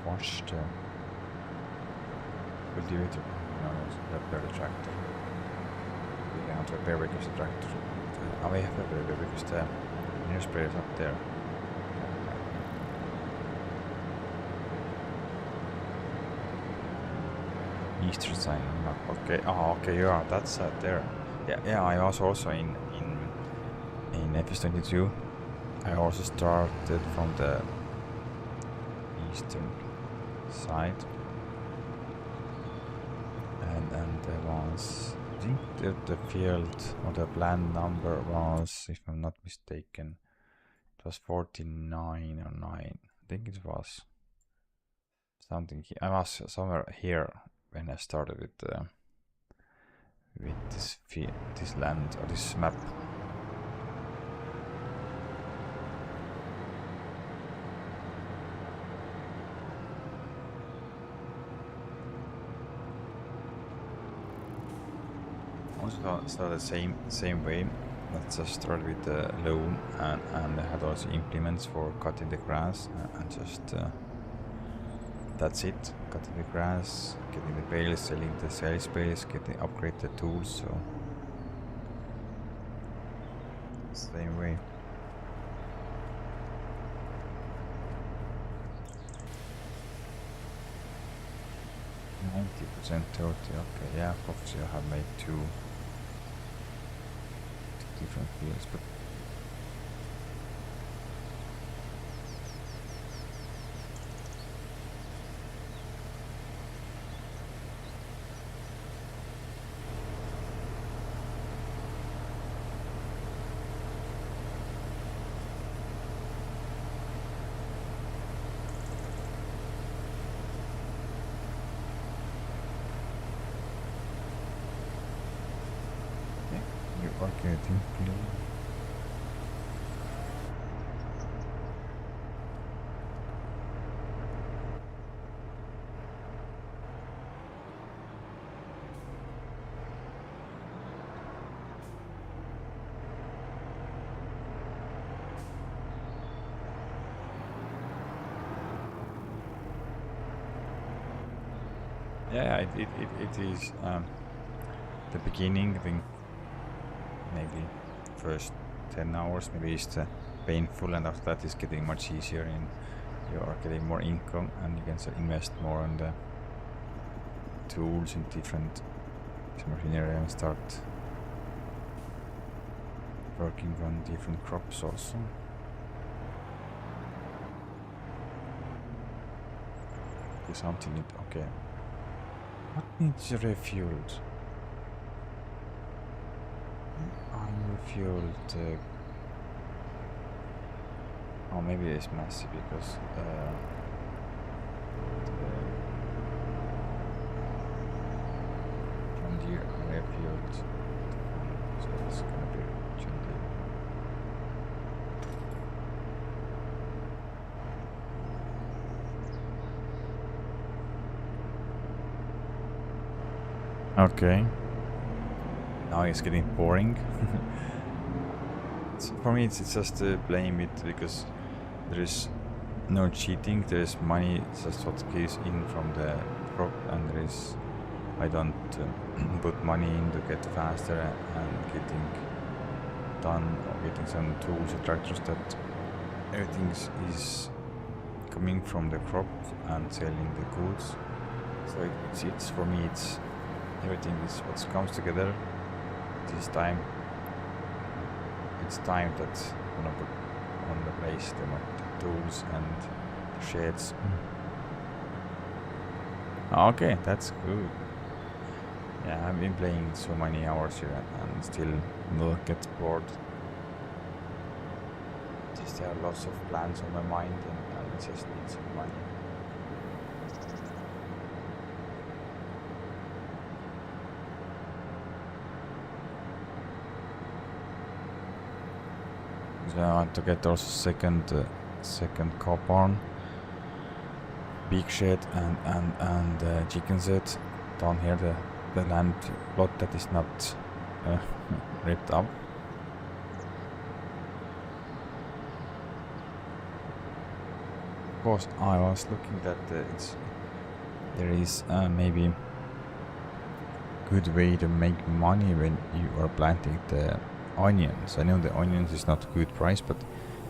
Washed cultivator. No, it's repair the tractor. We can't repair because the tractor. Oh, we have to repair because the manure sprayer is up there. Easter sign. Okay. Oh, okay. Yeah, that's there. Yeah. I was also in FS22. I also started from the eastern side, and there was, I think the field or the land number was, if I'm not mistaken, it was 49 or 9. I think it was something here. I was somewhere here when I started with this land or this map. So the same way. Let's just start with the loan and I had also implements for cutting the grass and just that's it. Cutting the grass, getting the bales, selling the sales bales, getting upgrade the tools. So same way. %, 30. Okay, yeah, obviously I have made two different fields, but okay, I think yeah, it is the beginning. I think maybe first 10 hours maybe is painful, and after that is getting much easier you are getting more income, and you can invest more on the tools and different machinery and start working on different crops also. Something okay. What needs refueled? Unrefueled. Oh, maybe it's massive because John Deere unrefueled. So it's gonna be John Deere. Okay. Now it's getting boring. For me, it's just playing it because there is no cheating. There is money just what goes in from the crop, and there is I don't put money in to get faster and getting done or getting some tools or tractors that everything is coming from the crop and selling the goods. So it's for me it's everything is what comes together this time. It's time that I'm gonna put on the place the tools and sheds. Okay, that's good. Yeah, I've been playing so many hours here and still not get bored. Just there are lots of plans on my mind and I just need some money. So I want to get also second cow barn, big shed and chicken shed down here. The land plot that is not ripped up. Of course, I was looking that there is maybe good way to make money when you are planting the onions. I know the onions is not a good price, but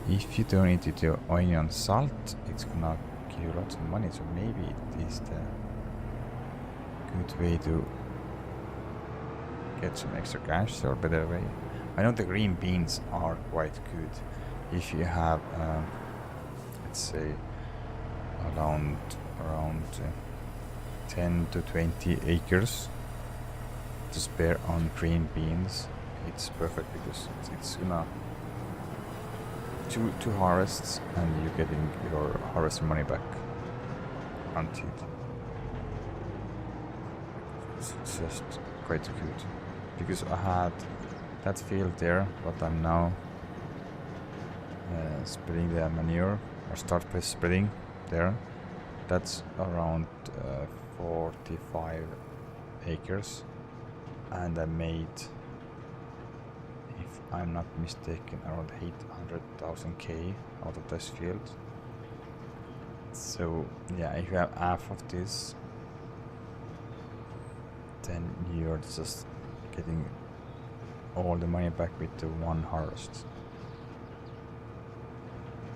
if you turn it into onion salt, it's gonna give you lots of money. So maybe it is the good way to get some extra cash or better way. I know the green beans are quite good if you have let's say around 10 to 20 acres to spare on green beans. It's perfect because it's gonna two harvests and you're getting your harvest money back until it's just quite good because I had that field there, but I'm now spreading the manure or start spreading there. That's around 45 acres, and I made, if I'm not mistaken, around 800,000 K out of this field. So yeah, if you have half of this, then you're just getting all the money back with the one harvest.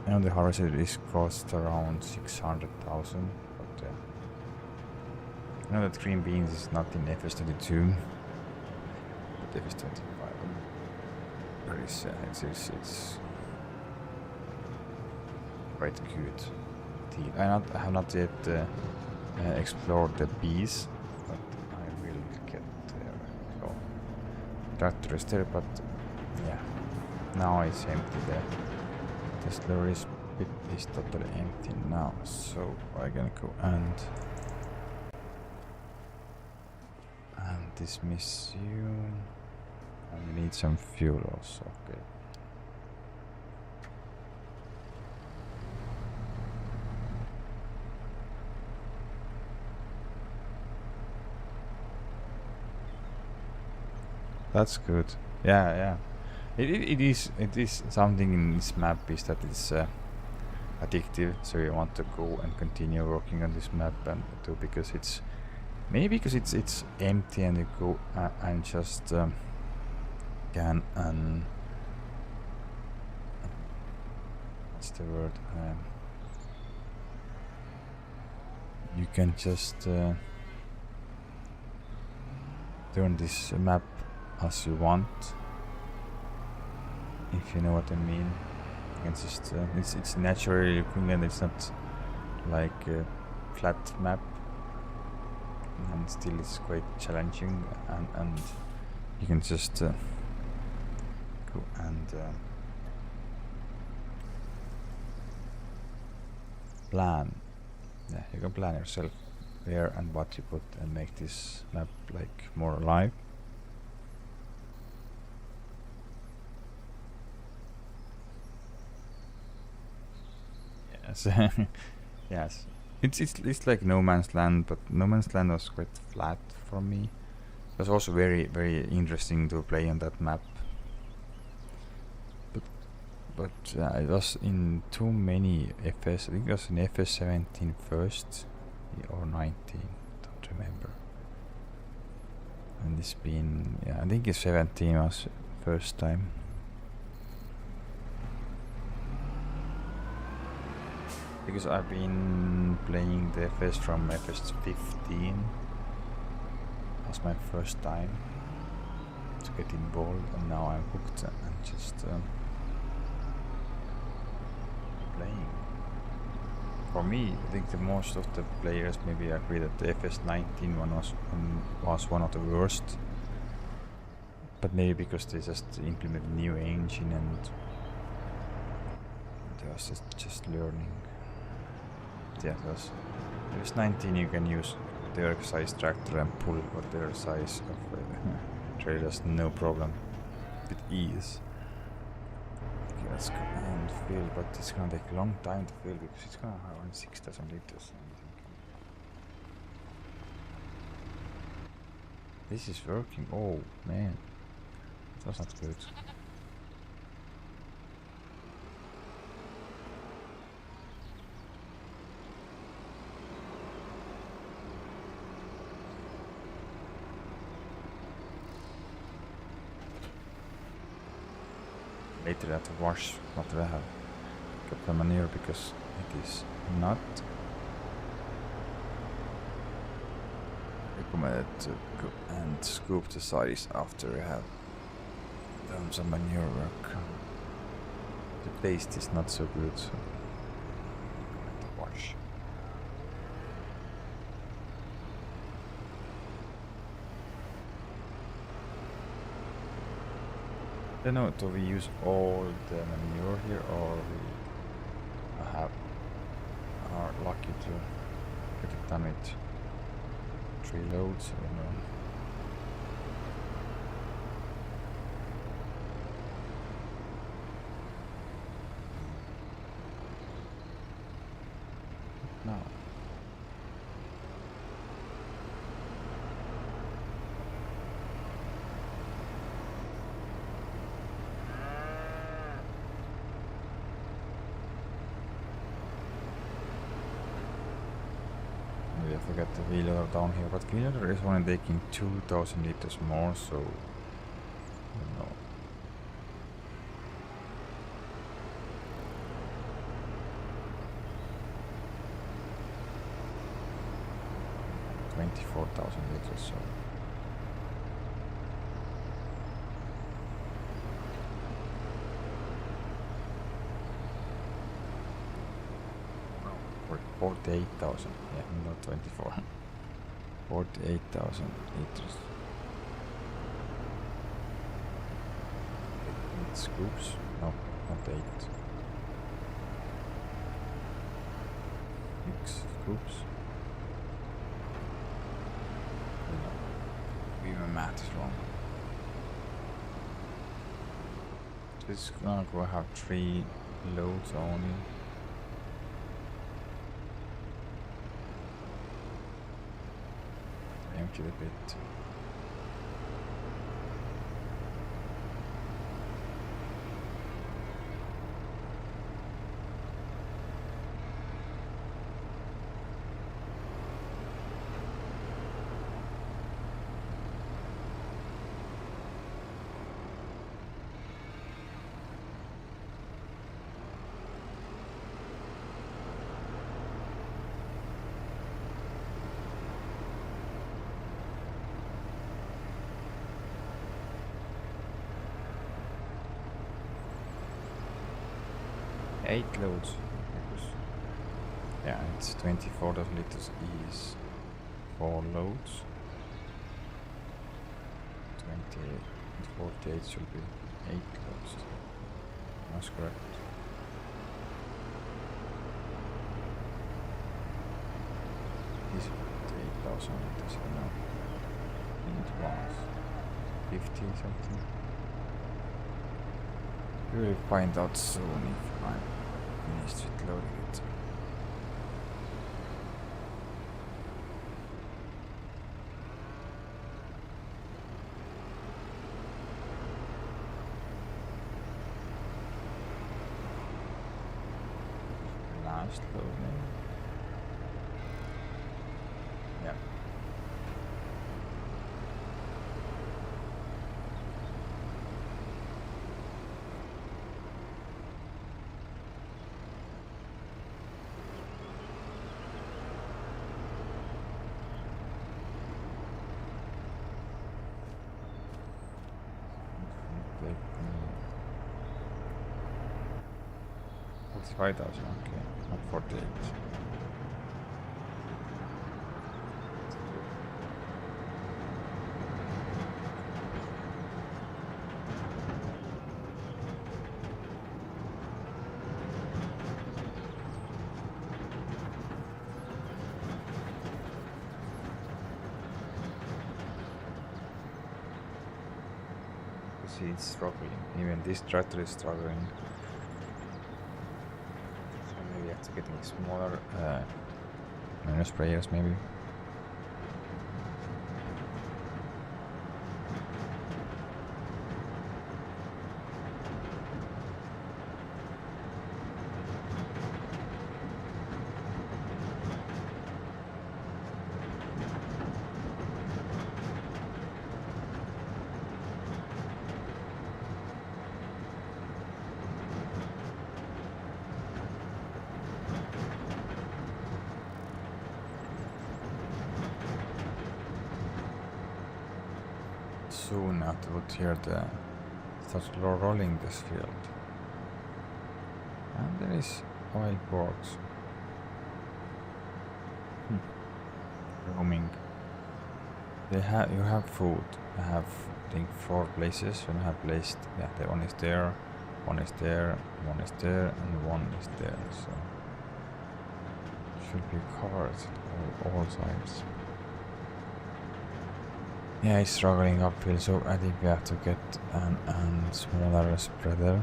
And the harvest is cost around 600,000, but I know that green beans is not in FS22, but FS25. It's quite good deal. I have not yet explored the bees, but I will get there. So tractor is there, but yeah, now it's empty there. The slurry bit is totally empty now, so I'm gonna go and dismiss you. And we need some fuel also, okay. That's good. Yeah. It is something in this map is that it's addictive, so you want to go and continue working on this map and do because it's maybe because it's empty and you go and just can what's the word you can just turn this map as you want, if you know what I mean. You can just it's naturally looking and it's not like a flat map, and still it's quite challenging, and you can just go and plan. Yeah, you can plan yourself where and what you put and make this map like more alive. Yes. Yes, it's like No Man's Land, but No Man's Land was quite flat for me. It was also very interesting to play on that map, but it was in too many FS. I think it was in FS 17 first or 19, don't remember. And it's been, yeah, I think it's 17 was first time. Because I've been playing the FS from FS 15. That's my first time to get involved, and now I'm hooked and just playing. For me, I think the most of the players maybe agree that the FS 19 one was one of the worst. But maybe because they just implemented new engine and they was just learning. Yeah, there's 19 you can use their size tractor and pull what their size of trailers, no problem, with ease. Okay, let's go and fill, but it's gonna take a long time to fill because it's gonna have around 6,000 liters. This is working. Oh man, that's not good. Later I have to wash what I have got the manure because it is not recommended to go and scoop the sides after you have done some manure work. The paste is not so good, so I have to wash. I don't know, do we use all the manure here or we are lucky to get it done with 3 loads or no? No. Maybe I forgot the wheel loader down here, but wheel loader is only taking 2,000 liters more, so I don't know. $24,000 liters, so 48,000, yeah, not 24. 48,000 liters. 8 scoops? No, not 8. 6 scoops? No, maybe my math is wrong. This is gonna go have 3 loads only. Empty the bit. 8 loads. Yeah, it's 24 liters is 4 loads. 28 and 48 should be 8 loads. That's correct. Is it 8,000 liters? No. I think it was 50 something. We will find out soon if I'm finished with loading it. Last loading. Yeah. Take 45,000, okay, not 48. See, it's struggling. Even this tractor is struggling. So maybe it's getting smaller nano sprayers maybe. Soon afterwards here starts rolling this field. And there is oil works. Roaming. You have food. I have I think 4 places and I have placed, yeah, the one is there, one is there, one is there, and one is there, so should be covered on all sides. Yeah, it's struggling uphill, so I think we have to get an smaller spreader.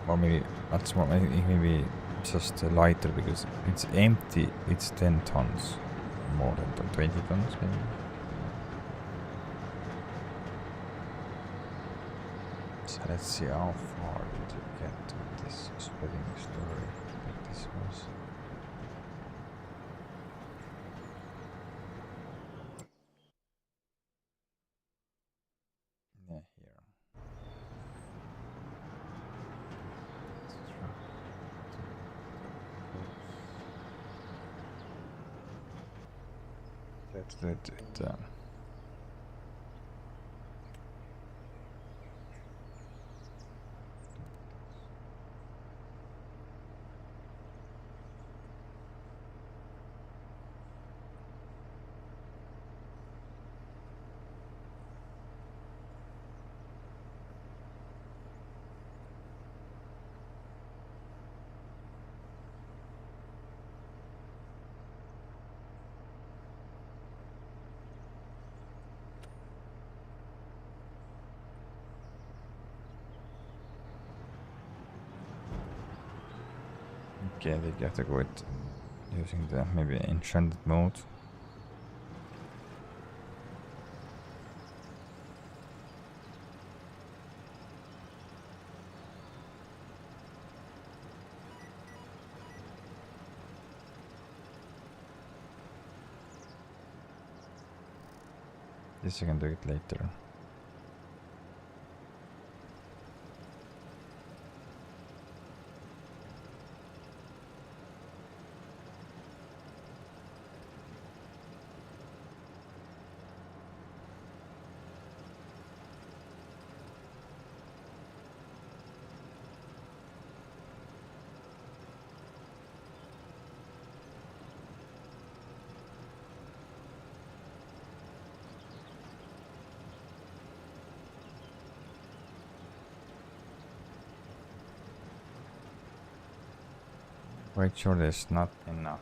Or maybe not small, maybe just lighter, because it's empty, it's 10 tons. More than 20 tons maybe. So let's see how far did you get with this spreading story like this was. Yeah, here. Let's do it. Okay, I think you have to go with using the maybe enchanted mode. This you can do it later. quite sure there's not enough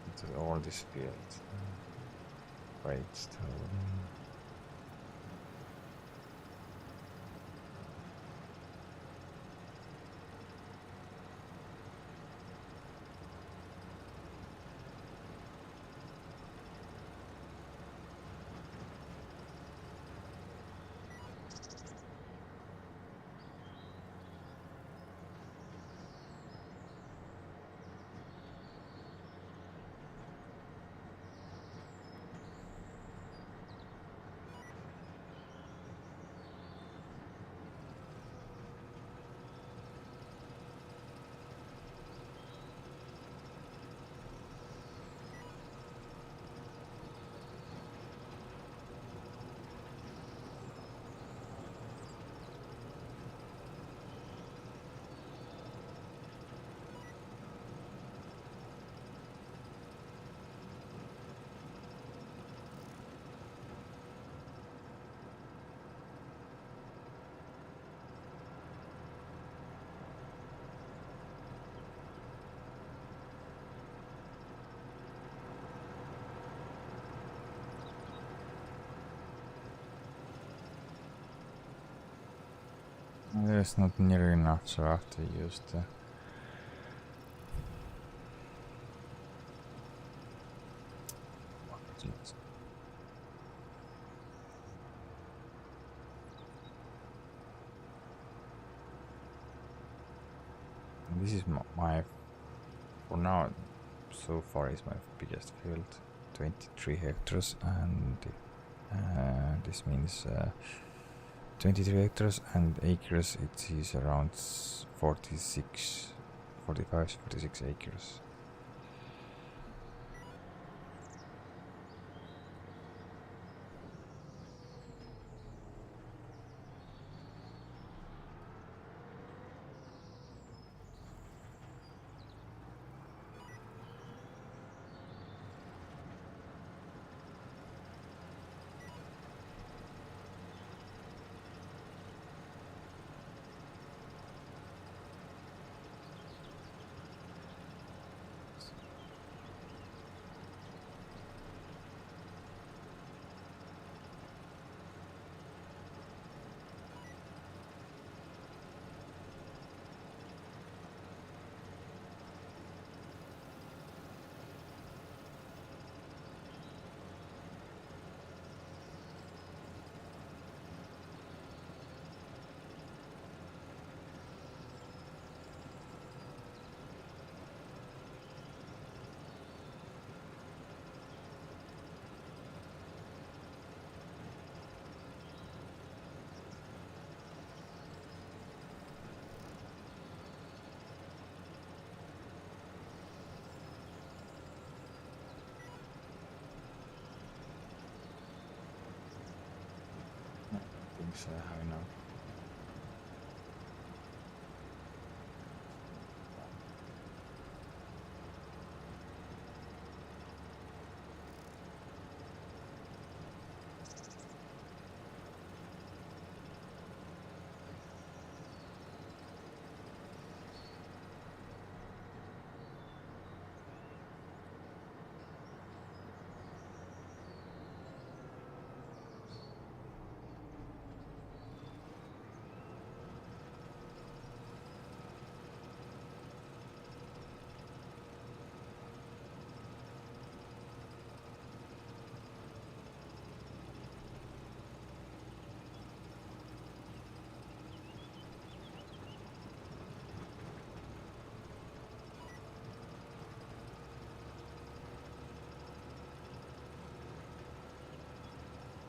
into all these fields. Great stone. There's not nearly enough, so I have to use the this is my for now so far is my biggest field, 23 hectares, and this means 23 hectares and acres, it is around 46, 45, 46 acres. I think so, I have enough.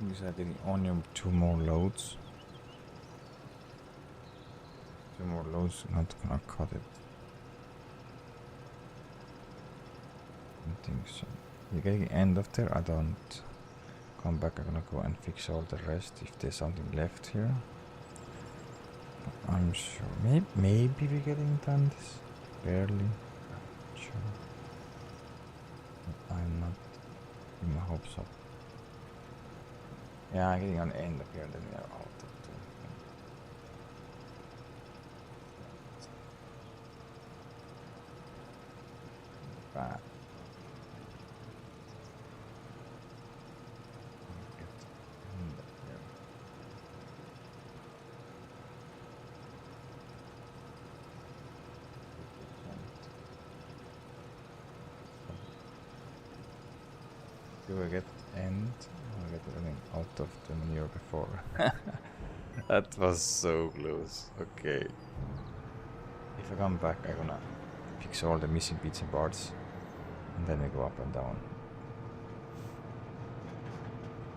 Because I getting only 2 more loads. 2 more loads, not gonna cut it. I don't think so. You're getting end of there, I don't come back, I'm gonna go and fix all the rest if there's something left here. I'm sure, maybe we're getting done this, barely, not sure. But I'm not in my hopes up. Yeah, I'm getting on the end of here, then we are out of the... Do I get end? I get running out of the manure before. That was so close. Okay. If I come back, I'm gonna fix all the missing bits and parts, and then we go up and down.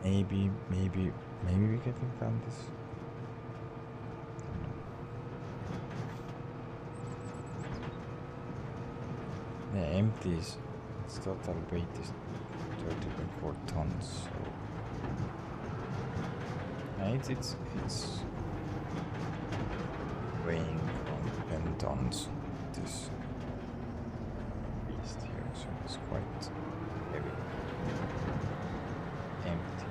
Maybe we can done this. Yeah, empties. Its total weight is 30.4 tons. So it's weighing around 10 tons. This beast here, so it's quite heavy. Empty.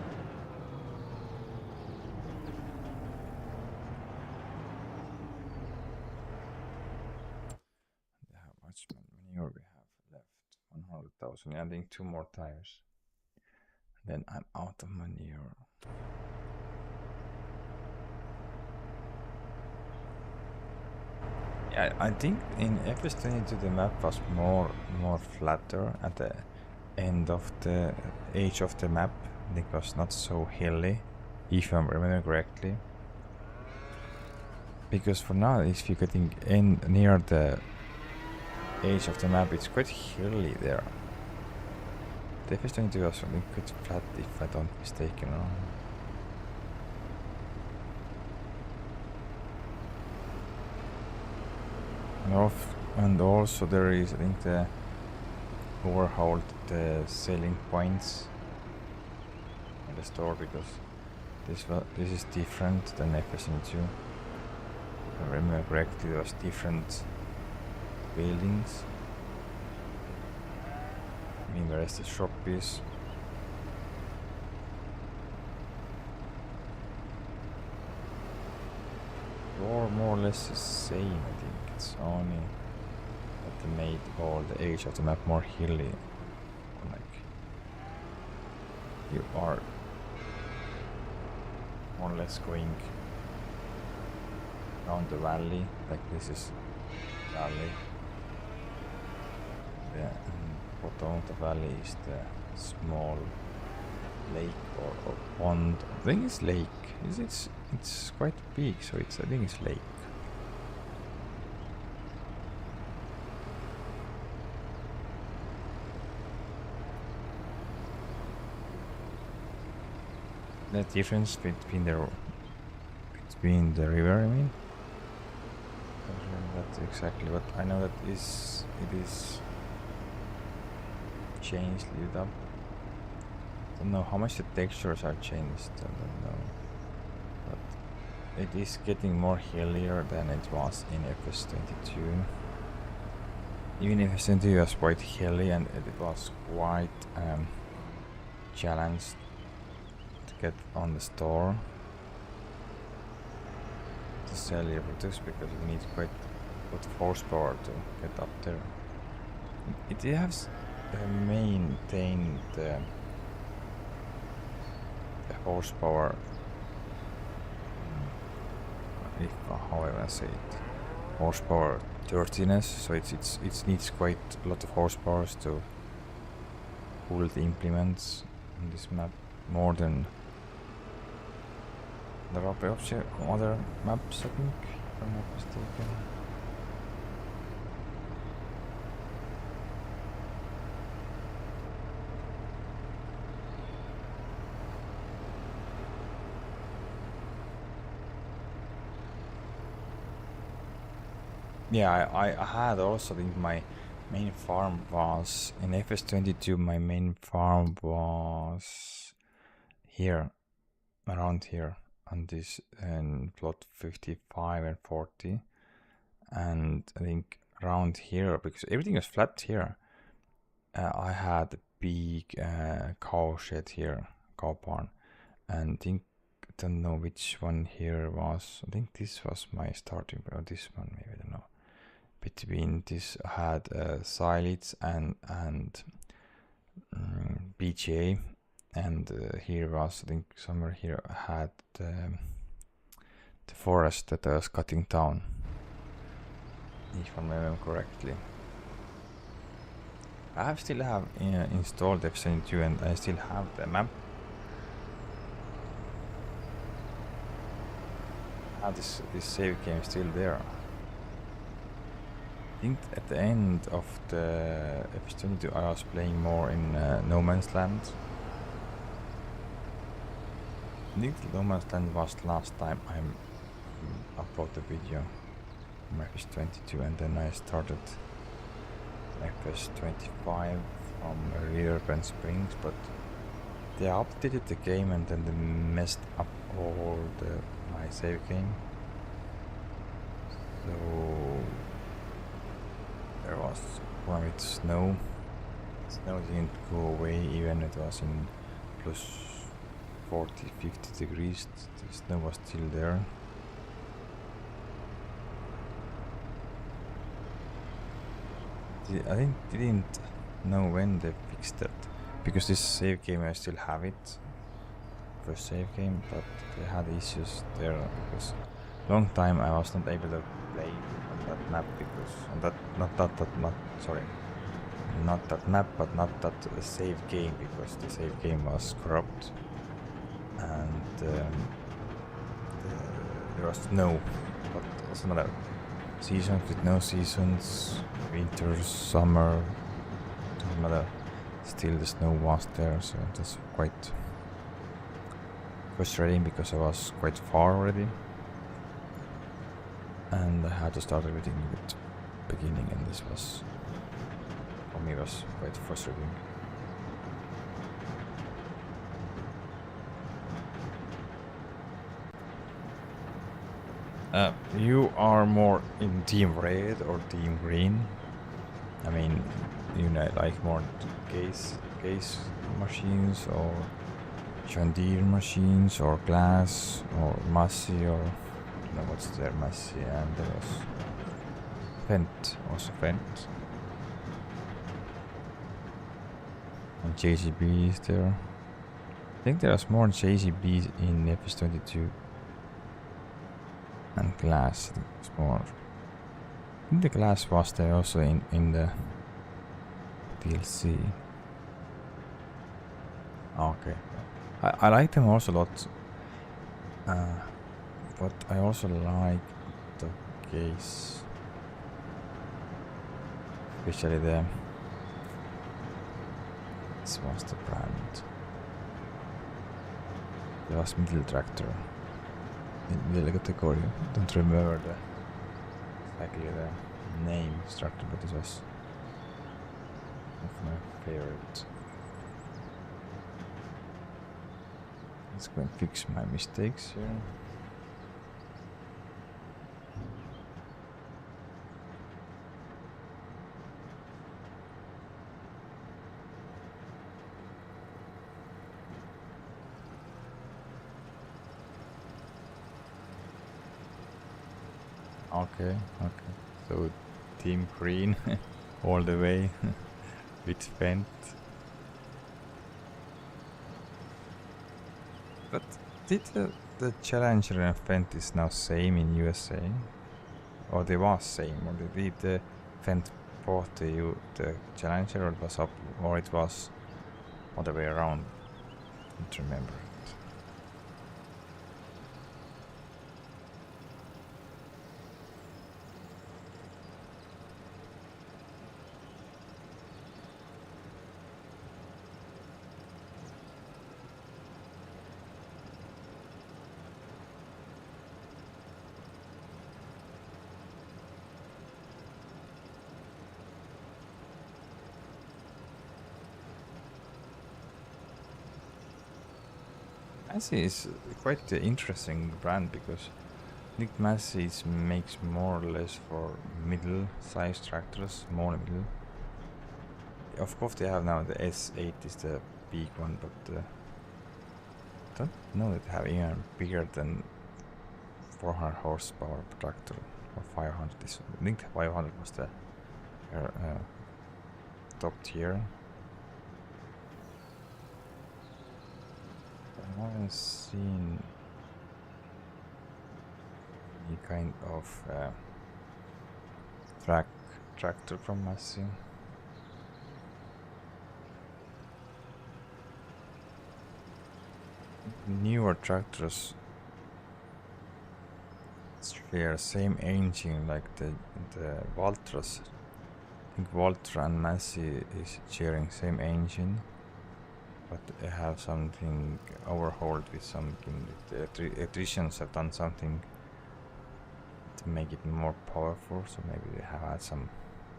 How much manure we have left? 100,000. I think 2 more tires. Then I'm out of manure. Yeah, I think in FS22 the map was more flatter at the end of the edge of the map. I think it was not so hilly, if I remember correctly. Because for now, if you're getting in near the edge of the map, it's quite hilly there. The FS22 was something quite flat, if I don't mistaken. And also there is, I think, the overhauled the selling points in the store, because this is different than FS22. If I remember correctly, there was different buildings. I mean, whereas the shop is. More or less the same, I think. It's only that they made all the edge of the map more hilly. Like, you are more or less going down the valley, like this is valley. The bottom of the valley is the small lake or pond. I think it's lake. It's quite big, so I think it's lake. The difference between the river, I mean. I don't remember that exactly, but I know that it is changed, lit up. Don't know how much the textures are changed. I don't know, but it is getting more hillier than it was in FS22. Even if FS22 was quite hilly, and it was quite challenged to get on the store to sell your products, because you need quite a lot of horsepower to get up there. It has maintained the horsepower, however I say it, horsepower dirtiness, so it needs quite a lot of horsepower to pull the implements on this map, more than there are other maps, I think, if I'm not mistaken. Yeah, I had also, I think my main farm was in FS22. My main farm was here, around here, on this plot 55 and 40, and I think around here, because everything was flat here. I had a big cow shed here, cow barn, and I don't know which one here was. I think this was my starting, or this one maybe, I don't know. Between this I had silage and BGA, and here was, I think somewhere here I had the forest that I was cutting down, if I remember correctly. I still have installed F72 and I still have the map. This save game is still there. I think at the end of the F72 I was playing more in No Man's Land. I think No Man's Land was last time I uploaded the video on FS22, and then I started FS25 from Riverbend Springs, but they updated the game and then they messed up all my save game. So there was one with snow. Snow didn't go away even it was in plus 40-50 degrees. The snow was still there. I didn't know when they fixed that, because this save game I still have it, first save game, but they had issues there because long time I was not able to play on that map because on that not that map, but not that save game, because the save game was corrupt and there was no, but also another seasons with no seasons, winter, summer, doesn't matter. Still the snow was there, so it was quite frustrating because I was quite far already and I had to start everything with beginning, and this was for me was quite frustrating. You are more in Team Red or Team Green? I mean, you know, like more case machines or John Deere machines or glass or Massey, or I don't know what's there, Massey, and there was Fendt, also Fendt. And JCB is there. I think there's more JCB in FS22. And glass, it's more. I think the glass was there also in the DLC. Okay, I like them also a lot, but I also like the case, especially this was the brand. There was middle tractor. In the category, don't remember exactly the name structure, but this was one of my favorite. Let's go and fix my mistakes here. Okay. So Team Green all the way with Fendt. But did the Challenger and Fendt is now same in USA? Or they was same? Or did the Fendt bought the Challenger, or it was up, or it was other way around? I don't remember. Massey is quite an interesting brand, because Nick Massey makes more or less for middle-sized tractors, more middle. Of course, they have now the S8 is the big one, but I don't know that they have even bigger than 400 horsepower tractor, or 500. I think 500 was the top tier. I haven't seen any kind of tractor from Massey. newer tractors share same engine like the Valtras. I think Valtra and Massey is sharing same engine, but they have something overhauled with something. The electricians have done something to make it more powerful, so maybe they have had some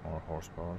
more horsepower.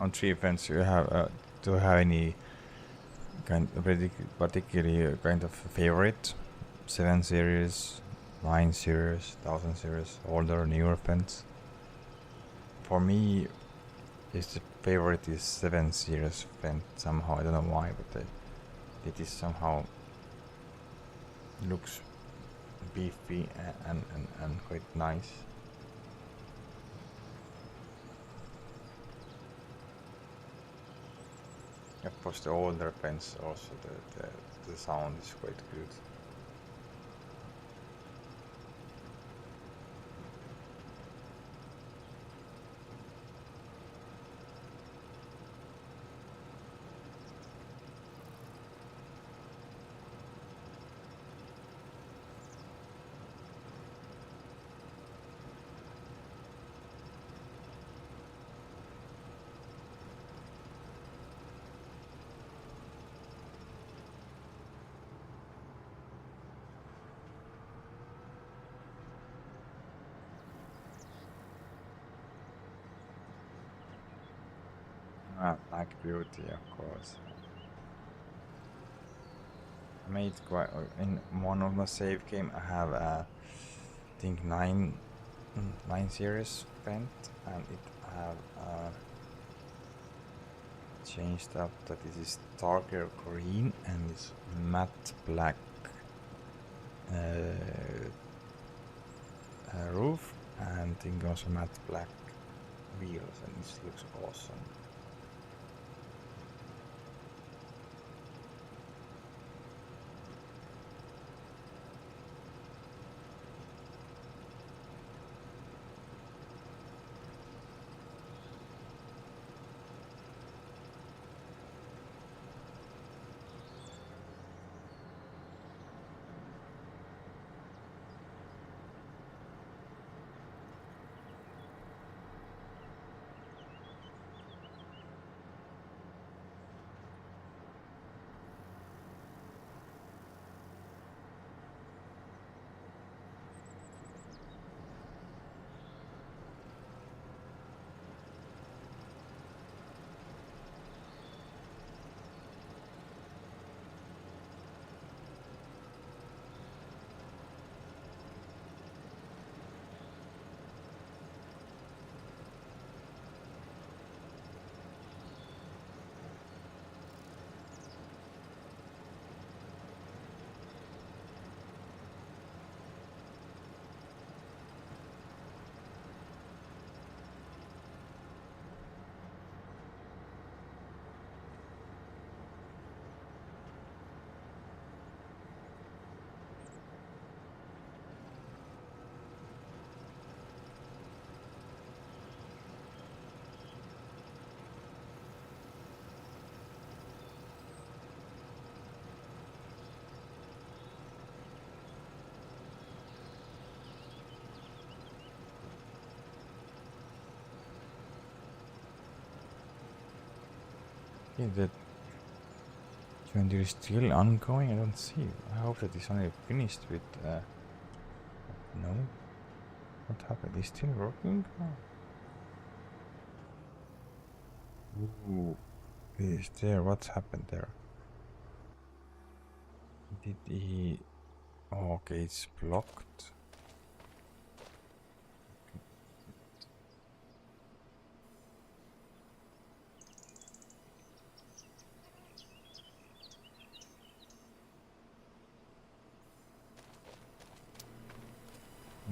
On 3 events, you have do you have any kind of particularly kind of favorite? 7 series, 9 series, 1000 series, older, newer fence. For me, is the favorite is 7 series fence somehow. I don't know why, but it is somehow looks beefy and quite nice. Of course, the older fence also the sound is quite good. Black Beauty, of course. I made quite in one of my save game. I have I think 9 series fent, and it have changed up that it is darker green and it's matte black roof, and I think also matte black wheels, and this looks awesome. Okay, the joint is still ongoing. I don't see. I hope that it's only finished with. No. What happened? It's still working? Oh. Ooh. Is there? What's happened there? Did he? Oh, okay, it's blocked.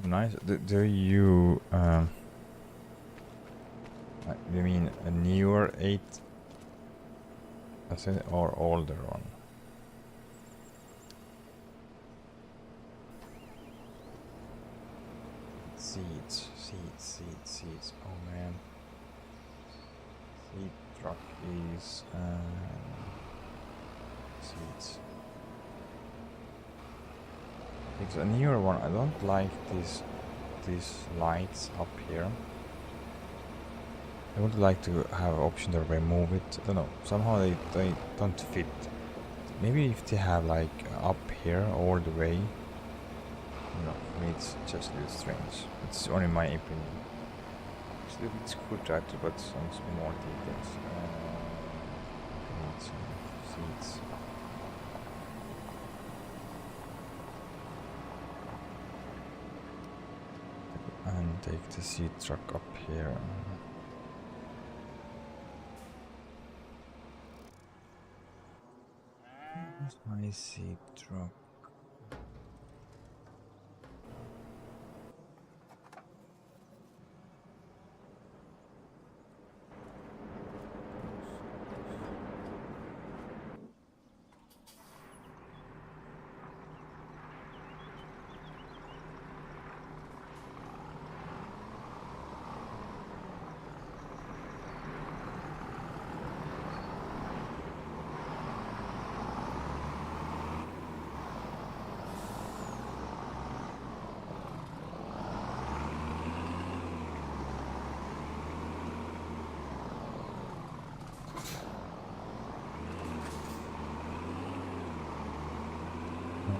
Nice. Do you you mean a newer 8 or older one? Seeds. Oh man. Seed truck is seeds. It's a newer one. I don't like these lights up here. I would like to have an option to remove it. I don't know. Somehow they don't fit. Maybe if they have like up here all the way. No, for me it's just a little strange. It's only my opinion. It's good tractor, but some small details. Need some seats. And take the seed truck up here. Where's my seed truck?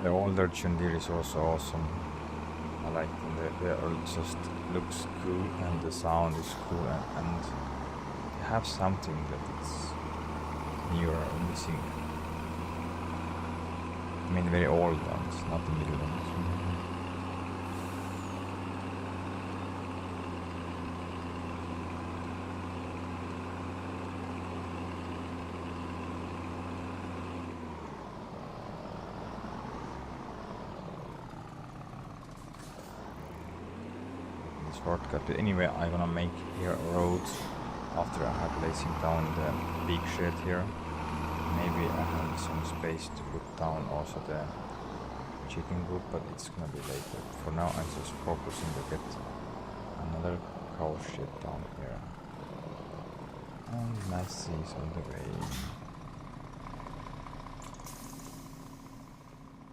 The older John Deere is also awesome. I like them. They all just looks cool and the sound is cool and they have something that it's newer or missing. I mean very old ones, not the middle ones. Shortcut, but anyway I'm gonna make here a road after I have placing down the big shed here. Maybe I have some space to put down also the chicken coop, but it's gonna be later. For now I'm just focusing to get another cow shed down here. And Massey is on the way.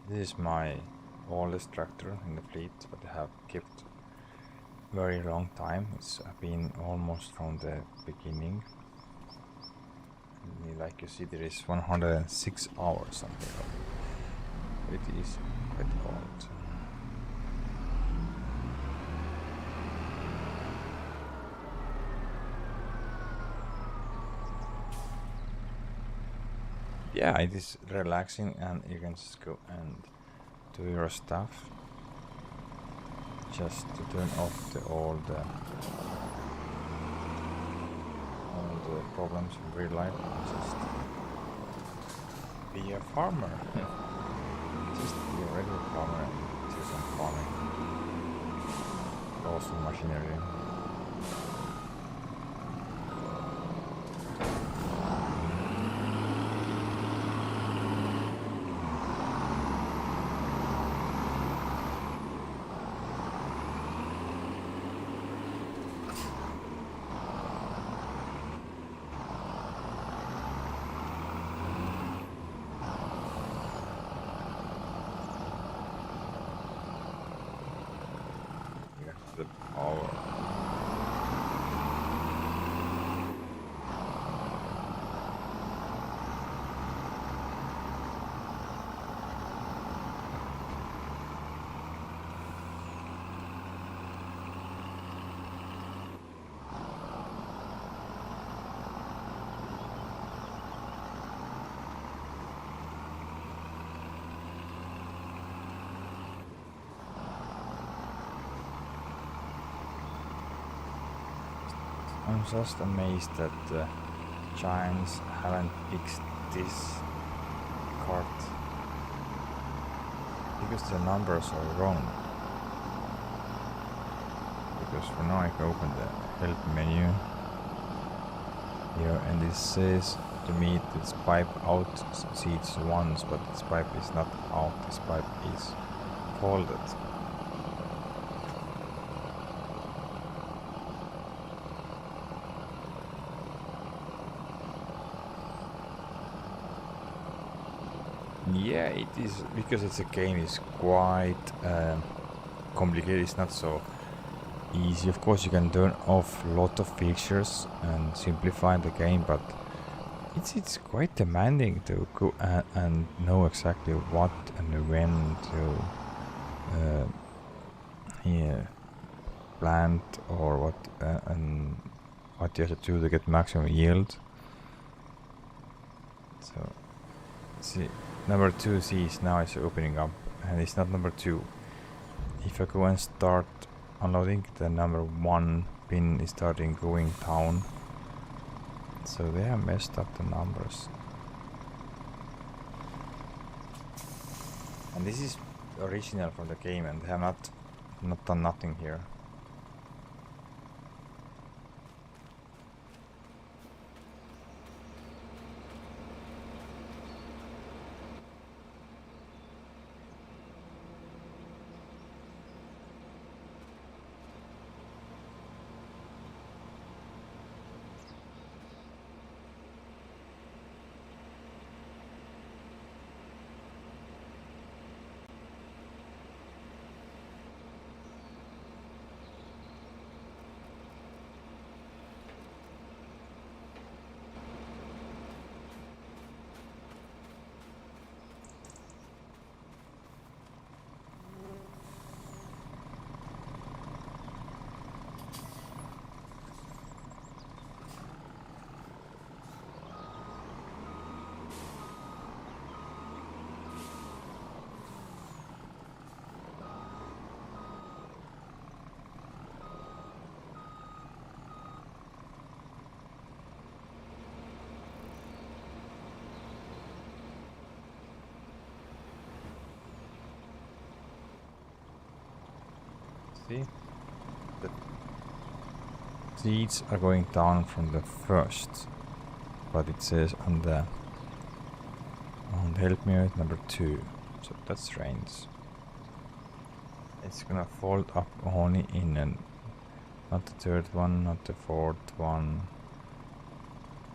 This is my oldest tractor in the fleet, but I have kept very long time. It's been almost from the beginning. And like you see, there is 106 hours on here. It is quite old. Yeah, it is relaxing and you can just go and do your stuff. Just to turn off all the problems in real life and just be a farmer. Just be a regular farmer and do some farming. Awesome machinery. The power. I'm just amazed that the Giants haven't fixed this card because the numbers are wrong. Because for now I can open the help menu here, and this says to me this pipe out seats once, but this pipe is not out, this pipe is folded. Yeah, it is, because it's a game is quite complicated. It's not so easy. Of course, you can turn off a lot of features and simplify the game, but it's quite demanding to go and know exactly what and when to plant or what and what you have to do to get maximum yield. So, see. Number 2 sees now it's opening up, and it's not number 2. If I go and start unloading, the number 1 pin is starting going down. So they have messed up the numbers. And this is original from the game, and they have not done nothing here. See? The seeds are going down from the first, but it says on the help me with number 2, so that's strange. It's gonna fold up only in and not the third one, not the fourth one.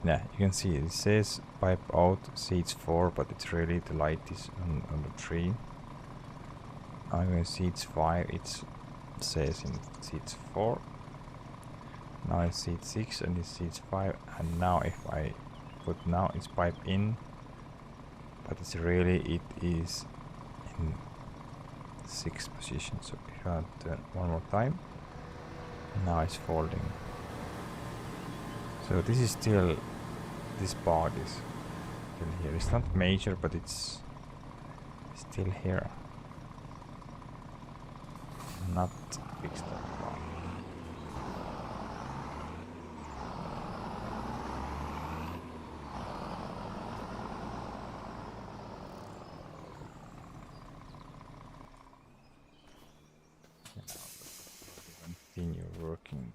Yeah, you can see it says pipe out seeds 4, but it's really the light is on the 3. I'm going seeds 5, it says in seeds 4. Now it's seed 6 and it's seeds 5, and now if I put now it's pipe in, but it's really it is in 6th position. So if I turn one more time, now it's folding. So this is still, this part is still here. It's not major, but it's still here. Not fixed up. Continue working.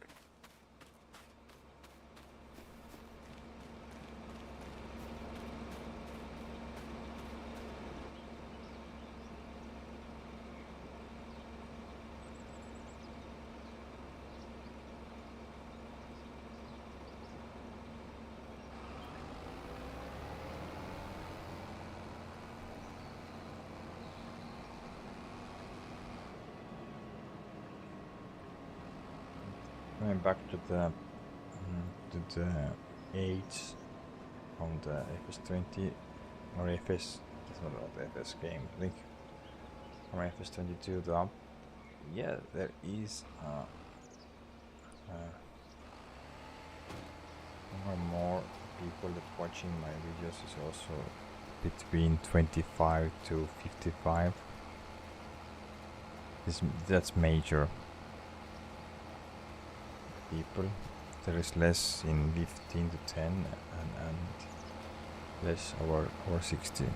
Going back to the age on the FS20 or FS, it's not about the FS game, I think from FS22 to up. Yeah, there is more and more people that watching my videos is also between 25 to 55. That's major people. there is less in 15 to 10 and less over 16.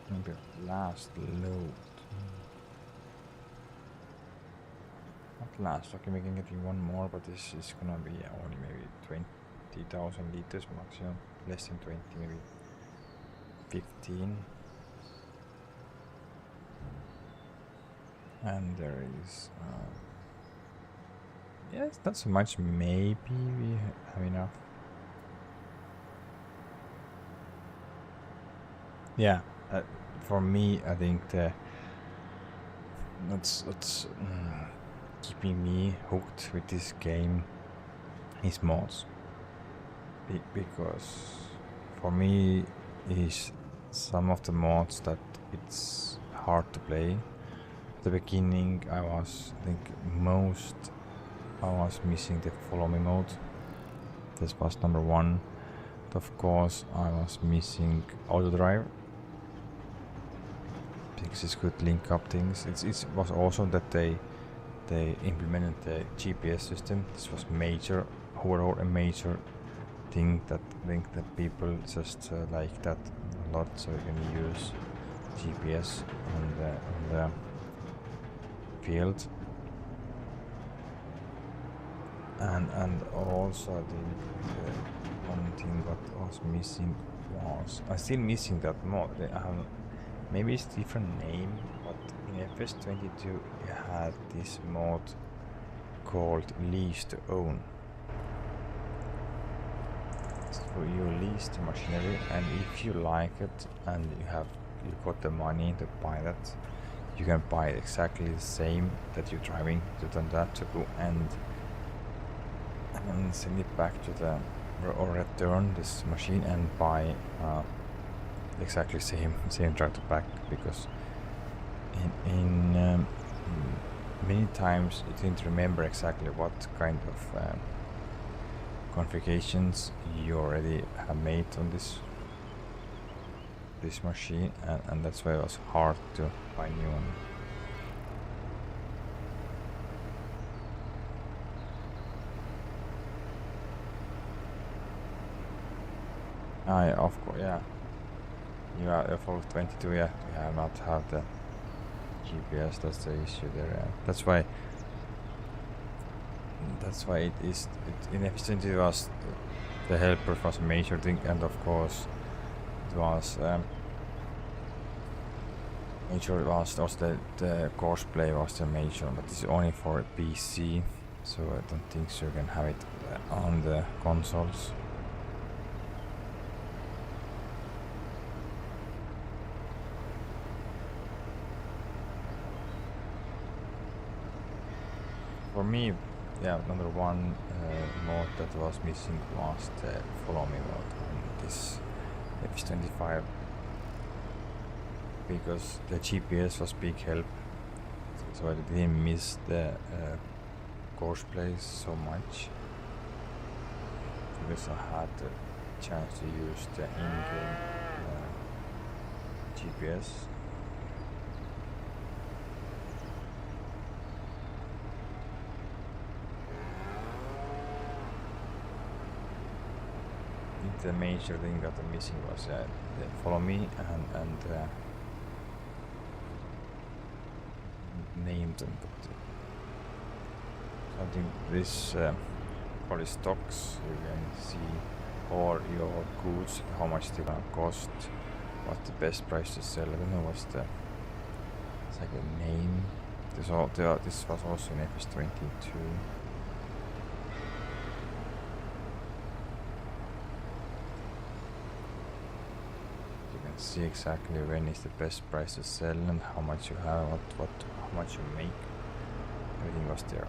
Maybe last load. Not last, okay, we can get one more, but this is gonna be only maybe 20,000 liters maximum, less than 20, maybe 15. And there is, yeah, it's not so much, maybe we have enough. Yeah, for me, I think that's keeping me hooked with this game is mods. Because for me is some of the mods that it's hard to play. At the beginning I was missing the follow me mode. This was number one. Of course I was missing auto drive, because it could link up things. It was awesome that they implemented the GPS system. This was overall a major thing that I think that people just like that a lot, so you can use GPS on the field. And also I think one thing that was missing was, I'm still missing that mod. Maybe it's different name, but in FS22 you had this mod called Lease to Own. So you lease the machinery, and if you like it and you got the money to buy that, you can buy exactly the same that you're driving to Tondatuku and send it back to the, or return this machine and buy exactly same tractor back, because in many times you didn't remember exactly what kind of configurations you already have made on this machine, and that's why it was hard to buy new one. Of course, yeah. Yeah, for 22, yeah, we have not have the GPS. That's the issue there. That's why it is. In efficiency, it was the helper was a major thing, and of course, it was major. It was also the courseplay was the major, but it's only for PC, so I don't think so you can have it on the consoles. For me, yeah, number one mode that was missing was the follow me mode on this FS25, because the GPS was big help, so I didn't miss the course plays so much, because I had the chance to use the in-game GPS. The major thing that I'm missing was follow me and name them. I think this probably stocks. You can see all your goods, how much they gonna cost, what's the best price to sell. I don't know what's the it's like a name. This was also in FS22. See exactly when is the best price to sell and how much you have, how much you make. Everything was there.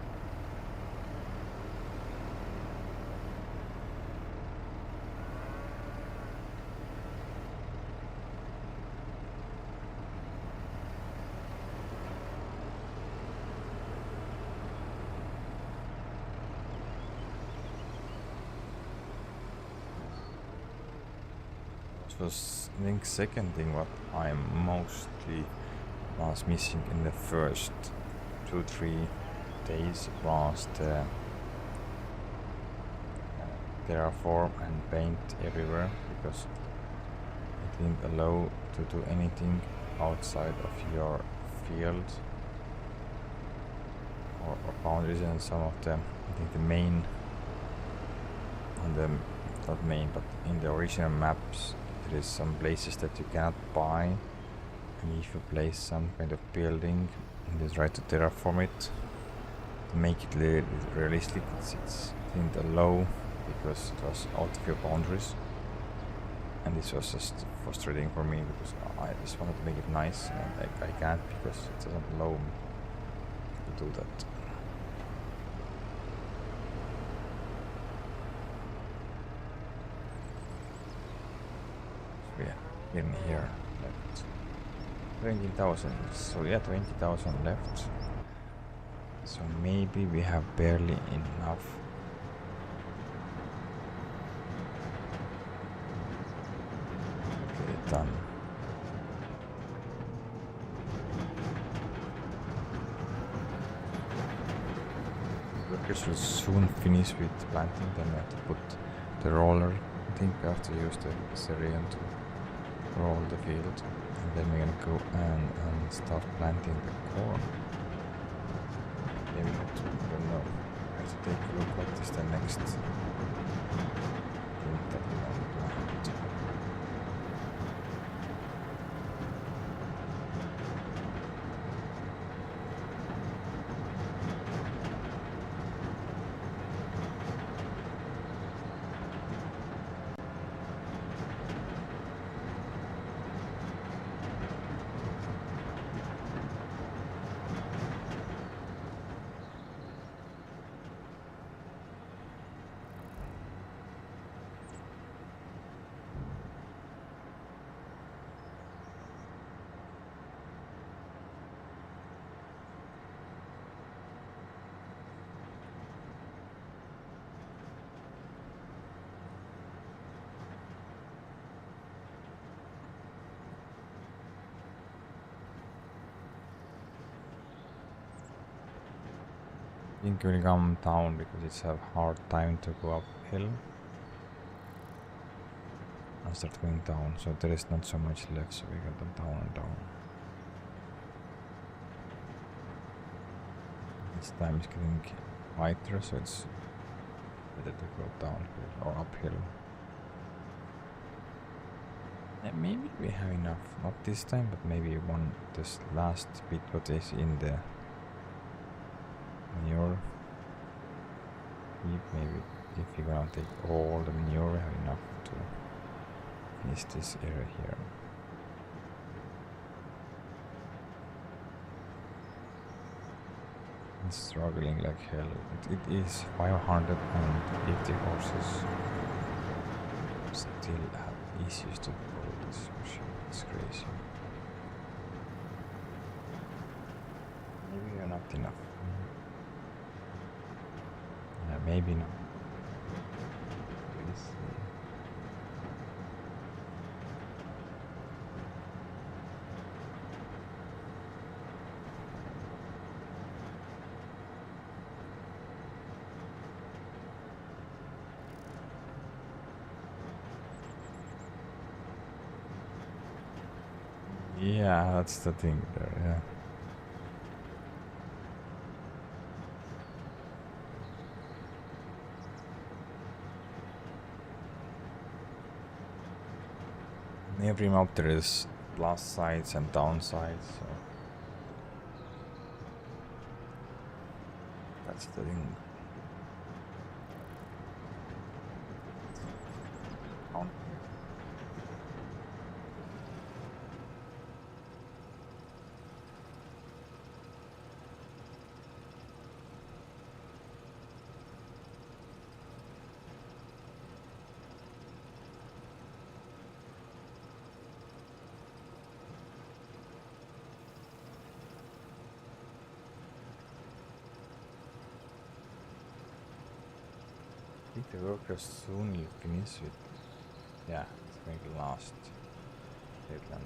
Was I think second thing what I mostly was missing in the first 2-3 days was the terraform and paint everywhere, because it didn't allow to do anything outside of your field or boundaries. And some of them, I think the main on the not main but in the original maps there is some places that you cannot buy, and if you place some kind of building and you try to terraform it to make it realistic, it didn't allow because it was out of your boundaries, and this was just frustrating for me because I just wanted to make it nice and I can't because it doesn't allow me to do that. In here left 20,000, so yeah, 20,000 left, so maybe we have barely enough. Get it done. Workers will soon finish with planting, then we have to put the roller. I think we have to use the Syrian to roll the field, and then we're gonna go and start planting the corn. Maybe not, I don't know. I have to take a look what is the next thing that we want to plant. I think we'll come down because it's a hard time to go uphill and start going down, so there is not so much left, so we got them down and down. This time is getting lighter, so it's better to go downhill or uphill. And maybe we have enough, not this time, but maybe this last bit what is in the manure heap. Maybe if you're gonna take all the manure, we have enough to finish this area here. It's struggling like hell. It is 550 horses. Still have issues to pull this machine. It's crazy. Maybe we are not enough. Maybe not. Yeah, that's the thing there, yeah. In every map there is plus sides and downsides, so that's the thing. I think the workers soon will finish it. Yeah, it's going to last. Headland.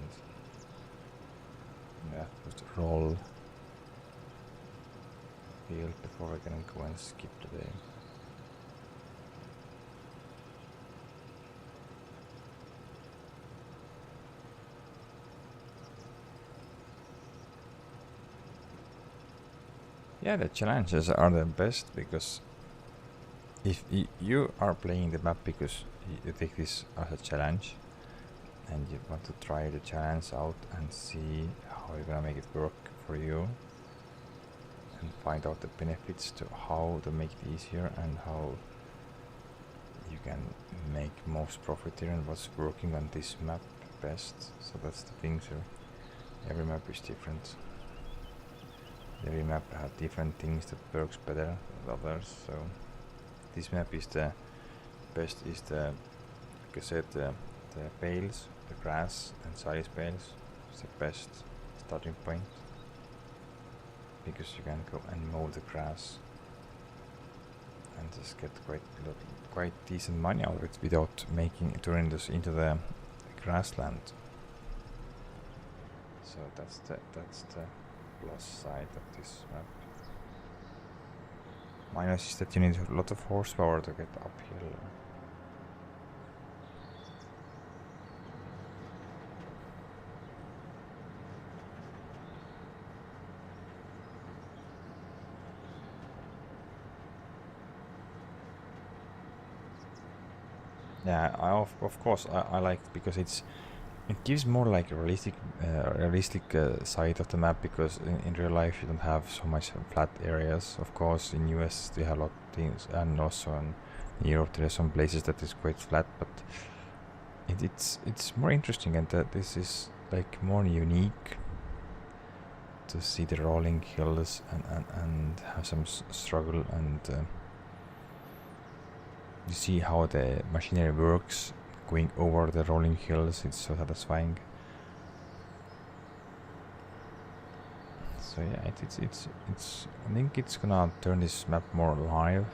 Yeah, just roll field before I can go and skip today. Yeah, the challenges are the best because if you are playing the map because you take this as a challenge and you want to try the challenge out and see how you're gonna make it work for you and find out the benefits to how to make it easier and how you can make most profit here and what's working on this map best. So that's the thing, so every map is different. Every map has different things that works better than others, so this map is the best, is the, like I said, the bales, the grass and size bales is the best starting point because you can go and mow the grass and just get quite decent money out of it without turning this into the grassland. So that's the plus side of this map. Minus is that you need a lot of horsepower to get uphill. Yeah, of course I like it because it gives more like a realistic side of the map because in real life you don't have so much flat areas. Of course, in US they have a lot of things, and also in Europe there are some places that is quite flat, but it's more interesting, and this is like more unique to see the rolling hills and have some struggle and you see how the machinery works going over the rolling hills. It's so satisfying. So yeah, it's I think it's gonna turn this map more alive.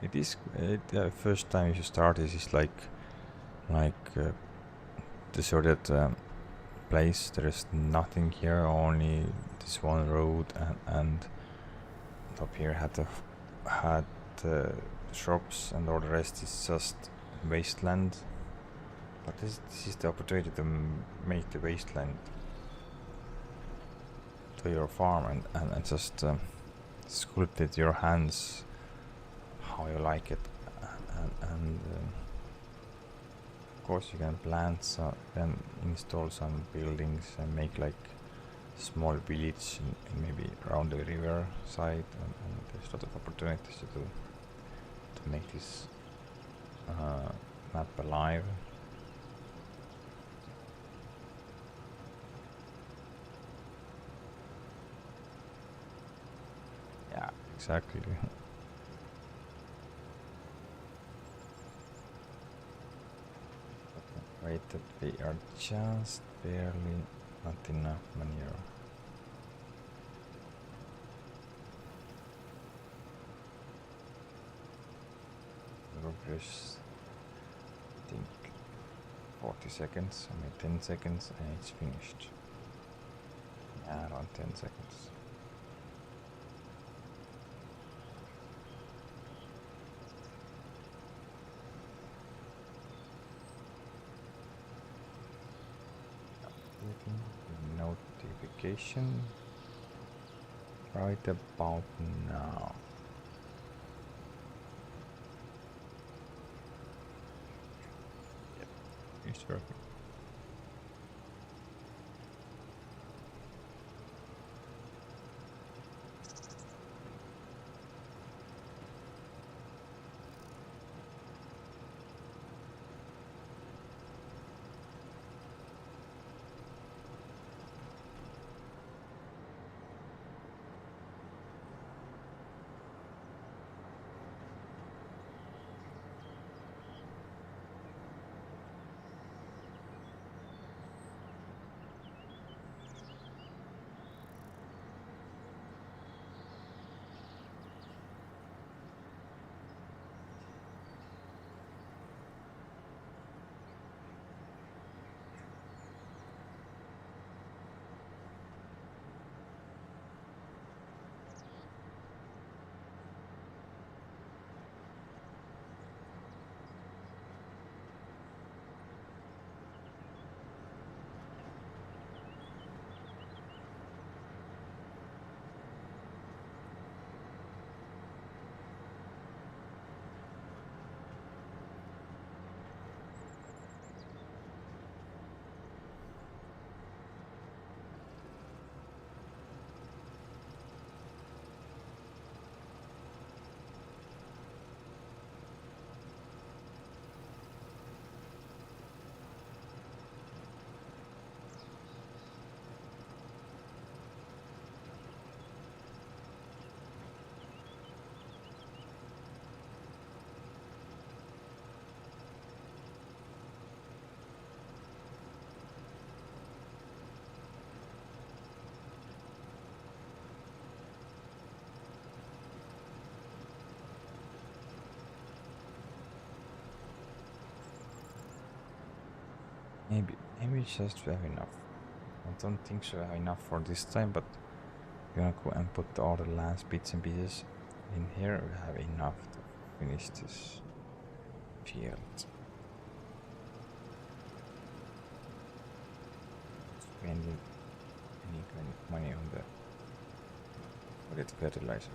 It is the first time you start this is like deserted place. There is nothing here, only this one road and up here had shops, and all the rest is just wasteland. But this is the opportunity to make the wasteland to your farm and just sculpt it your hands how you like it, and of course you can plant and install some buildings and make like small village in maybe around the river side, and there's a lot of opportunities to make this map alive. Yeah, exactly. Wait, that we are just barely not enough manure. Progress, I think 40 seconds, I mean 10 seconds, and it's finished. Yeah, around 10 seconds. Notification right about now. Yep, it's working. Maybe just we have enough. I don't think so we have enough for this time, but we're gonna go and put all the last bits and pieces in here. We have enough to finish this field. Spending any kind of money on the fertilizer.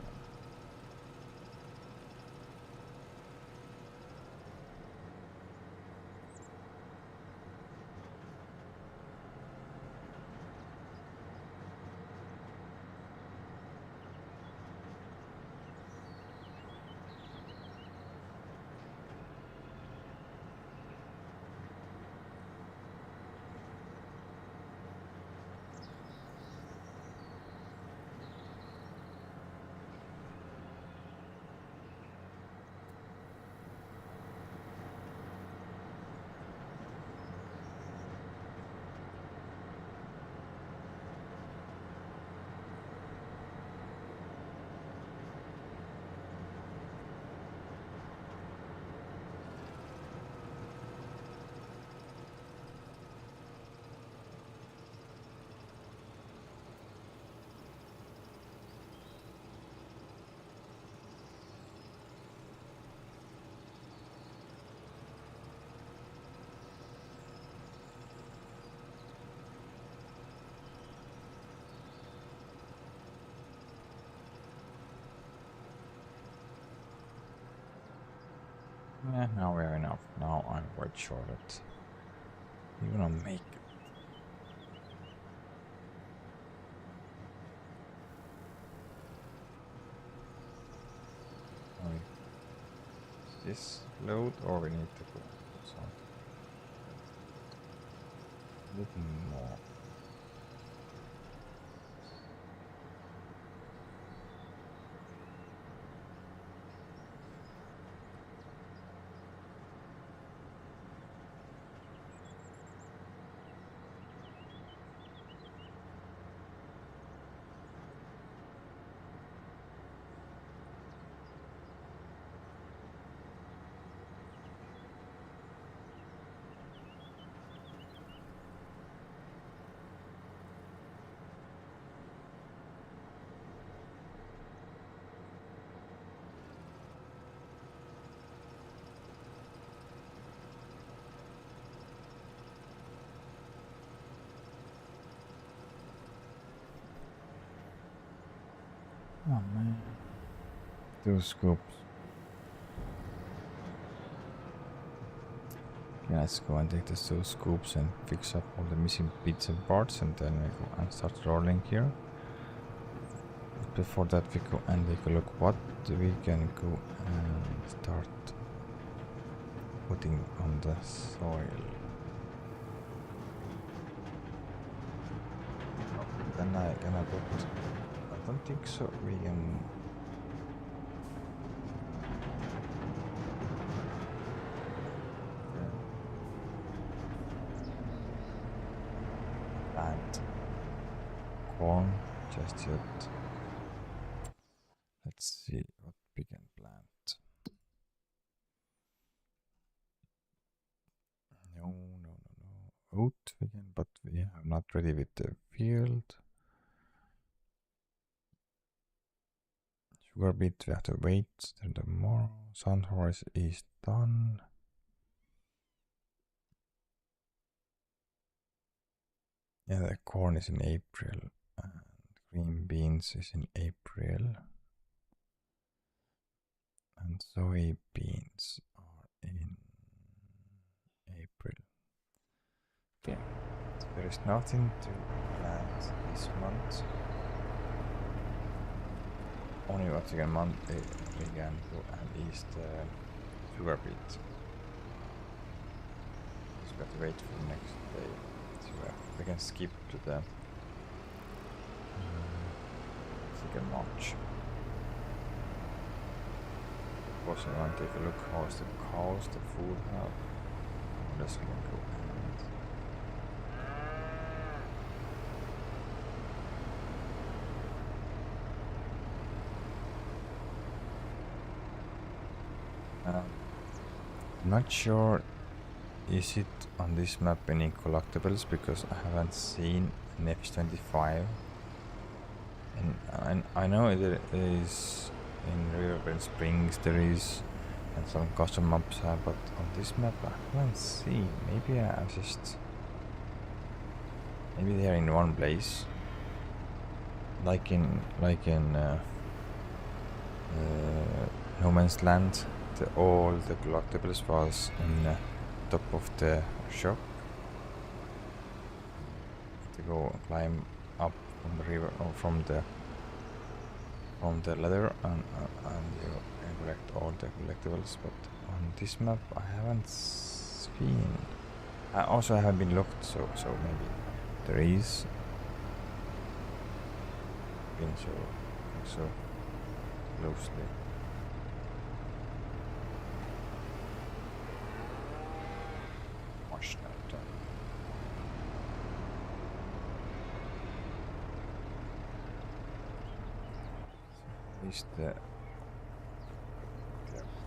Yeah, now we have enough. Now I'm quite sure that we're gonna make it. This load, or we need to put some a little more. Oh man. 2 scoops. Okay, let's go and take the 2 scoops and fix up all the missing bits and parts, and then we go and start rolling here. But before that we go and take a look what we can go and start putting on the soil. Then I gonna put, I don't think so, we can plant corn just yet. Let's see what we can plant. No. Oat we can, but we are not ready with the field. Sugar beet we have to wait till tomorrow. Sunflower is done. Yeah, the corn is in April, and green beans is in April, and soybeans are in April. Okay, so there is nothing to plant this month. Only what you can go and is the sugar beet. So we have to wait for the next day. So we can skip to the 2nd March. Of course, I want to take a look how's the cows, the food have. Let's go and I'm not sure is it on this map any collectibles, because I haven't seen an F25, and I know there is in Riverbend Springs there is, and some custom maps have, but on this map I haven't seen. Maybe maybe they are in one place, like in No Man's Land. All the collectibles was in top of the shop. To go climb up from the river or from the ladder and you can collect all the collectibles. But on this map I haven't seen. I also haven't been looked, so maybe there is. Been so closely. Is the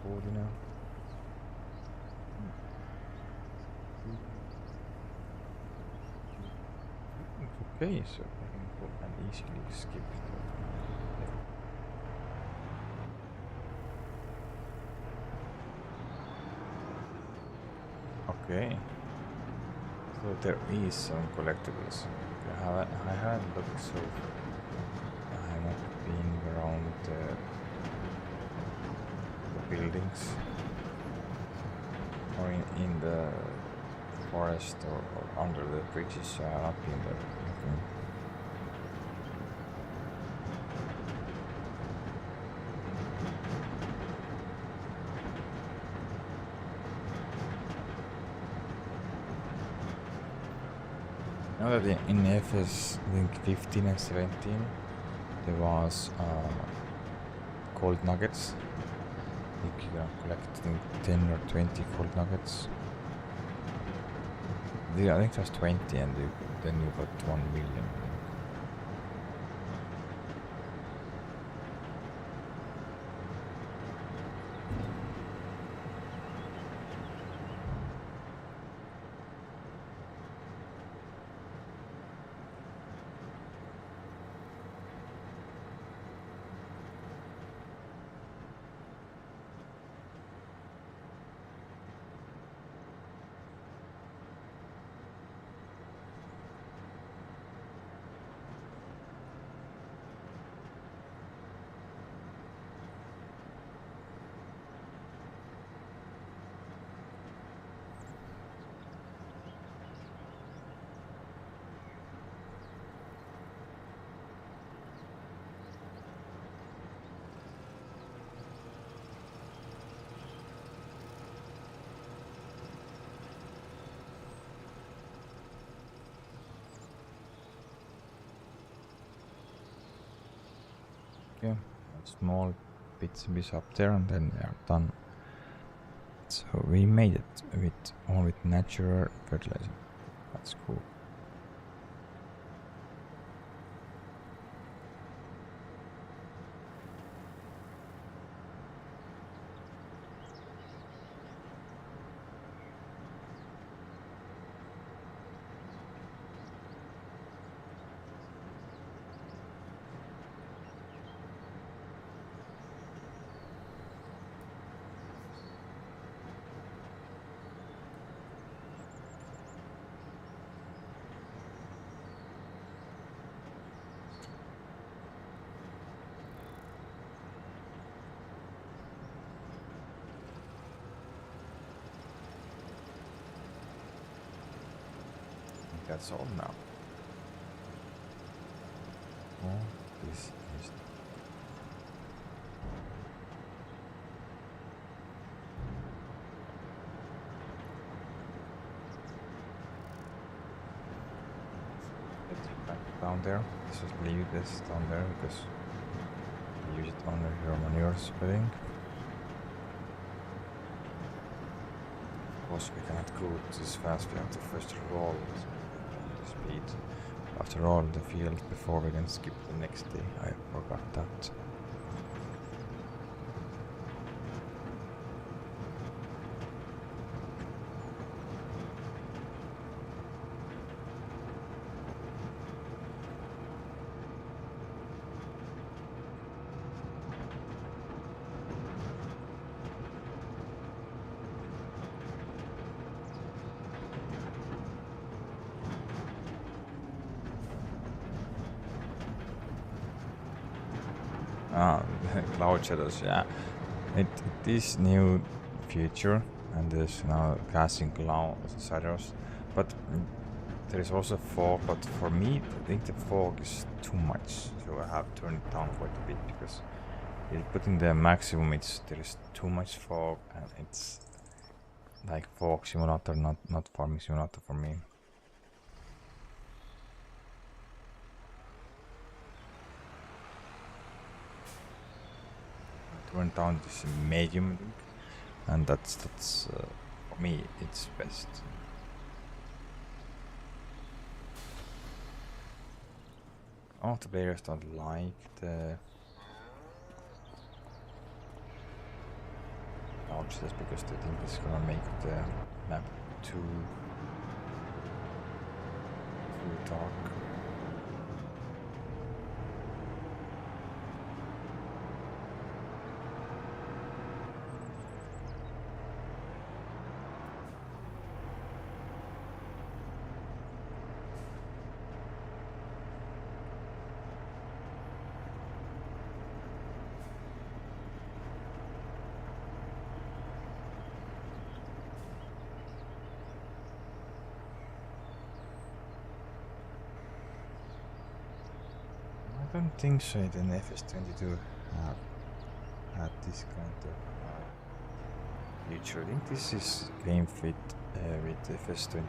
food now? Okay, so I can go and easily skip okay. So there is some collectibles. I haven't looked, so I have not been around the buildings or in the forest or under the bridges, so I have not been there looking. Now that in FS, I think 15 and 17, there was cold nuggets. You can collect, I think, 10 or 20 cold nuggets. I think it was 20, and then you got 1 million. Yeah, small bits and pieces up there, and then they are done. So we made it with all with natural fertilizer. That's cool. That's all now. Oh, this is. Let's put back down there. Let's just leave this down there because we use it under your manure spreading. Of course, we cannot go this fast. We have to first roll the speed. After all, the field before we can skip the next day. I forgot that. Cloud shadows, yeah. It is new feature, and there's now casting cloud shadows, but there is also fog. But for me, I think the fog is too much, so I have turned it down quite a bit because putting the maximum, there is too much fog, and it's like fog simulator, not farming simulator for me. Turn down this medium, and that's for me it's best. All the players don't like the couches because they think it's gonna make the map too dark. I don't think so. The FS22 had this kind of feature. I think this is game fit with FS25.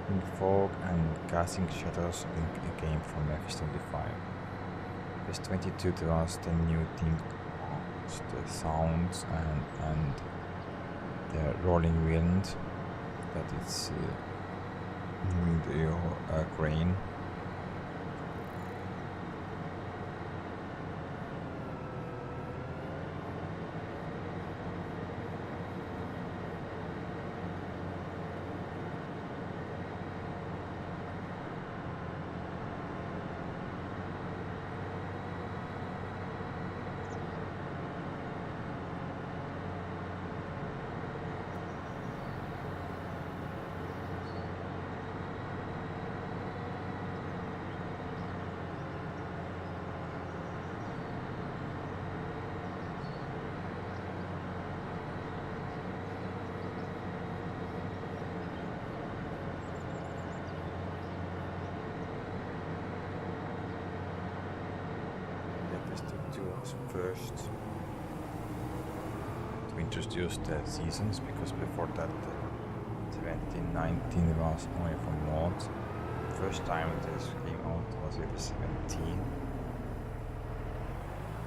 In fog and casting shadows in game from FS25. FS22 there was the new thing, the sounds and the rolling wind that it's the grain. First to introduce the seasons, because before that 1719 was only for mods. first time this came out was FS 17.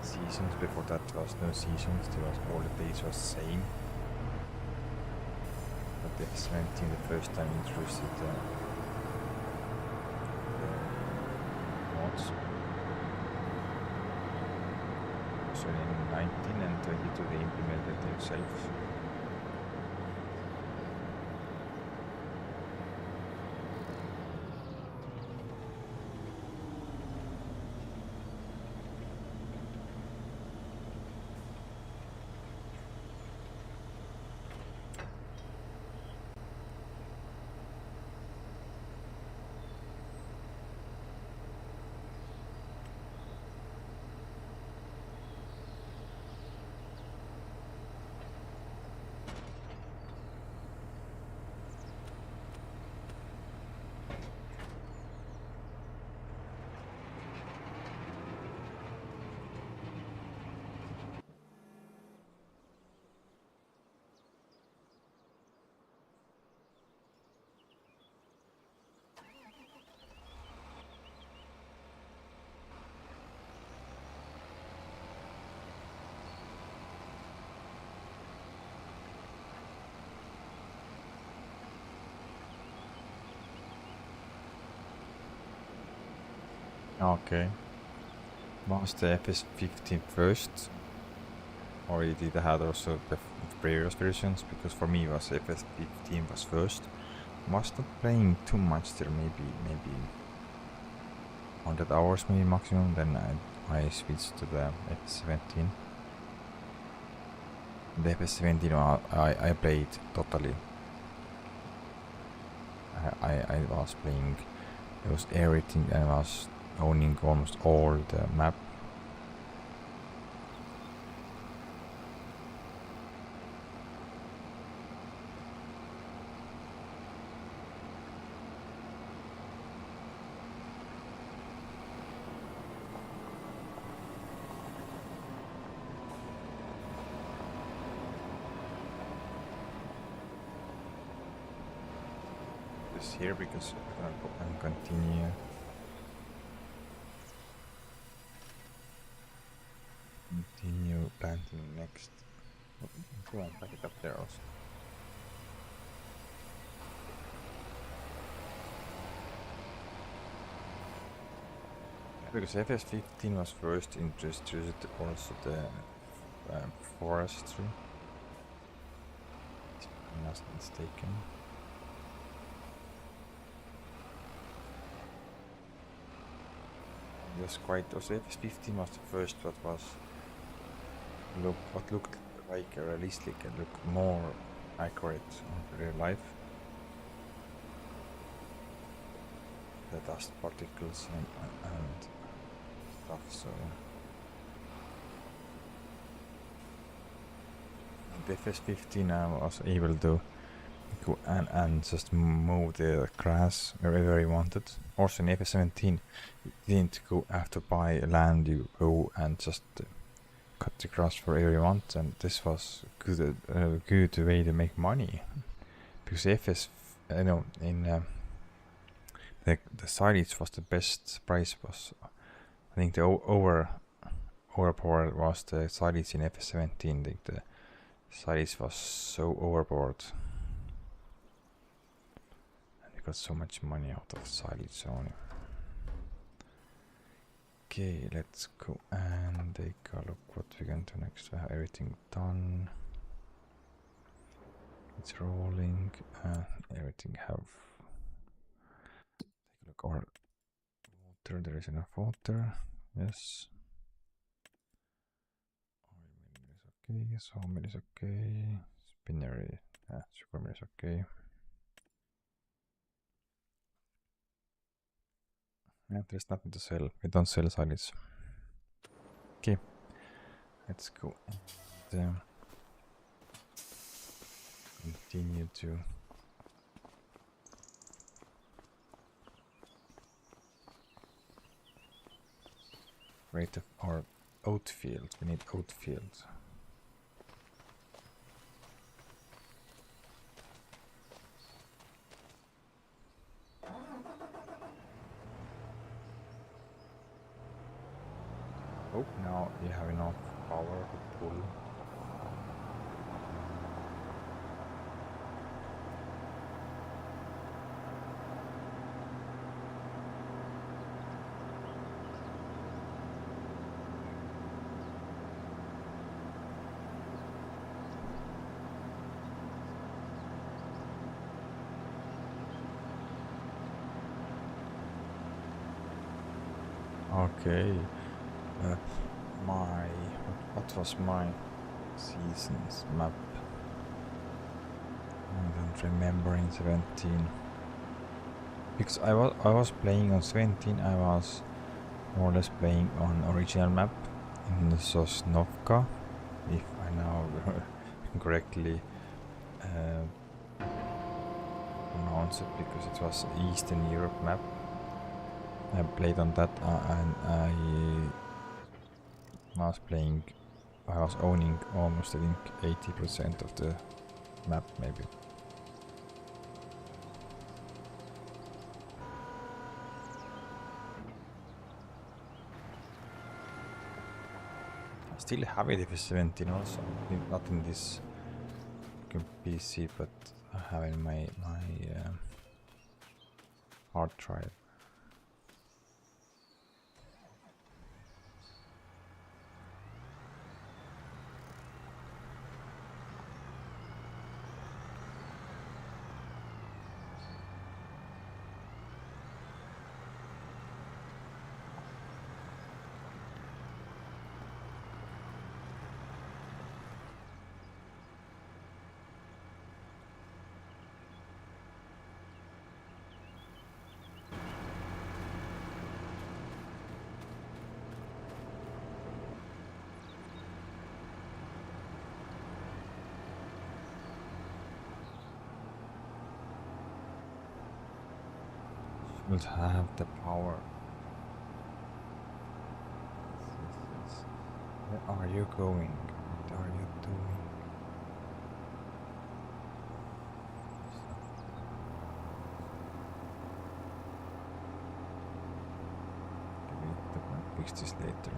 Seasons before that was no seasons, there was all the days was same. But the FS 17 the first time introduced the mods. So in 19 and 22 they implemented themselves. Okay. Was the FS 15 first? Or did it have also the previous versions? Because for me was FS 15 was first. Was not playing too much there, maybe 100 hours maybe maximum, then I switched to the FS 17. The FS 17 I played totally. I was playing, it was everything, and I was owning almost all the map. This here because I'm gonna go and continue. Continue planting next. Go on, back it up there also. Because FS 15 was first introduced also the forestry. If I'm not mistaken. It was quite also FS 15 was the first what looked like realistic and looked more accurate on real life. The dust particles and stuff, so the FS 15 I was able to go and just move the grass wherever you wanted. Also in FS 17 you didn't go after buy land, you go and just cut the grass wherever you want, and this was good way to make money, because FS in the silage was the best price. Was I think the overpowered was the silage in FS 17. I think the silage was so overpowered, and you got so much money out of silage only. Okay, let's go and take a look what we can do next. We have everything done. It's rolling. Everything have. Take a look. Our water. There is enough water. Yes. Oil mill is okay. Sawmill is okay. Spinnery. Sugar mill is okay. Yeah, there's nothing to sell. We don't sell silage. Okay, let's go and continue to rate our oat field. We need oat fields. Oh, now you have enough power to pull. Okay, my what was my seasons map? I don't remember in 17 because I was playing on 17. I was more or less playing on original map in the Sosnovka, if I now correctly pronounce it, because it was Eastern Europe map. I played on that and I was owning almost, I think, 80% of the map, maybe. I still have it if it's 17 also, not in this PC, but I have in my hard drive. Will have the power. Where are you going? What are you doing? Wait, I'll fix this later.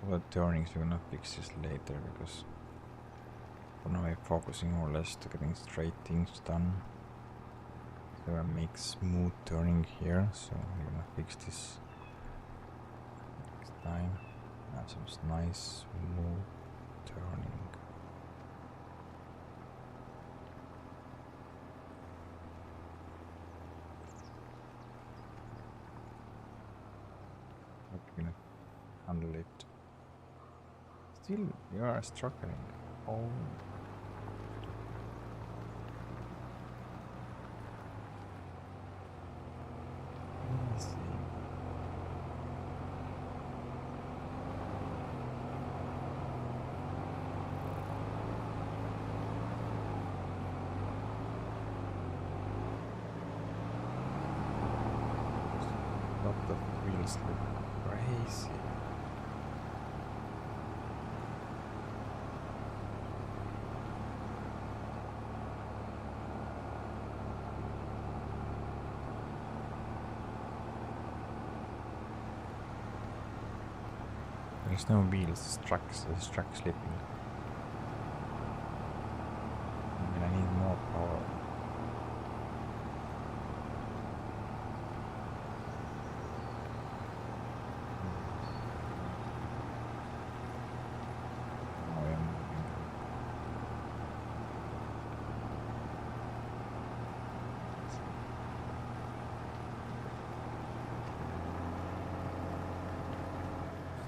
Well, turnings we're gonna fix this later, because for now I'm focusing more or less to getting straight things done. So I make smooth turning here, so we're gonna fix this next time. Have some nice smooth turning. Hope you're gonna handle it. Still, you are struggling. Oh. Easy. Lot of wheels look crazy. There's no wheels, it's track slipping. I mean, I need more power. Now I am moving.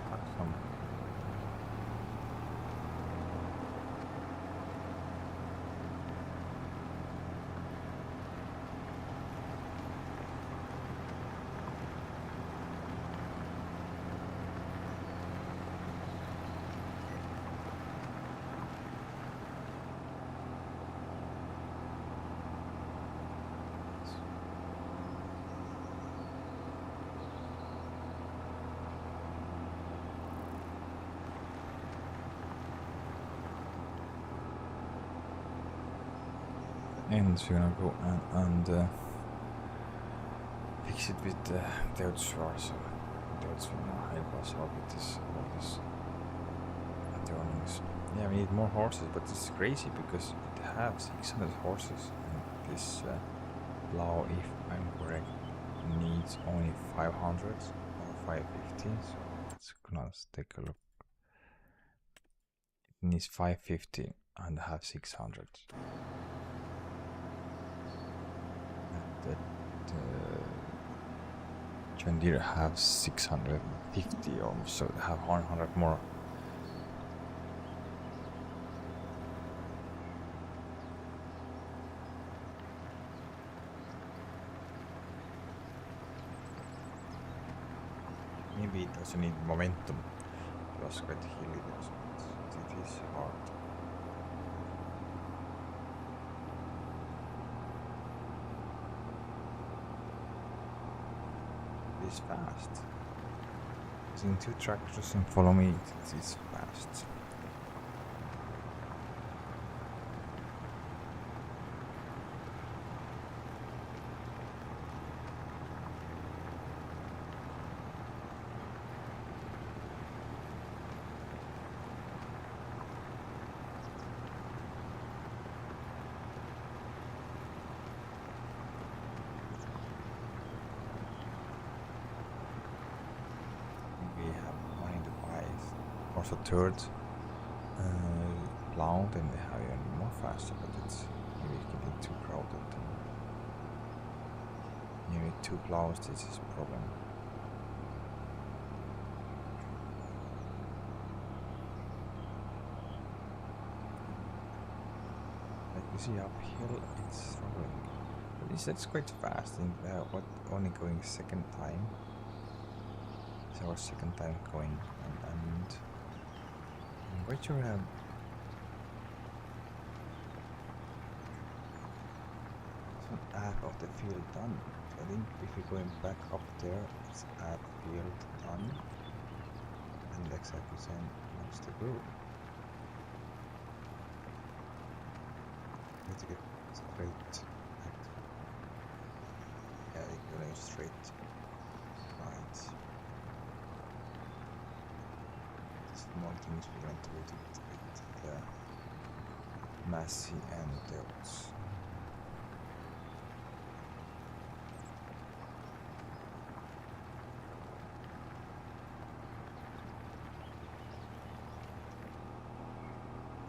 Stuck somewhere. And so you're gonna go and fix it with the outswar, so the outswar now help us out with this all this turnings. Yeah, we need more horses, but it's crazy because it has 600 horses and this plow, if I'm correct, needs only 500 or 550, so let's gonna take a look. It needs 550 and have 600. And John Deere have 650 almost, so they have 100 more. Maybe it doesn't need momentum. It was quite hilly there, so it is hard. It is fast. Using 2 tractors and follow me, it is fast. We have one in the pies, also third plow, then they have even more faster, but it's maybe getting too crowded. You need 2 plows, this is a problem. Like you see uphill, it's struggling. But that's quite fast, and what only going second time. It's our second time going, and I'm quite sure half of the field done. So I think if we're going back up there, it's half field done, and exactly same wants to go. Need to get straight. Yeah, you're going straight. Right. More things we're going to do with the Massey and the oats.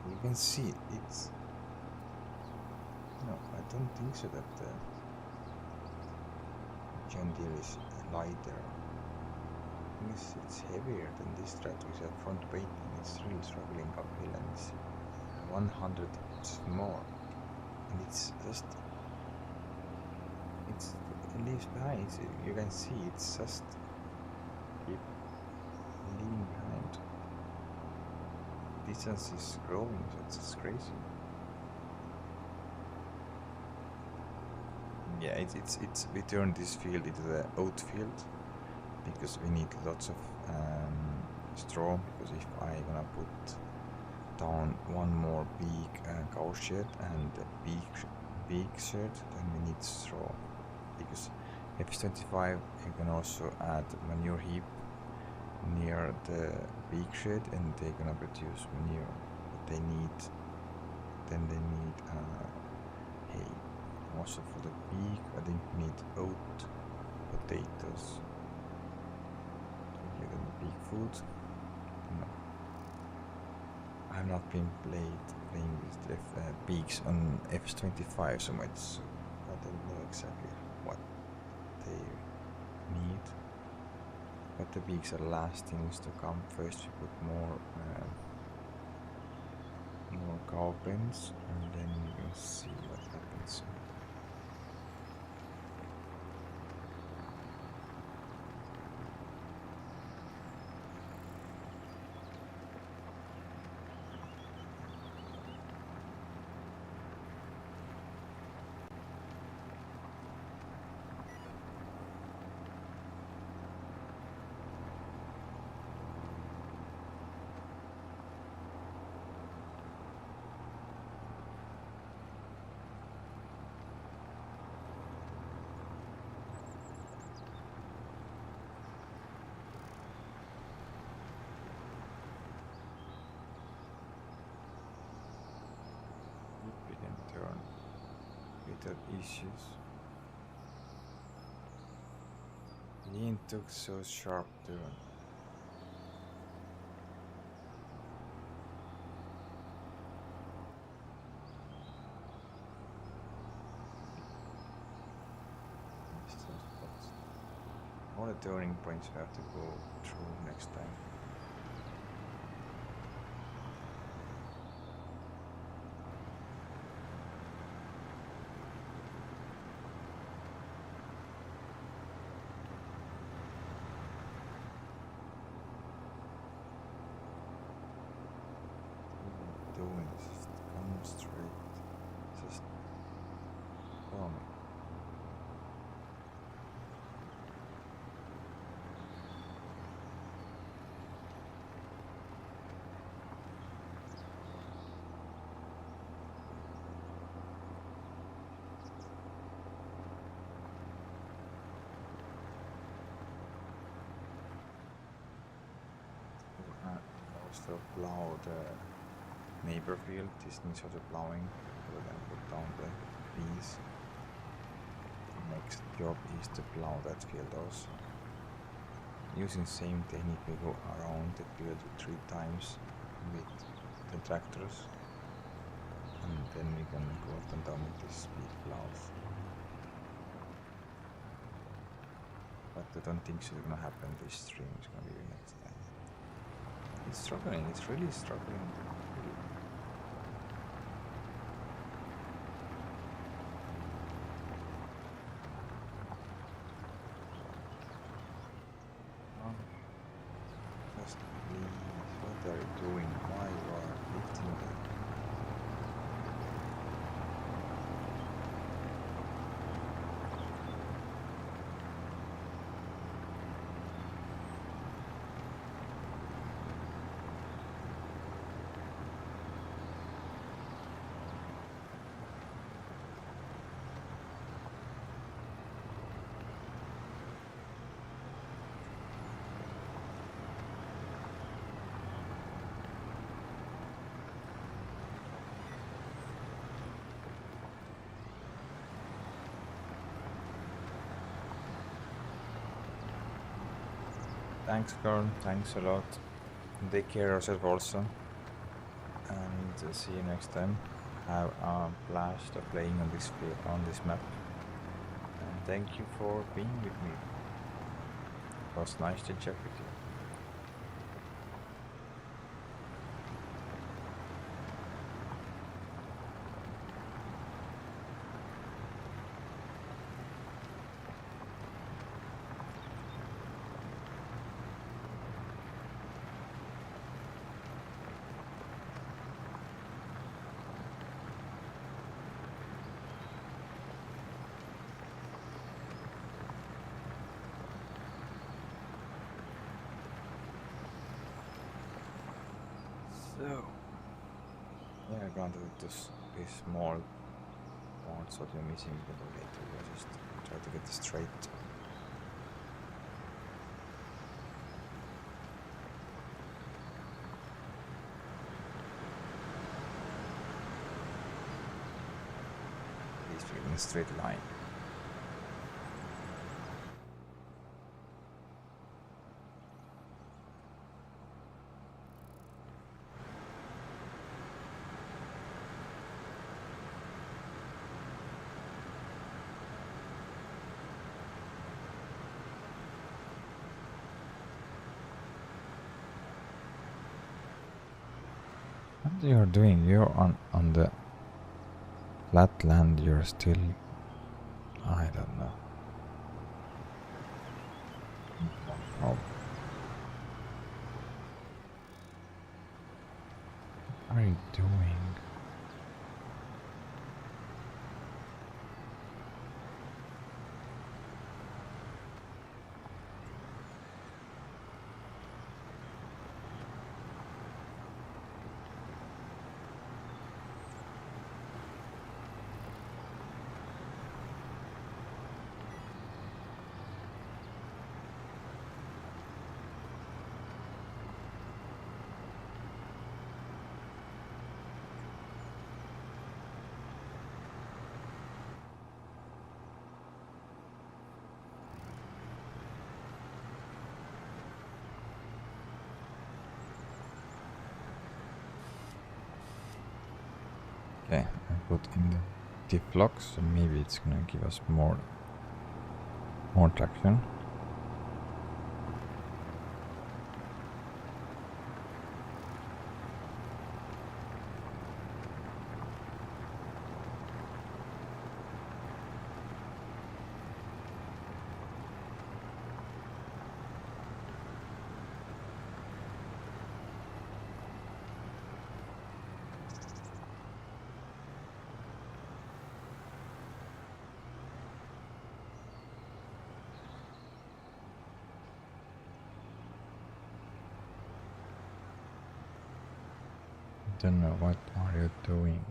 You can see it's no, I don't think so that the John Deere is lighter. It's heavier than this tractor with a front weight, and it's really struggling uphill, and it's 100 more, and it's just it leaves behind. You can see it's just keep leaving behind. Distance is growing, so it's just crazy. Yeah, it's we turn this field into the oat field because we need lots of straw, because if I gonna put down one more big cow shed and a big shed, then we need straw, because F25 you can also add manure heap near the big shed and they're gonna produce manure, but they need hay. Also for the pig, I think we need oat, potatoes to give them pig food. No. I have not been playing with the pigs on F25 so much, so I don't know exactly what they need. But the pigs are last things to come. First we put more cow pens, and then we'll see what happens. little issues. Lean took so sharp turn. All the turning points we have to go through next time. Doing is just come straight. Just follow me. Also plow the neighbor field. This needs also plowing. We're gonna put down the bees. The next job is to plow that field also. Using same technique, we go around the field 3 times with the tractors, and then we can go up and down with this speed plows. But I don't think so it's gonna happen this stream. It's gonna be next time. It's struggling. It's really struggling. Just please, what are you doing? Why you are lifting that? Thanks, Carl. Thanks a lot. Take care of yourself also. And see you next time. Have a blast of playing on this map. And thank you for being with me. It was nice to chat with you. So, yeah, granted this small parts that you're missing, but later we'll just try to get this straight. At least we're in a straight line. What you're doing? You're on the flat land. You're still, I don't know. Oh. What are you doing? Okay, I put in the diff lock, so maybe it's gonna give us more traction. Don't know what are you doing.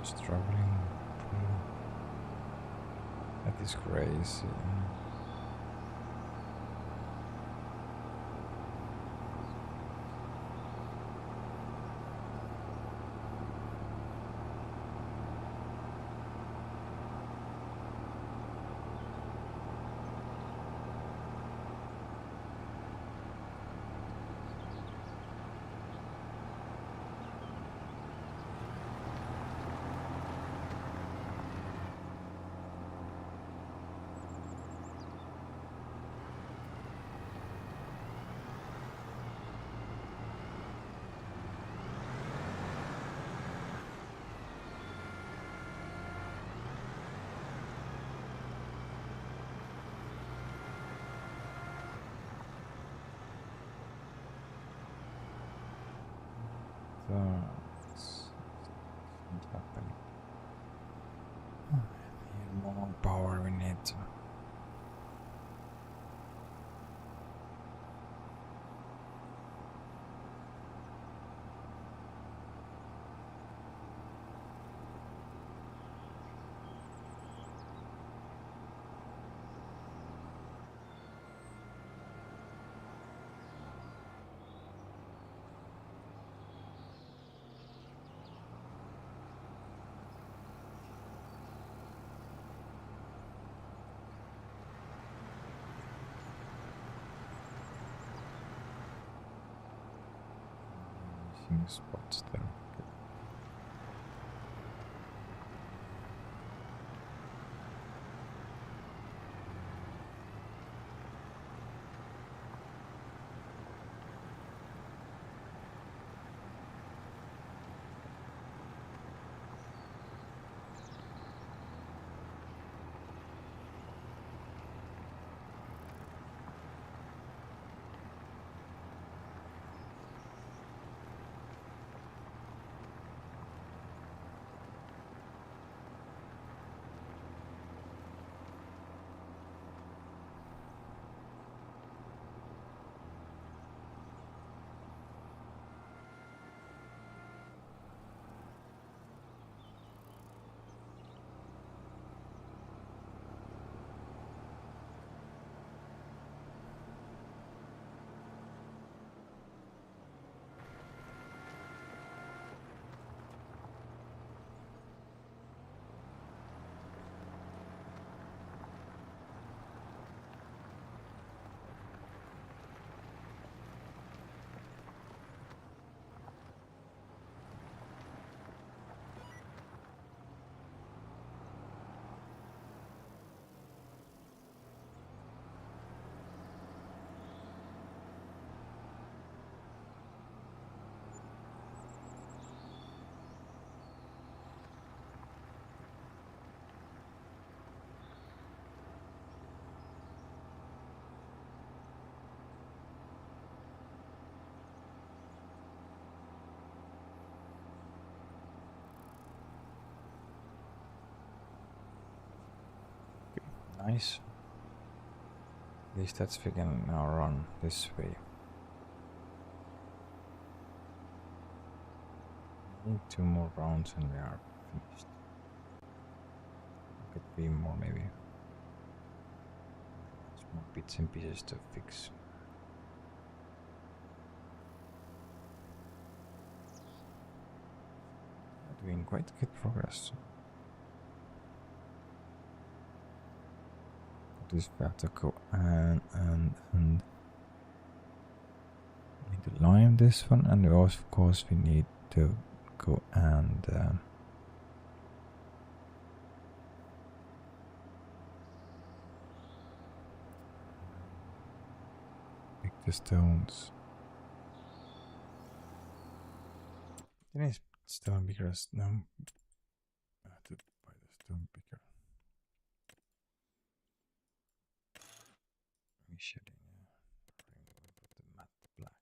Struggling through. That is crazy. It's not happening. We need more power, we need to. Missing spots there. Nice. At least that's we can now run this way. Need 2 more rounds and we are finished. Get 3 more maybe. Small bits and pieces to fix. We're doing quite good progress. This we have to go and we need to lime this one, and we also, of course, we need to go and pick the stones. Didn't stone pickers? No. I have to buy the stone picker. We should put the matte black.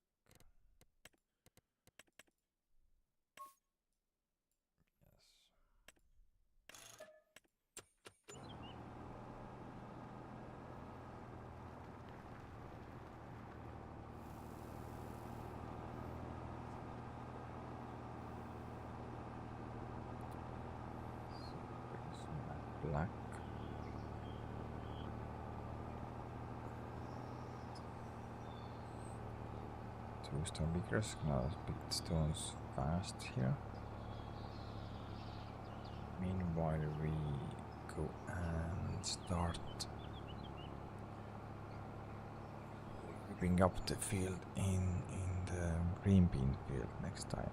Black. Two stone pickers. Now pick stones fast here. Meanwhile, we go and start bring up the field in the green bean field next time.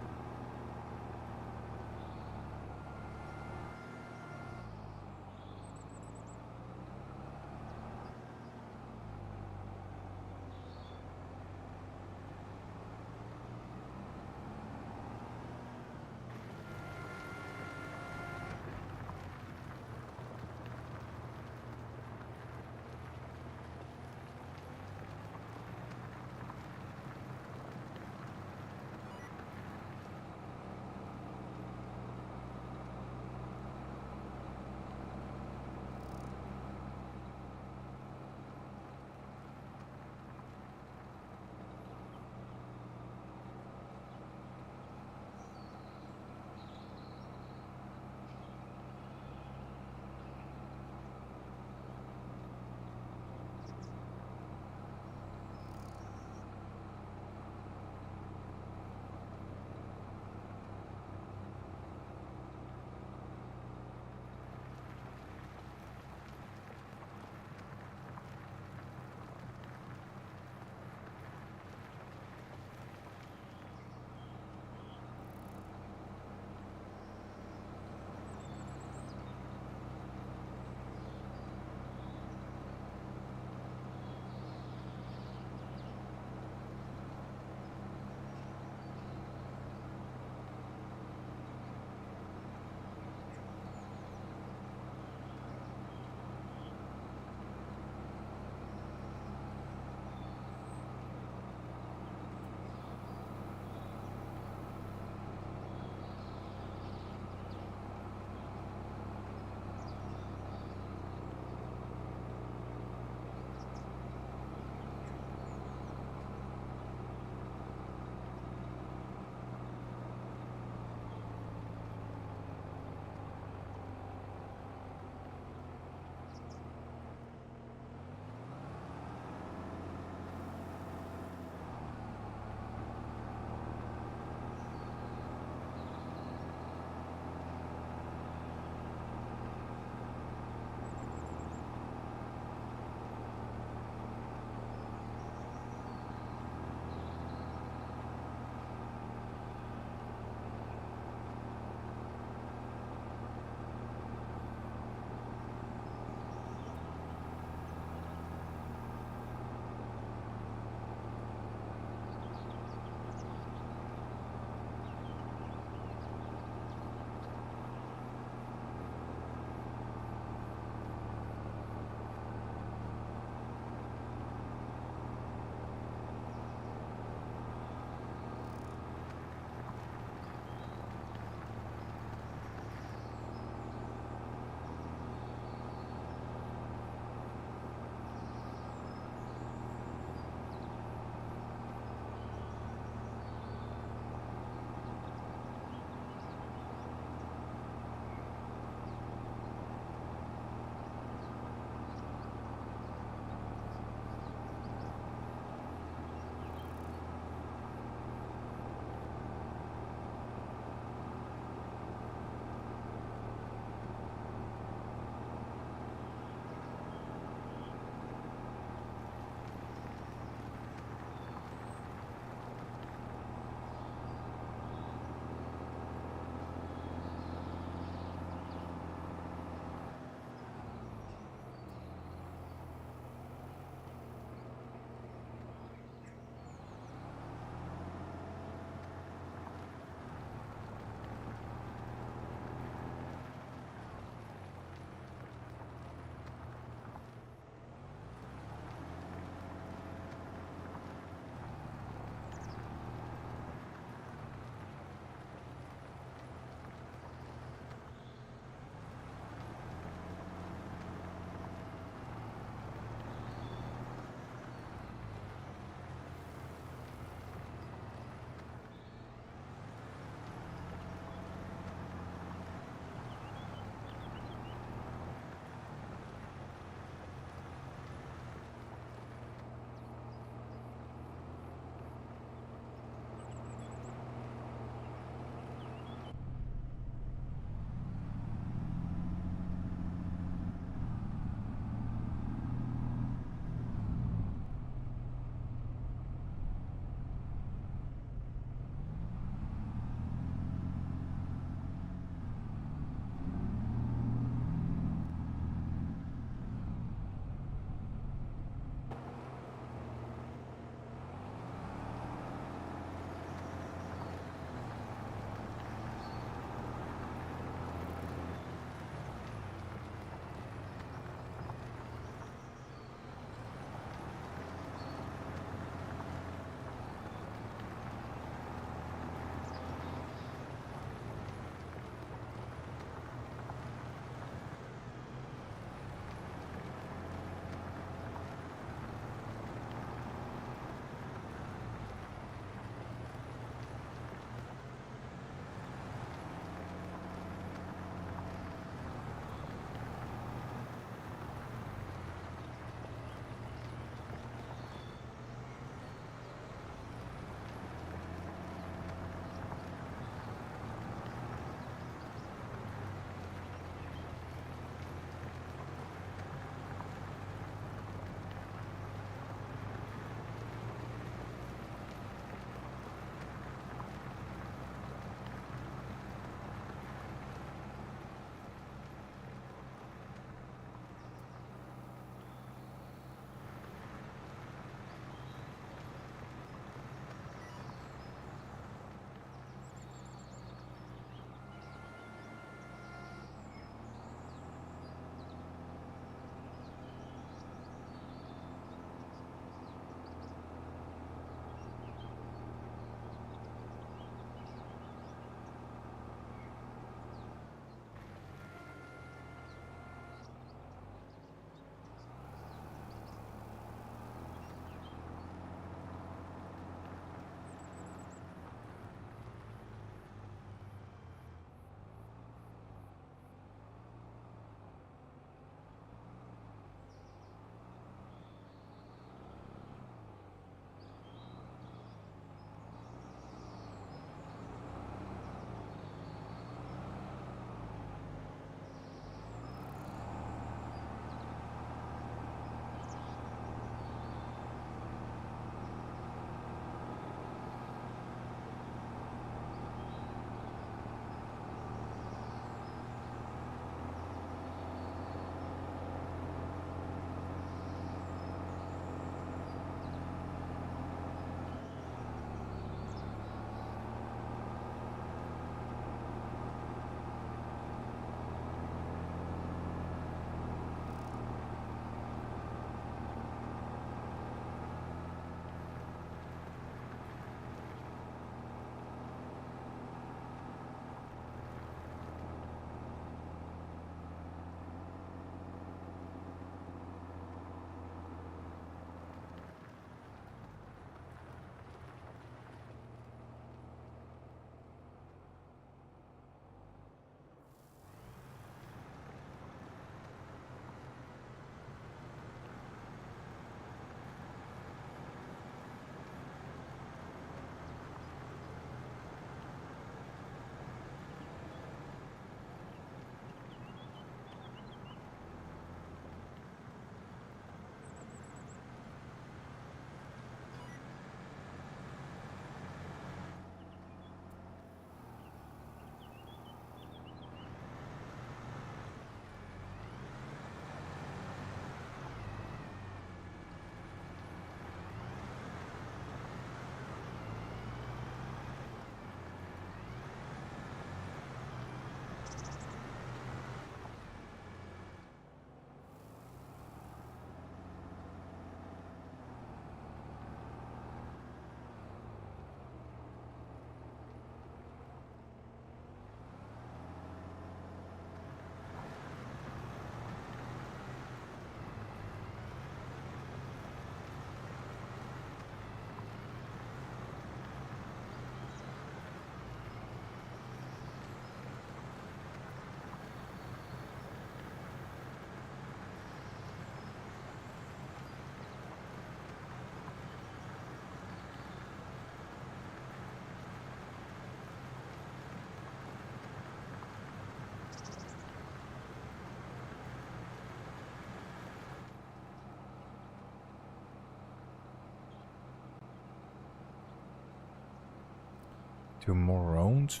2 more rounds.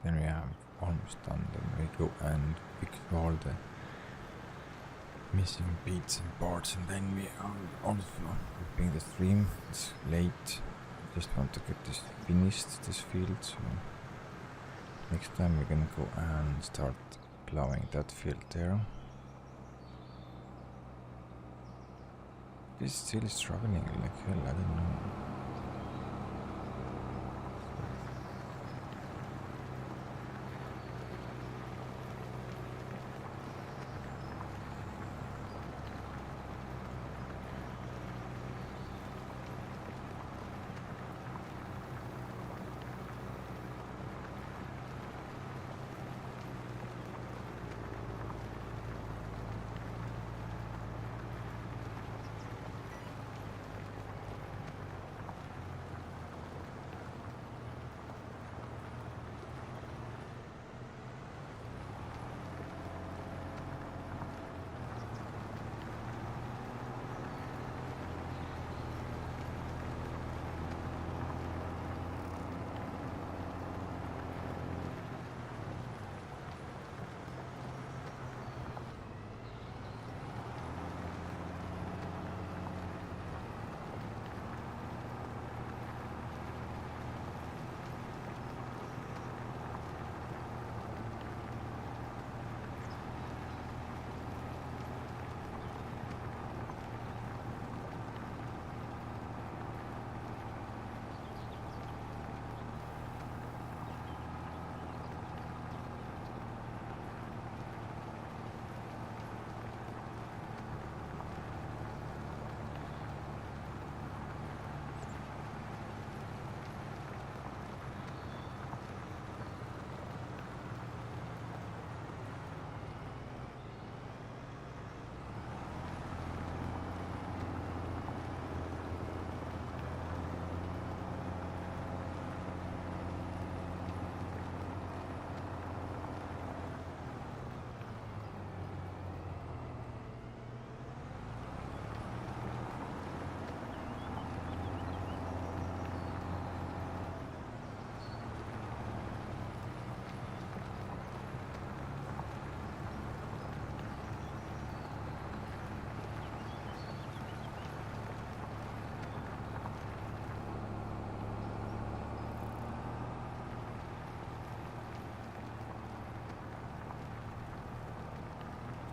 Then we have almost done. Then we go and pick all the missing bits and parts, and then we are also ripping the stream. It's late. Just want to get this finished, this field. So next time we're gonna go and start plowing that field there. It's still struggling like hell. I don't know.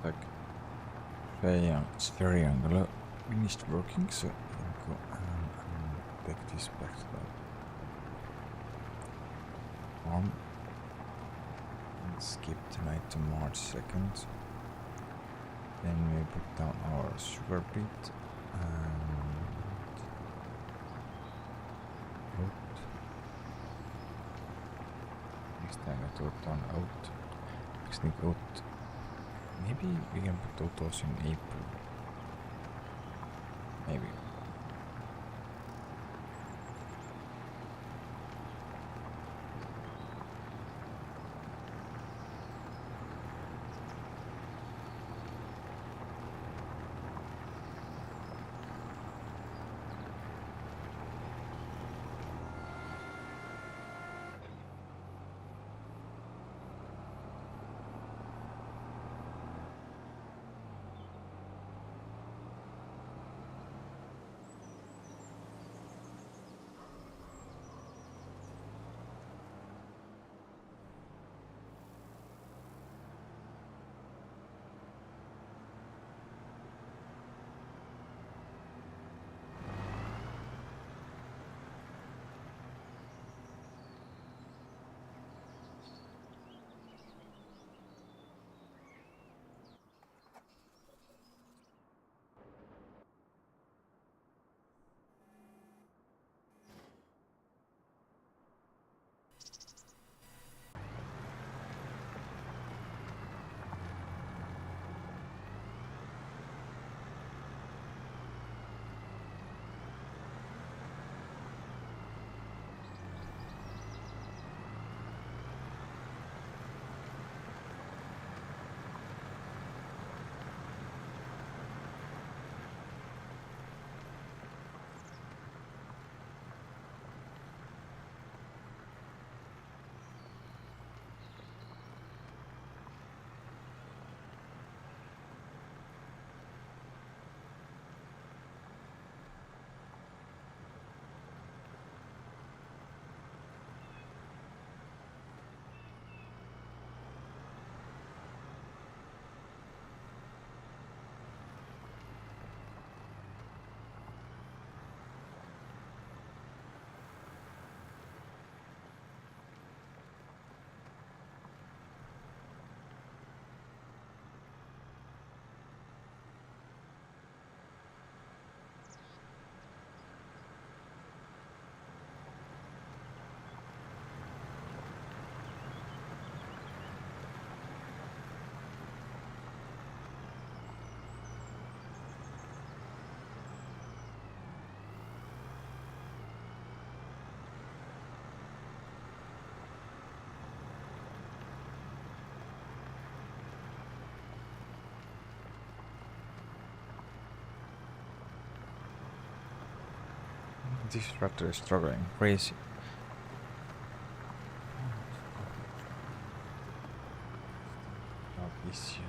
Like, yeah, it's very angular. Finished working, so I'll go and take this back to the farm and skip tonight to March 2nd. Then we put down our sugar beet and oat. Next time I put down oat. I think oat. Maybe we can put oat also in April. Maybe. This tractor is struggling. Crazy. Not issue.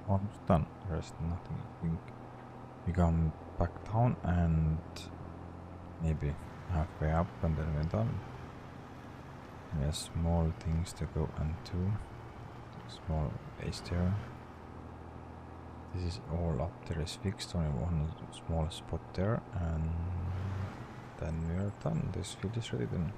Almost done. There's nothing. I think we come back down and maybe halfway up and then we're done. There's small things to go into. Small base there. This is all up there is fixed, only one small spot there, and then we are done. This field is ready then.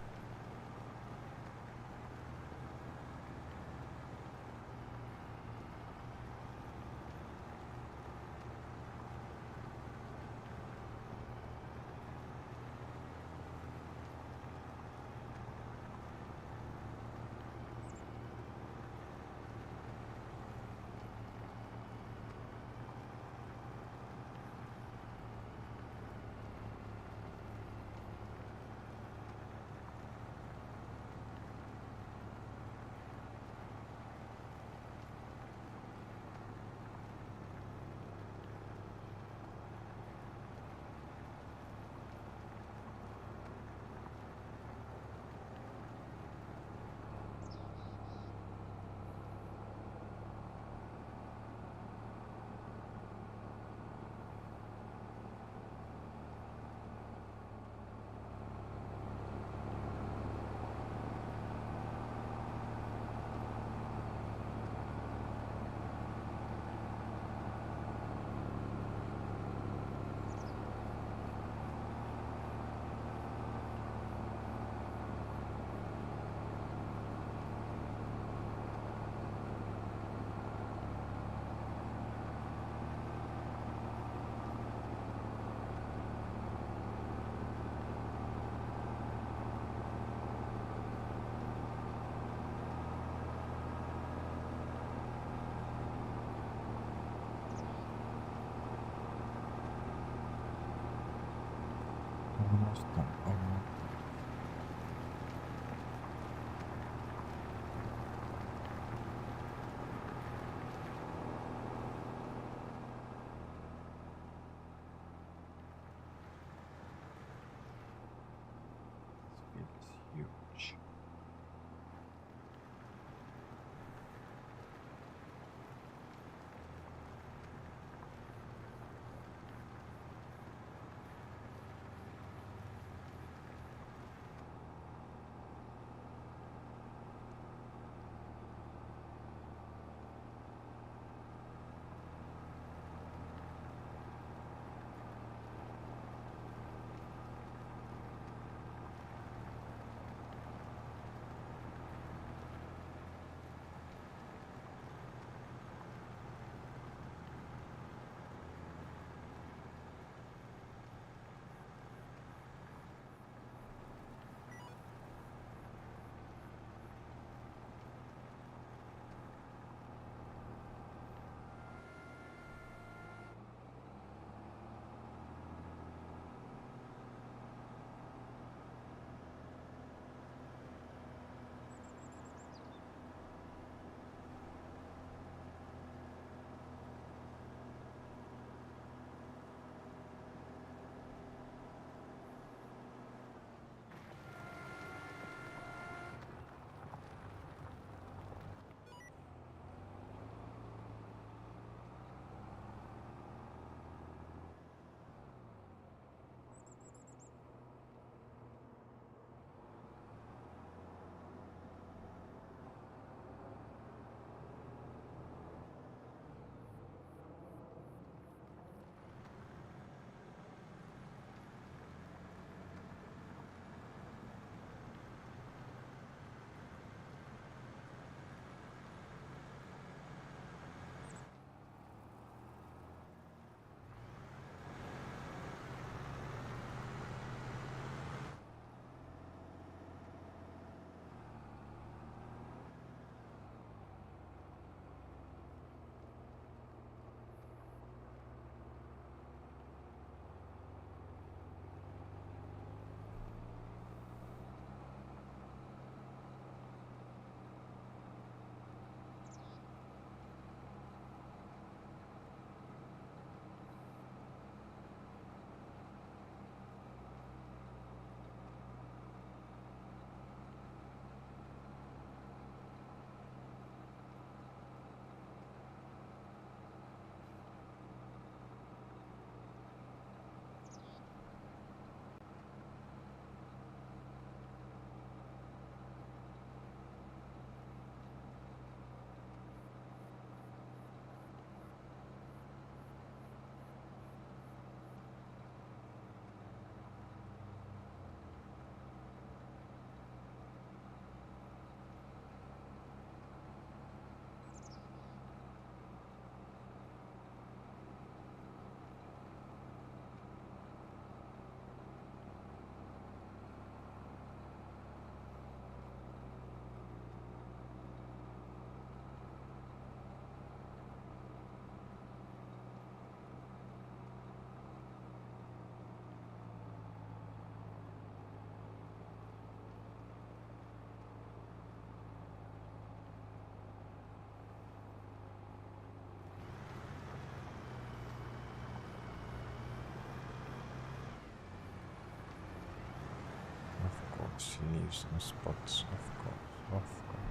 She leaves some spots, of course, of course.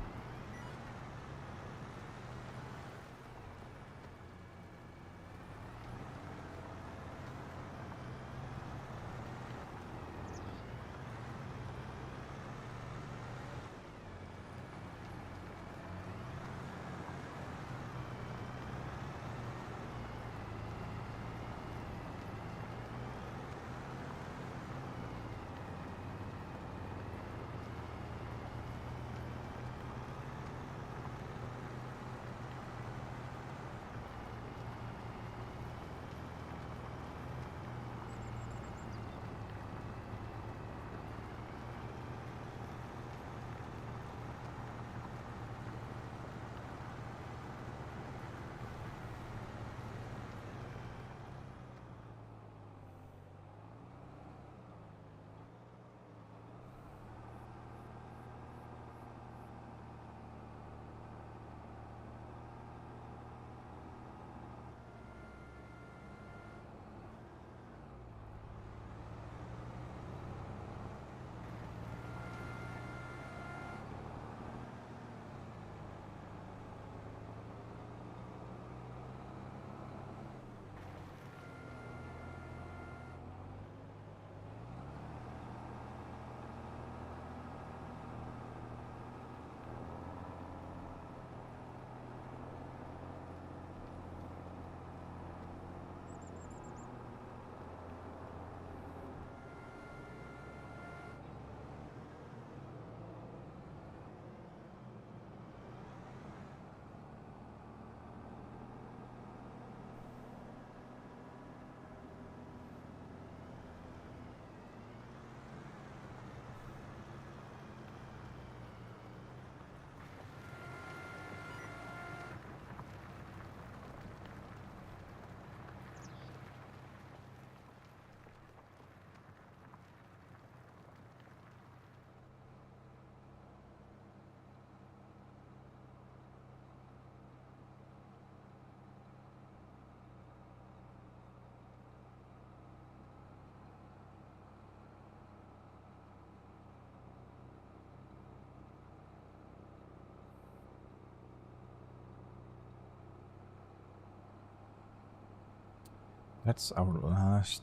That's our last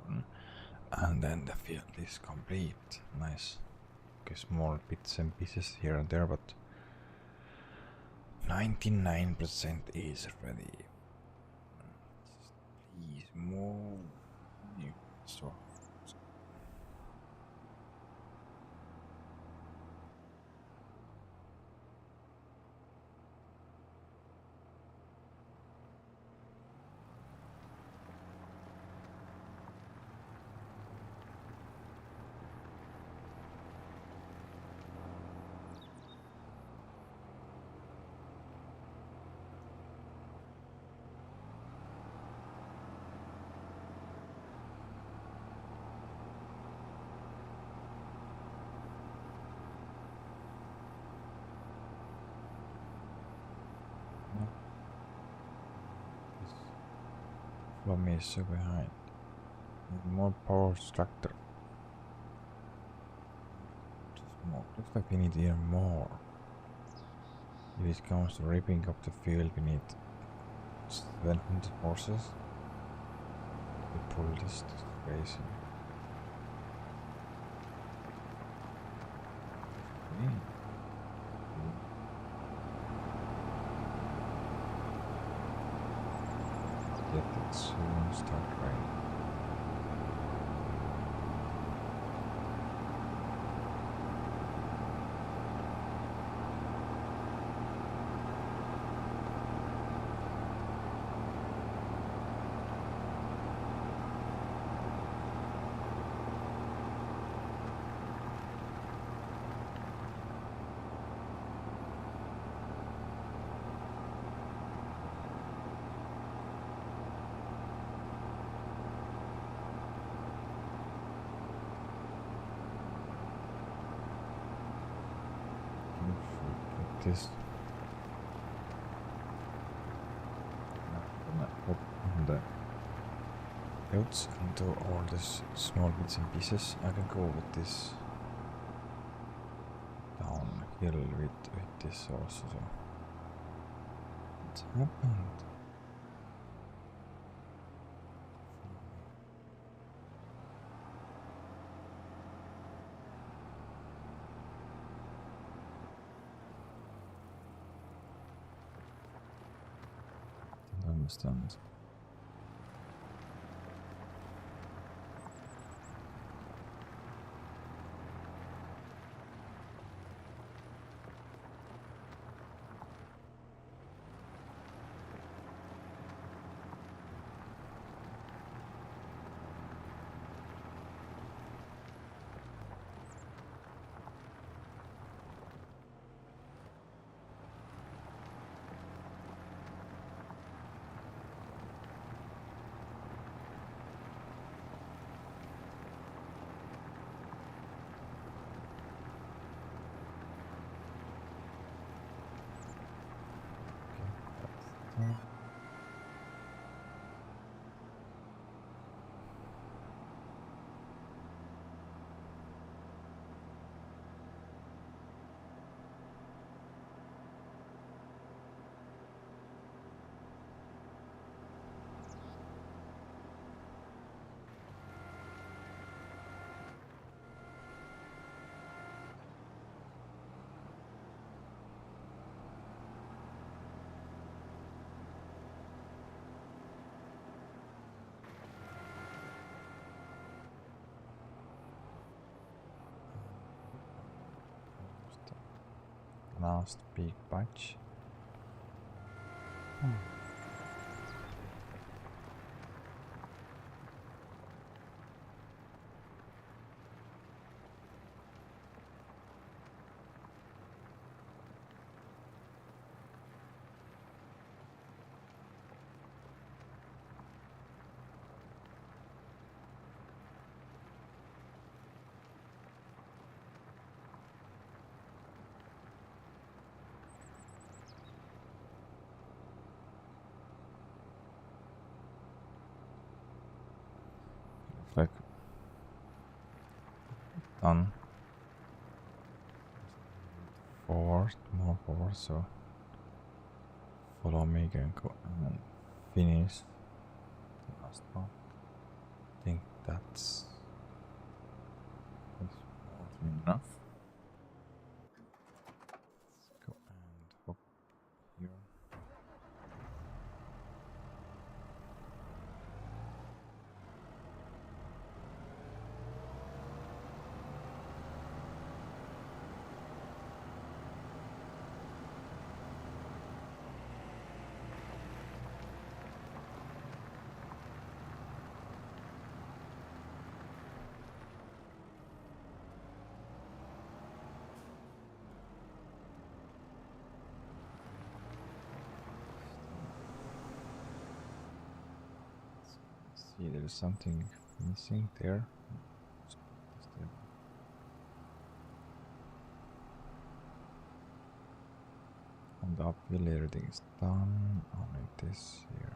turn. And then the field is complete. Nice. Okay, small bits and pieces here and there, but 99% is ready. Please move. So. Flummy is so behind. Need more power structure. Just more. Looks like we need even more. If it comes to ripping up the field, we need 700 horses. We pull this to crazy. Let it soon start raining. This put the notes into all these small bits and pieces. I can go with this hill with this also. So what's happened? I understand. Last big batch. Like done. Forward, more forward, so follow me and go and finish the last one. I think that's more than enough. Let's go and hop here. See, there's something missing there. On the uphill, everything is done. Only this here.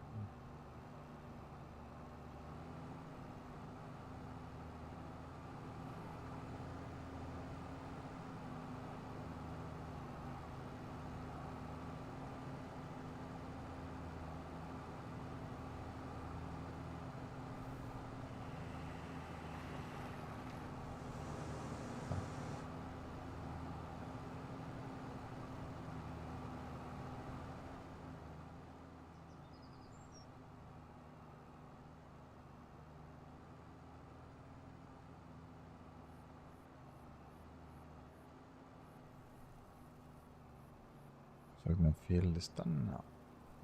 So I'm gonna fill this done now.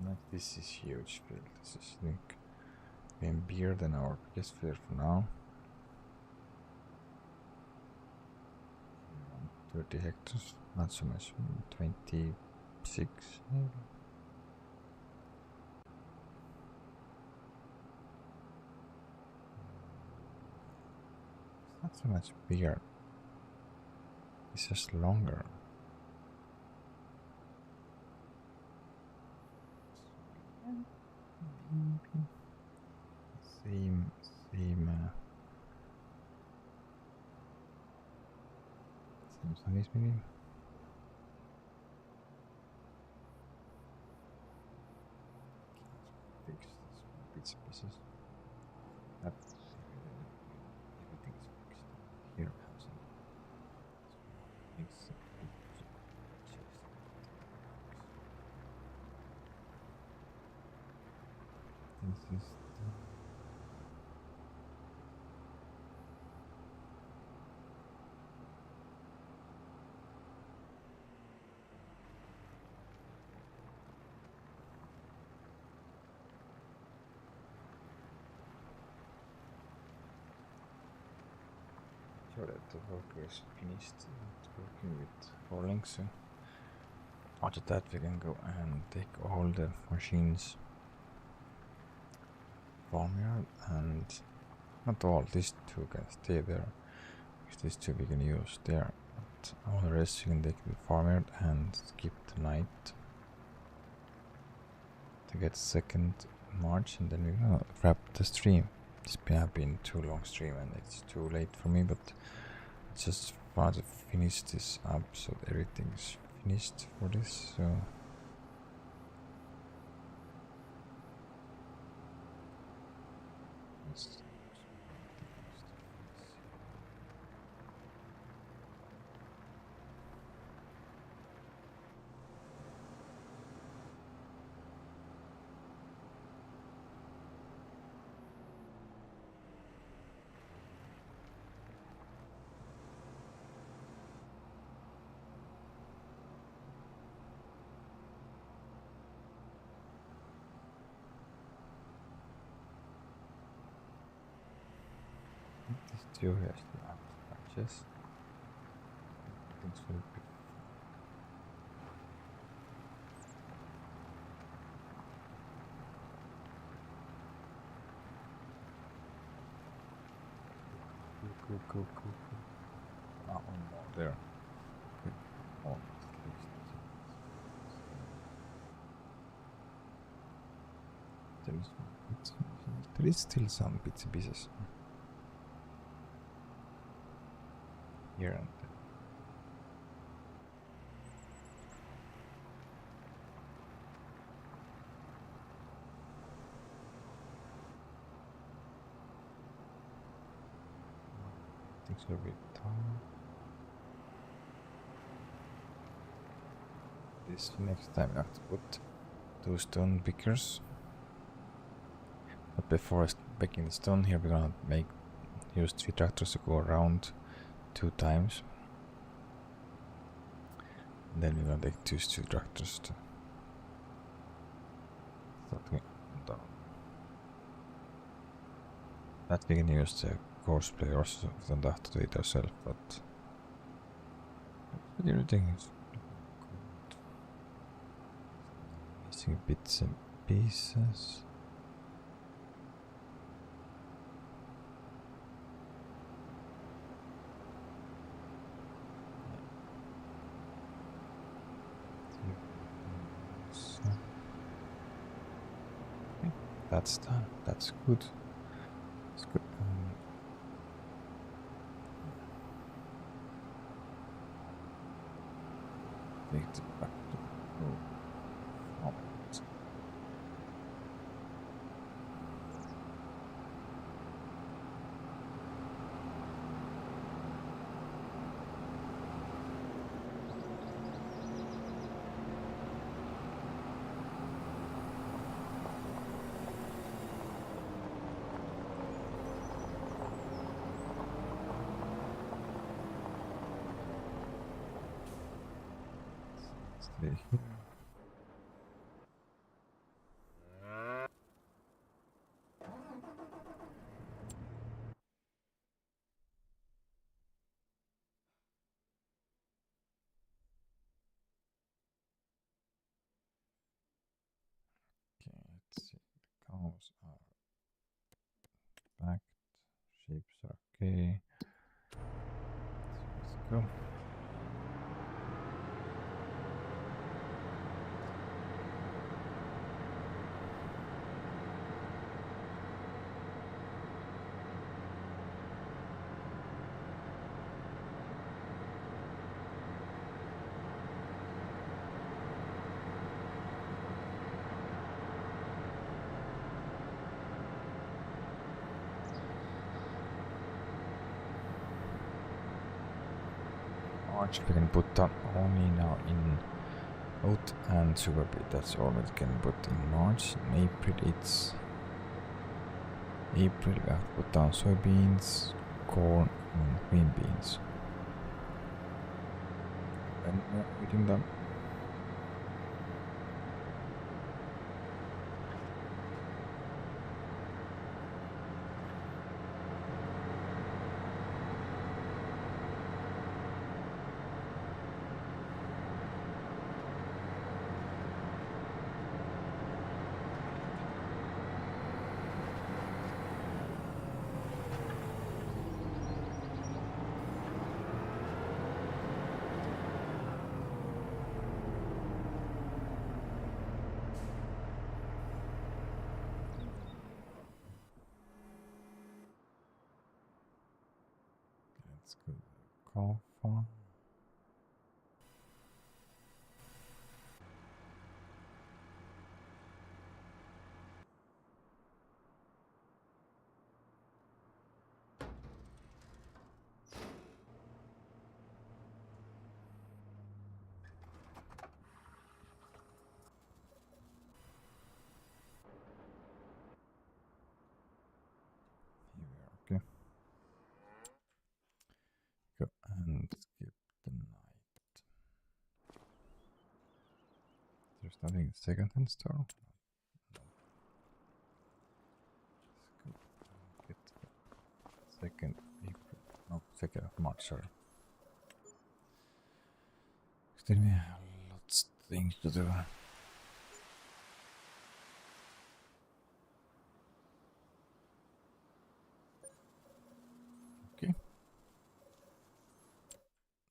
Like this is huge field. This is like being bigger than our biggest field for now. 30 hectares, not so much, 26 maybe. It's not so much bigger, it's just longer. Same size maybe. Makes this is sure that the worker is finished working with Orling, so after that we can go and take all the machines farmyard, and not all, these two can stay there because these two we can use there, but all the rest you can take the farmyard and skip the night to get 2nd March, and then we're gonna wrap the stream. It's been too long stream and it's too late for me, but I just want to finish this up so everything's finished for this. So these two has to have patches. Things will be cool. Ah, one more there. Good. Almost fixed. There is still some bits and pieces here and there. Things will be done. This next time I have to put 2 stone pickers. But before picking the stone here, we're gonna use 3 tractors to go around 2 times. And then we're gonna take 2 tractors to start going down. That we can use the course player also, we don't have to do it ourselves, but everything is good. Missing bits and pieces. That's done. That's good. It's good. Take it back to oh. Stay here. Okay, let's see. The cows are backed. Sheep are okay. So let's go. March we can put down only now in oat and sugar beet. That's all we can put in March. In April it's April we have to put down soybeans, corn and green beans. And we're putting them. Let's go to the cow farm. Here we are, okay. Go and skip the night. There's nothing in second-hand store. No. Let's go and get 2nd April. No, 2nd of March, sorry. Still we have lots of things to do. Okay.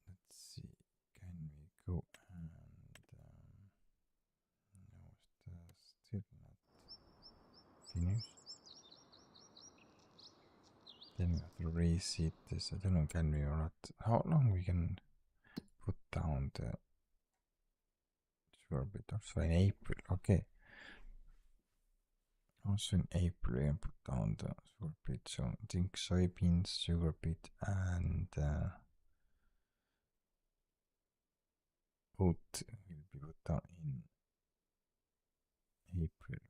Let's see. Can we go and no, still not finished. Then we have to reseat this. I don't know, can we or not? How long we can put down the sugar beet? Also in April, okay. Also in April we can put down the sugar beet. So I think soybeans, sugar beet, and oat will be put down in April.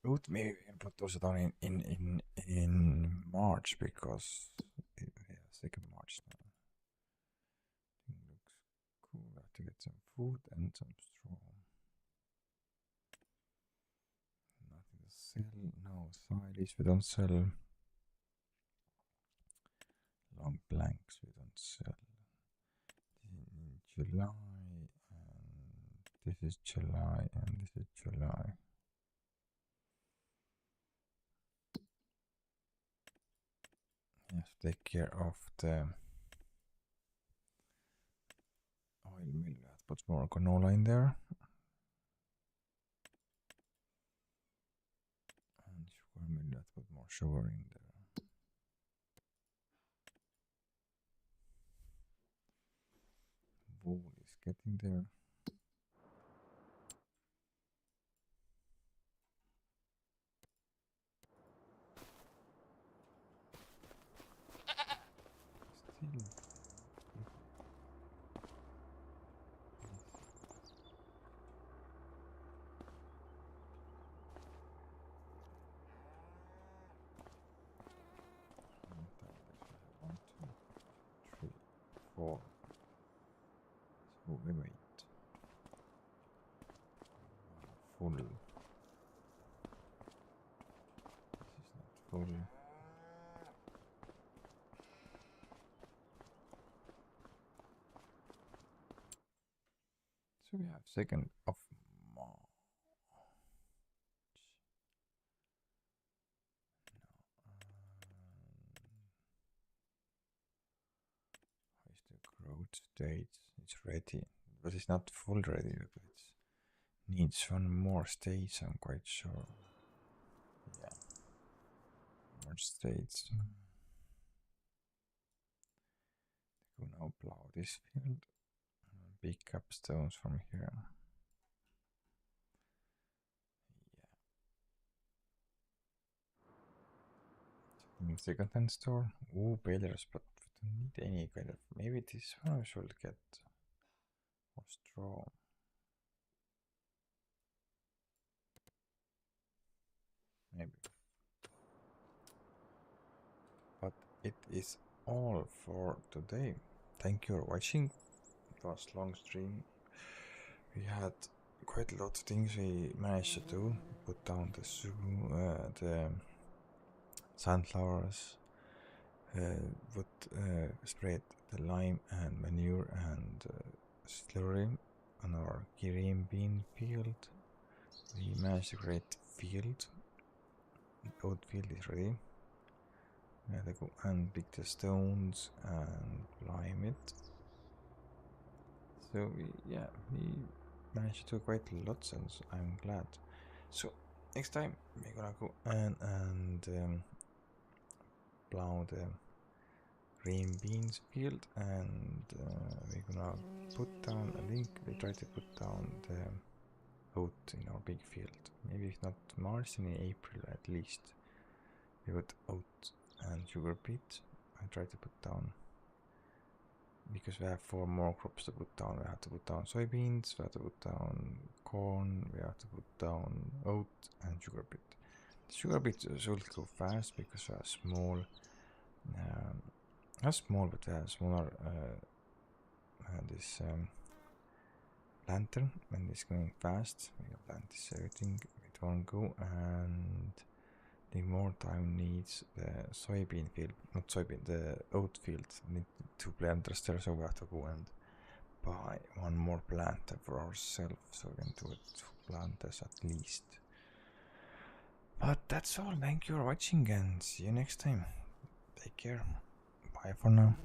Oat maybe we can put those down in March because yeah, 2nd March now. It looks cool. I have to get some food and some straw. Nothing to sell. No silage we don't sell. Long blanks we don't sell. In July, and this is July, and this is July. You have to take care of the oil mill. That puts more canola in there. And sugar mill, that put more sugar in there. Wool is getting there. Still. One, two, three, four. So we wait. Full. This is not full. So we have 2nd of March. Is the growth stage? It's ready, but it's not full ready. It needs one more stage. I'm quite sure. Yeah, more stage. Go now plow this field. Pick up stones from here. Second-hand store. Ooh, balers, but we don't need any kind of. Maybe this one I should get. Or straw. Maybe. But it is all for today. Thank you for watching. It was a long stream. We had quite a lot of things we managed to do. Put down the zoo, the sunflowers, spread the lime and manure and slurry on our green bean field. We managed to create field. The oat field is ready. We have to go and pick the stones and lime it. So we managed to do quite a lot, and I'm glad. So next time we're gonna go and plow the green beans field, and we're gonna put down a link. We try to put down the oat in our big field. Maybe if not March, in April at least. We put oat and sugar beet. I try to put down, because we have 4 more crops to put down. We have to put down soybeans, we have to put down corn, we have to put down oat and sugar beet. The sugar beet should go fast because we are small. Not small, but smaller. This planter, and it's going fast. We can plant this everything with one go, and the more time needs the soybean field, not soybean, the oat field. Need 2 planters there, so we have to go and buy 1 more planter for ourselves, so we can do it 2 planters at least. But that's all. Thank you for watching, and see you next time. Take care. Bye for now.